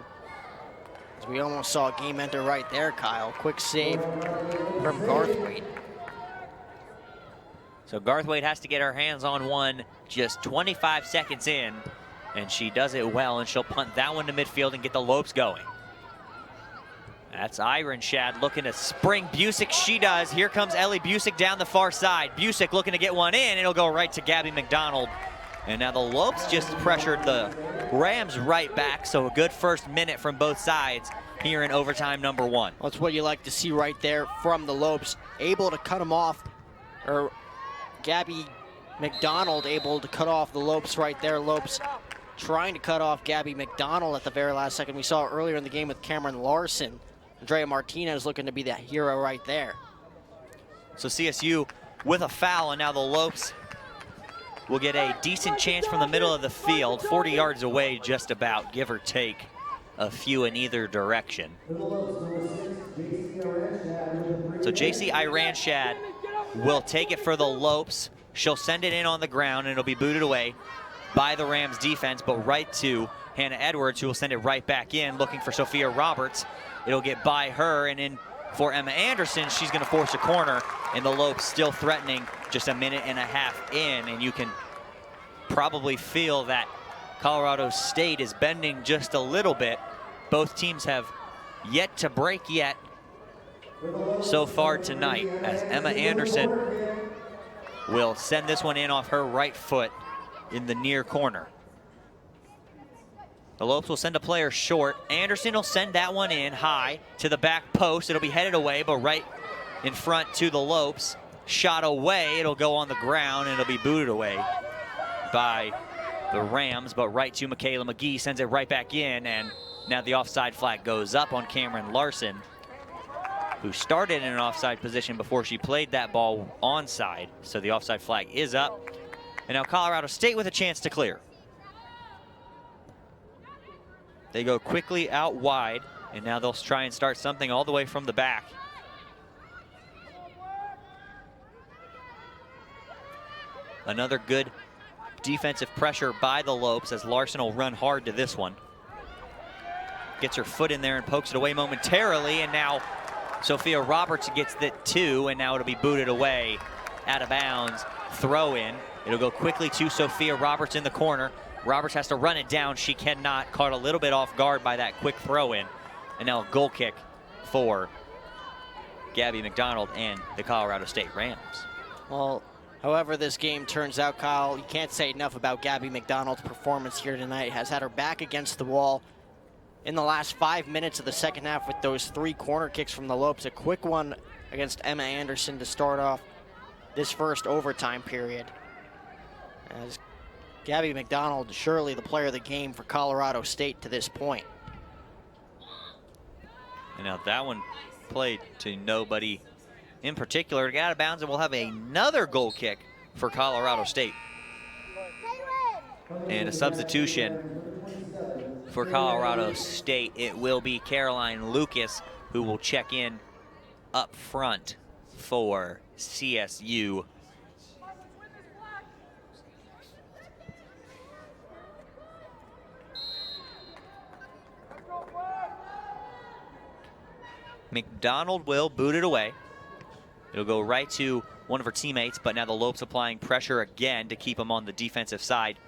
S2: As we almost saw a game ender right there, Kyle. Quick save from Garthwaite.
S1: So Garthwaite has to get her hands on one just 25 seconds in, and she does it well, and she'll punt that one to midfield and get the Lopes going. That's Ironshad looking to spring Busick. She does. Here comes Ellie Busick down the far side. Busick looking to get one in. It'll go right to Gaby Mcdonald. And now the Lopes just pressured the Rams right back. So a good first minute from both sides here in overtime number 1.
S2: That's what you like to see right there from the Lopes. Able to cut them off, or Gaby Mcdonald able to cut off the Lopes right there. Lopes trying to cut off Gaby Mcdonald at the very last second. We saw earlier in the game with Cameron Larson. Aundrea Martinez looking to be that hero right there.
S1: So CSU with a foul, and now the Lopes will get a decent chance from the middle of the field, 40 yards away just about, give or take a few in either direction. So JC Iranshad will take it for the Lopes. She'll send it in on the ground, and it'll be booted away by the Rams defense, but right to Hannah Edwards, who will send it right back in, looking for Sophia Roberts. It'll get by her, and in for Emma Anderson. She's going to force a corner, and the Lopes still threatening just a minute and a half in, and you can probably feel that Colorado State is bending just a little bit. Both teams have yet to break yet so far tonight, as Emma Anderson will send this one in off her right foot in the near corner. The Lopes will send a player short. Anderson will send that one in high to the back post. It'll be headed away, but right in front to the Lopes. shot away. It'll go on the ground and it'll be booted away by the Rams, but right to Mikayla. Mcgee sends it right back in, and now the offside flag goes up on Cameron Larson, who started in an offside position before she played that ball onside. So the offside flag is up. And now Colorado State with a chance to clear. They go quickly out wide, and now they'll try and start something all the way from the back. Another good defensive pressure by the Lopes as Larson will run hard to this one. Gets her foot in there and pokes it away momentarily, and now Sophia Roberts gets the 2, and now it'll be booted away out of bounds. Throw in. It'll go quickly to Sophia Roberts in the corner. Roberts has to run it down. She cannot. Caught a little bit off guard by that quick throw in. And now a goal kick for Gaby Mcdonald and the Colorado State Rams.
S2: Well, however this game turns out, Kyle, you can't say enough about Gaby Mcdonald's performance here tonight. Has had her back against the wall in the last 5 minutes of the second half with those 3 corner kicks from the Lopes. A quick one against Emma Anderson to start off this first overtime period. As Gaby Mcdonald, surely the player of the game for Colorado State to this point.
S1: And now that one played to nobody in particular. To get out of bounds, and we'll have another goal kick for Colorado State. And a substitution for Colorado State. It will be Caroline Lucas who will check in up front for CSU. Mcdonald will boot it away. It'll go right to one of her teammates, but now the Lopes applying pressure again to keep them on the defensive side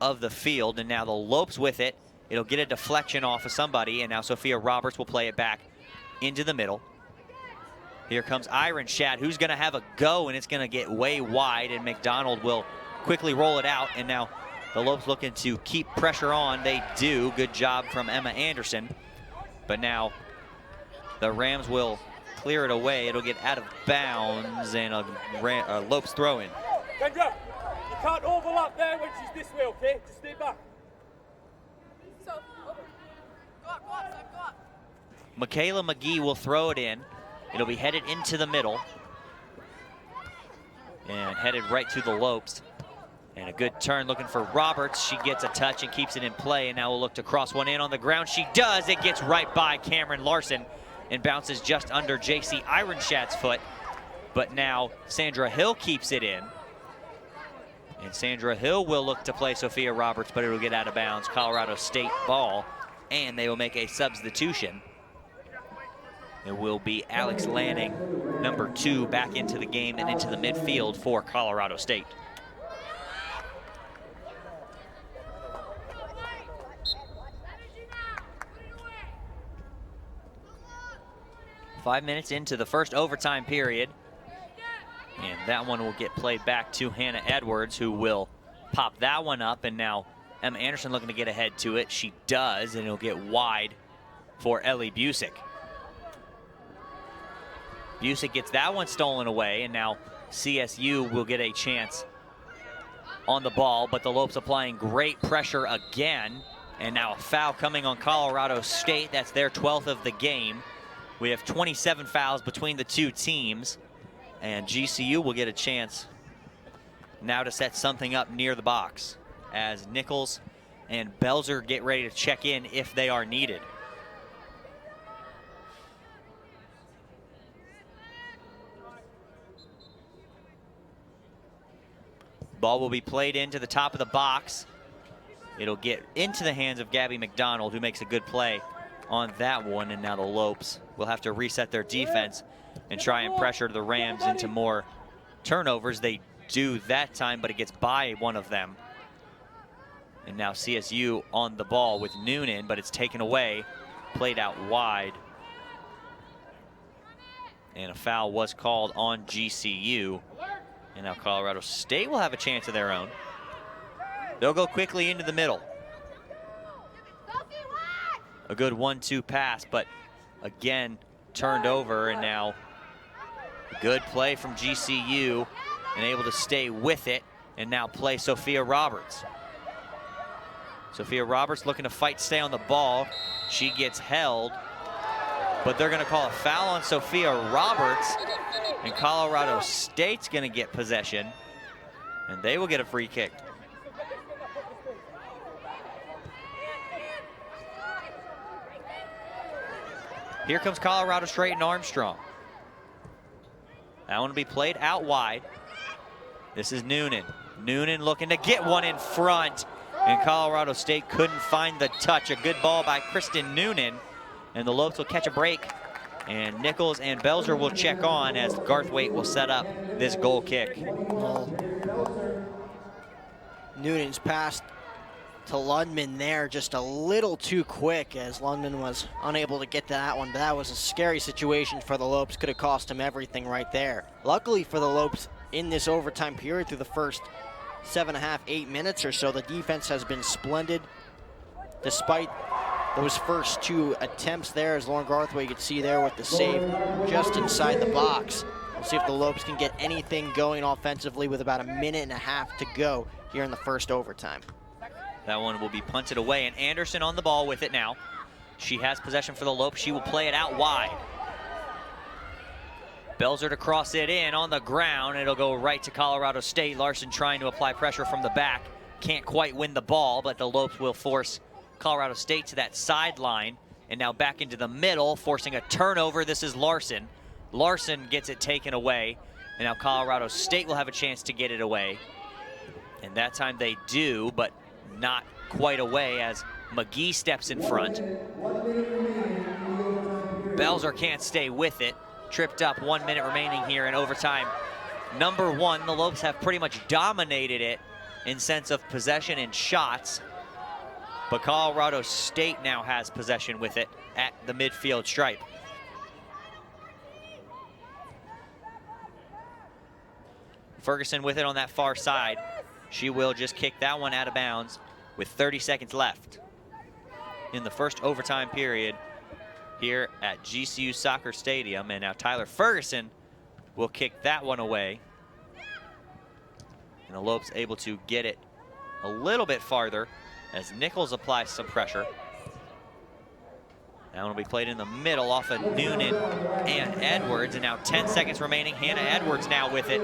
S1: of the field. And now the Lopes with it. It'll get a deflection off of somebody, and now Sophia Roberts will play it back into the middle. Here comes Ironshad, who's going to have a go, and it's going to get way wide, and Mcdonald will quickly roll it out. And now the Lopes looking to keep pressure on. They do. Good job from Emma Anderson. But now the Rams will clear it away. It'll get out of bounds, and a Lopes throw in.
S18: Sandra, you can't overlap there when she's this way, okay? Just stay back. So, go up.
S1: Mikayla Mcgee will throw it in. It'll be headed into the middle and headed right to the Lopes. And a good turn looking for Roberts. She gets a touch and keeps it in play, and now we'll look to cross one in on the ground. She does. It gets right by Cameron Larson and bounces just under JC Ironshad's foot. But now Sandra Hill keeps it in. And Sandra Hill will look to play Sophia Roberts, but it'll get out of bounds. Colorado State ball, and they will make a substitution. It will be Alex Lanning, number 2, back into the game and into the midfield for Colorado State. Five minutes into the first overtime period. And that one will get played back to Hannah Edwards, who will pop that one up. And now Emma Anderson looking to get ahead to it. She does, and it'll get wide for Ellie Busick. Busick gets that one stolen away, and now CSU will get a chance on the ball, but the Lopes applying great pressure again. And now a foul coming on Colorado State. That's their 12th of the game. We have 27 fouls between the two teams, and GCU will get a chance now to set something up near the box as Nichols and Belzer get ready to check in if they are needed. Ball will be played into the top of the box. It'll get into the hands of Gaby Mcdonald, who makes a good play on that one, and now the Lopes will have to reset their defense and try and pressure the Rams into more turnovers. They do that time, but it gets by one of them. And now CSU on the ball with Noonan, but it's taken away, played out wide. And a foul was called on GCU. And now Colorado State will have a chance of their own. They'll go quickly into the middle. A good 1-2 pass, but again, turned over, and now Good play from GCU and able to stay with it, and now play Sophia Roberts. Sophia Roberts looking to fight, stay on the ball. She gets held, but they're gonna call a foul on Sophia Roberts, and Colorado State's gonna get possession, and they will get a free kick. Here comes Colorado State and Armstrong. That one will be played out wide. This is Noonan. Noonan looking to get one in front, and Colorado State couldn't find the touch. A good ball by Kristen Noonan, and the Lopes will catch a break, and Nichols and Belzer will check on as Garthwaite will set up this goal kick.
S2: Noonan's pass to Lundman there just a little too quick, as Lundman was unable to get to that one, but that was a scary situation for the Lopes. Could have cost him everything right there. Luckily for the Lopes, in this overtime period through the first 7.5, 8 minutes or so, the defense has been splendid despite those first 2 attempts there, as Lauren Garthwaite, you could see there with the save just inside the box. We'll see if the Lopes can get anything going offensively with about 1.5 minutes to go here in the first overtime.
S1: That one will be punted away, and Anderson on the ball with it now. She has possession for the Lopes. She will play it out wide. Belzer to cross it in on the ground. It'll go right to Colorado State. Larson trying to apply pressure from the back. Can't quite win the ball, but the Lopes will force Colorado State to that sideline. And now back into the middle, forcing a turnover. This is Larson. Larson gets it taken away. And now Colorado State will have a chance to get it away. And that time they do, but not quite away as Mcgee steps in front. Belzer can't stay with it. Tripped up, 1 minute remaining here in overtime. Number 1, the Lopes have pretty much dominated it in sense of possession and shots, but Colorado State now has possession with it at the midfield stripe. Ferguson with it on that far side. She will just kick that one out of bounds with 30 seconds left in the first overtime period here at GCU Soccer Stadium. And now Tyler Ferguson will kick that one away. And the Lopes able to get it a little bit farther as Nichols applies some pressure. That one will be played in the middle off of Noonan and Edwards. And now 10 seconds remaining. Hannah Edwards now with it.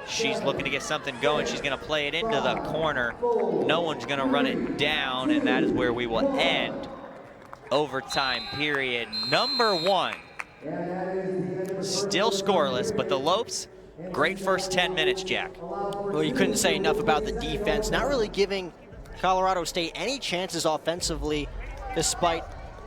S1: She's looking to get something going. She's going to play it into the corner. No one's going to run it down, and that is where we will end overtime period number 1. Still scoreless, but the Lopes, great first 10 minutes, Jack.
S2: Well, you couldn't say enough about the defense. Not really giving Colorado State any chances offensively, despite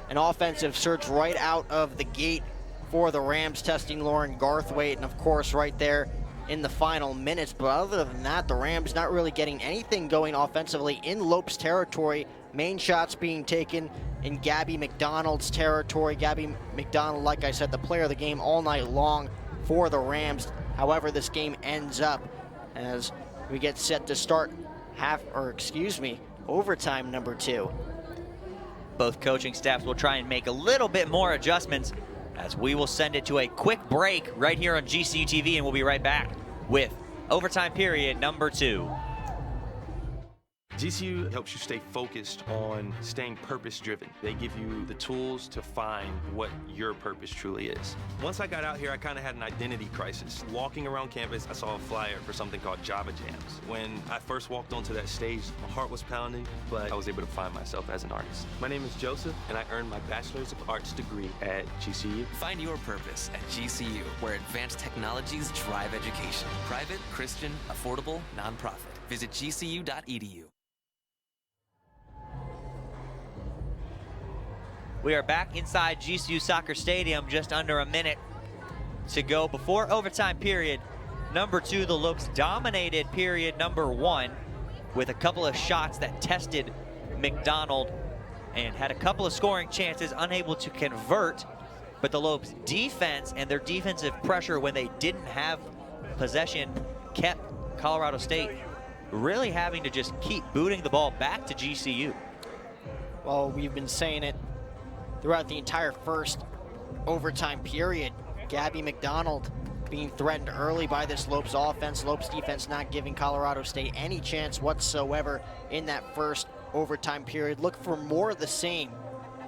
S2: an offensive surge right out of the gate for the Rams, testing Lauren Garthwaite, and of course right there in the final minutes. But other than that, the Rams not really getting anything going offensively in Lopes territory. Main shots being taken in Gaby Mcdonald's territory. Gaby Mcdonald, like I said, the player of the game all night long for the Rams. However, this game ends up as we get set to start overtime number 2.
S1: Both coaching staffs will try and make a little bit more adjustments as we will send it to a quick break right here on GCU TV, and we'll be right back with overtime period number 2.
S7: GCU helps you stay focused on staying purpose-driven. They give you the tools to find what your purpose truly is. Once I got out here, I kind of had an identity crisis. Walking around campus, I saw a flyer for something called Java Jams. When I first walked onto that stage, my heart was pounding, but I was able to find myself as an artist. My name is Joseph, and I earned my Bachelor's of Arts degree at GCU.
S6: Find your purpose at GCU, where advanced technologies drive education. Private, Christian, affordable, nonprofit. Visit gcu.edu.
S1: We are back inside GCU Soccer Stadium, just under a minute to go before overtime period number 2. The Lopes dominated period number 1 with a couple of shots that tested Mcdonald and had a couple of scoring chances, unable to convert. But the Lopes defense and their defensive pressure when they didn't have possession kept Colorado State really having to just keep booting the ball back to GCU.
S2: Well, we've been saying it throughout the entire first overtime period. Gaby Mcdonald being threatened early by this Lopes offense. Lopes defense not giving Colorado State any chance whatsoever in that first overtime period. Look for more of the same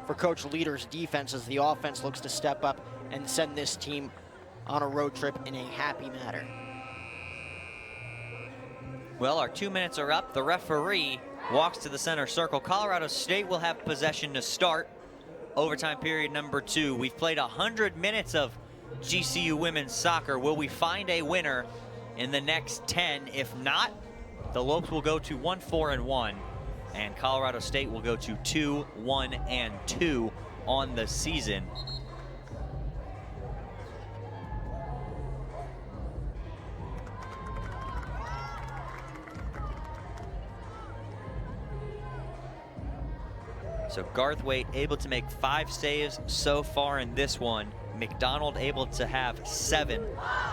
S2: for Coach Leader's defense as the offense looks to step up and send this team on a road trip in a happy manner.
S1: Well, our 2 minutes are up. The referee walks to the center circle. Colorado State will have possession to start overtime period number 2. We've played 100 minutes of GCU women's soccer. Will we find a winner in the next 10? If not, the Lopes will go to 1-4-1, and Colorado State will go to 2-1-2 on the season. So Garthwaite able to make 5 saves so far in this one. Mcdonald able to have 7.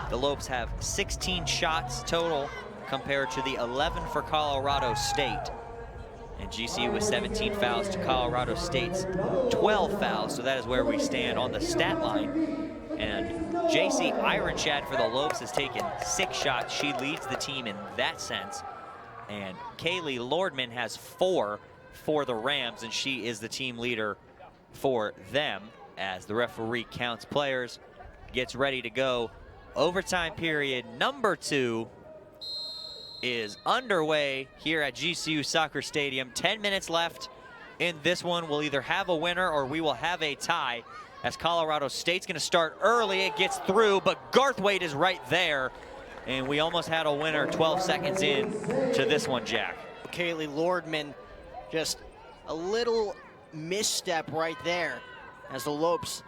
S1: The Lopes have 16 shots total compared to the 11 for Colorado State. And GCU with 17 fouls to Colorado State's 12 fouls. So that is where we stand on the stat line. And JC Ironshad for the Lopes has taken 6 shots. She leads the team in that sense. And Kaylee Lordman has 4 for the Rams, and she is the team leader for them as the referee counts players, gets ready to go. Overtime period number 2 is underway here at GCU Soccer Stadium. 10 minutes left in this one. We'll either have a winner or we will have a tie, as Colorado State's going to start early. It gets through, but Garthwaite is right there, and we almost had a winner 12 seconds in to this one, Jack.
S2: Kaylee Lordman, just a little misstep right there as the Lopes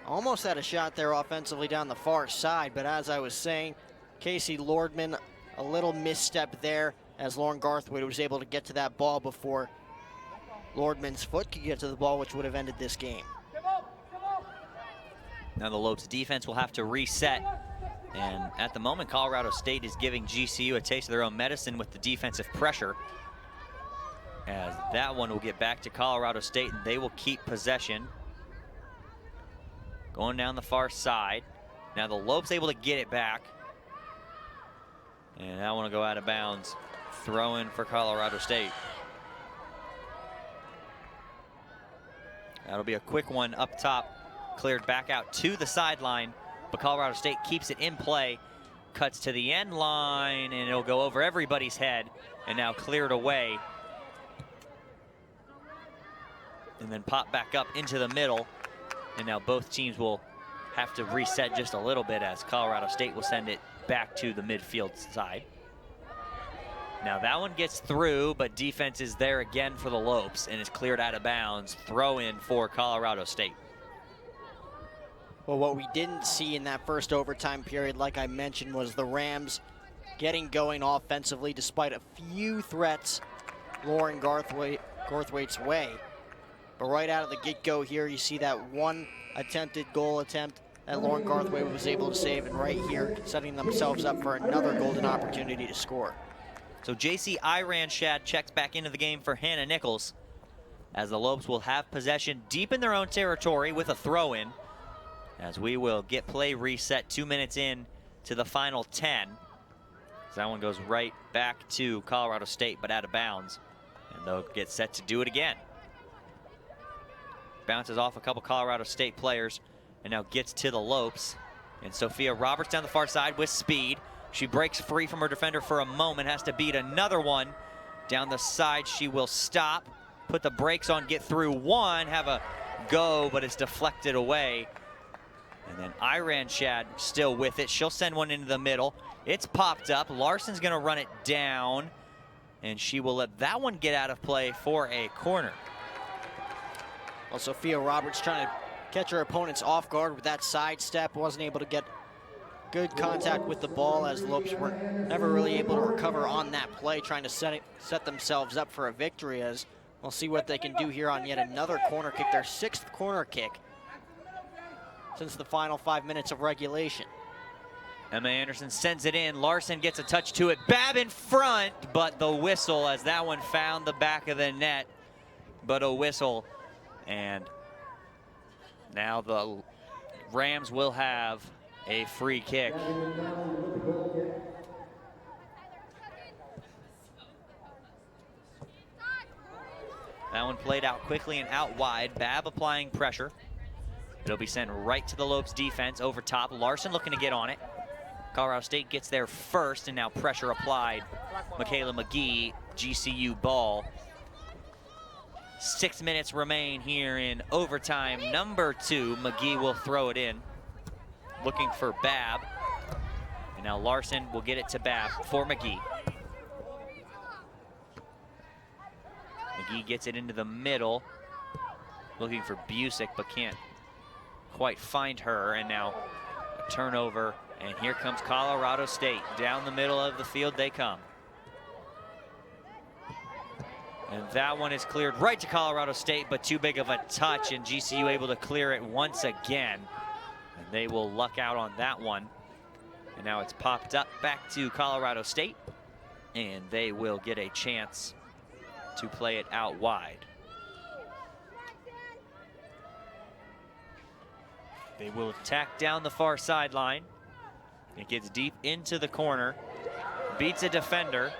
S2: almost had a shot there offensively down the far side. But as I was saying, Casey Lordman, a little misstep there as Lauren Garthwaite was able to get to that ball before Lordman's foot could get to the ball, which would have ended this game.
S1: Now the Lopes defense will have to reset. And at the moment, Colorado State is giving GCU a taste of their own medicine with the defensive pressure, as that one will get back to Colorado State and they will keep possession. Going down the far side. Now the Lopes able to get it back. And that one will go out of bounds. Throw in for Colorado State. That'll be a quick one up top. Cleared back out to the sideline, but Colorado State keeps it in play. Cuts to the end line, and it'll go over everybody's head, and now cleared away. And then pop back up into the middle. And now both teams will have to reset just a little bit, as Colorado State will send it back to the midfield side. Now that one gets through, but defense is there again for the Lopes, and it's cleared out of bounds. Throw in for Colorado State.
S2: Well, what we didn't see in that first overtime period, like I mentioned, was the Rams getting going offensively despite a few threats Lauren Garthwaite's way. But right out of the get-go here, you see that one attempted goal attempt that Lauren Garthwaite was able to save, and right here, setting themselves up for another golden opportunity to score.
S1: So JC Ironshad checks back into the game for Hannah Nichols, as the Lopes will have possession deep in their own territory with a throw-in, as we will get play reset 2 minutes in to the final 10. So that one goes right back to Colorado State, but out of bounds, and they'll get set to do it again. Bounces off a couple Colorado State players and now gets to the Lopes. And Sophia Roberts down the far side with speed. She breaks free from her defender for a moment, has to beat another one. Down the side, she will stop, put the brakes on, get through one, have a go, but it's deflected away. And then Ironshad still with it. She'll send one into the middle. It's popped up. Larson's gonna run it down, and she will let that one get out of play for a corner.
S2: Well, Sophia Roberts trying to catch her opponents off guard with that sidestep. Wasn't able to get good contact with the ball, as the Lopes were never really able to recover on that play, trying to set themselves up for a victory, as we'll see what they can do here on yet another corner kick, their 6th corner kick since the final 5 minutes of regulation.
S1: Emma Anderson sends it in. Larson gets a touch to it. Babb in front, but the whistle, as that one found the back of the net, but a whistle. And now the Rams will have a free kick. That one played out quickly and out wide. Babb applying pressure. It'll be sent right to the Lopes defense over top. Larson looking to get on it. Colorado State gets there first, and now pressure applied. Mikayla Mcgee, GCU ball. 6 minutes remain here in overtime. Number 2, Mcgee will throw it in. Looking for Babb. And now Larson will get it to Babb for Mcgee. Mcgee gets it into the middle. Looking for Busick, but can't quite find her. And now a turnover. And here comes Colorado State. Down the middle of the field they come. And that one is cleared right to Colorado State, but too big of a touch, and GCU able to clear it once again. And they will luck out on that one. And now it's popped up back to Colorado State, and they will get a chance to play it out wide. They will attack down the far sideline. It gets deep into the corner, beats a defender.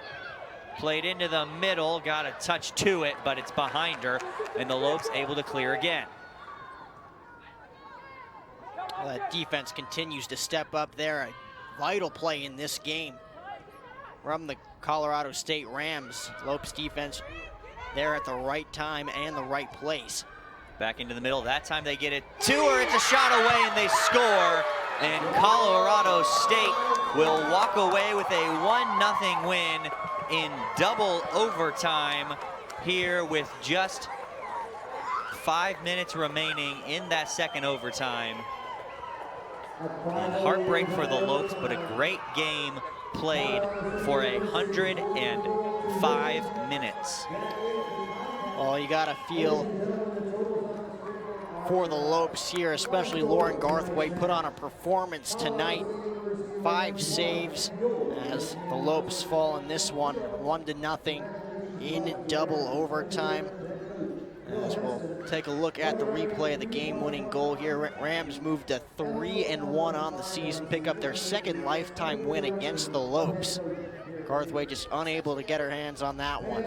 S1: Played into the middle, got a touch to it, but it's behind her, and the Lopes able to clear again.
S2: Well, that defense continues to step up there. A vital play in this game from the Colorado State Rams. Lopes defense there at the right time and the right place.
S1: Back into the middle. That time they get it to her. It's a shot away, and they score. And Colorado State will walk away with a 1-0 win in double overtime here with just 5 minutes remaining in that second overtime. And heartbreak for the Lopes, but a great game played for 105 minutes.
S2: Oh, you gotta feel for the Lopes here, especially Lauren Garthwaite put on a performance tonight. 5 saves as the Lopes fall in this one, 1-0 in double overtime. As we'll take a look at the replay of the game-winning goal here. Rams moved to 3-1 on the season, pick up their second lifetime win against the Lopes. Garthwaite just unable to get her hands on that one.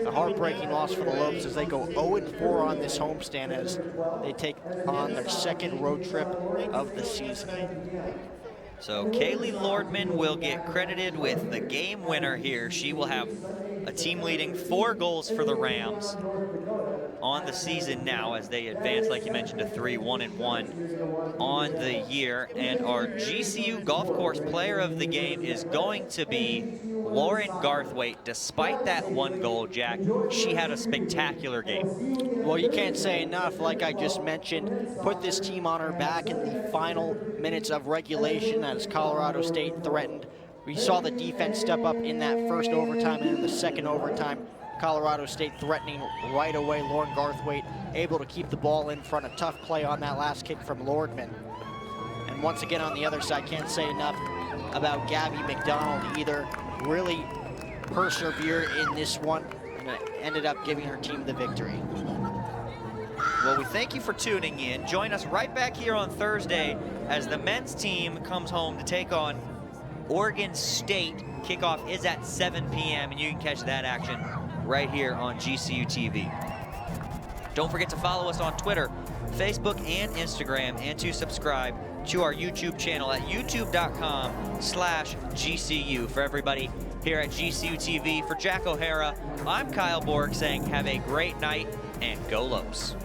S2: A heartbreaking loss for the Lopes as they go 0-4 on this homestand as they take on their second road trip of the season.
S1: So Kaylee Lordman will get credited with the game winner here. She will have a team leading 4 goals for the Rams on the season now as they advance, like you mentioned, to 3-1-1 on the year. And our GCU Golf Course Player of the Game is going to be Lauren Garthwaite. Despite that 1 goal, Jack, she had a spectacular game.
S2: Well, you can't say enough. Like I just mentioned, put this team on her back in the final minutes of regulation as Colorado State threatened. We saw the defense step up in that first overtime and in the second overtime. Colorado State threatening right away. Lauren Garthwaite able to keep the ball in front. A tough play on that last kick from Lordman. And once again on the other side, can't say enough about Gaby Mcdonald either. Really persevered in this one and ended up giving her team the victory.
S1: Well, we thank you for tuning in. Join us right back here on Thursday as the men's team comes home to take on Oregon State. Kickoff is at 7 p.m. and you can catch that action right here on GCU TV. Don't forget to follow us on Twitter, Facebook, and Instagram, and to subscribe to our YouTube channel at youtube.com/GCU. For everybody here at GCU TV, for Jack O'Hara, I'm Kyle Borg saying have a great night and go Lopes.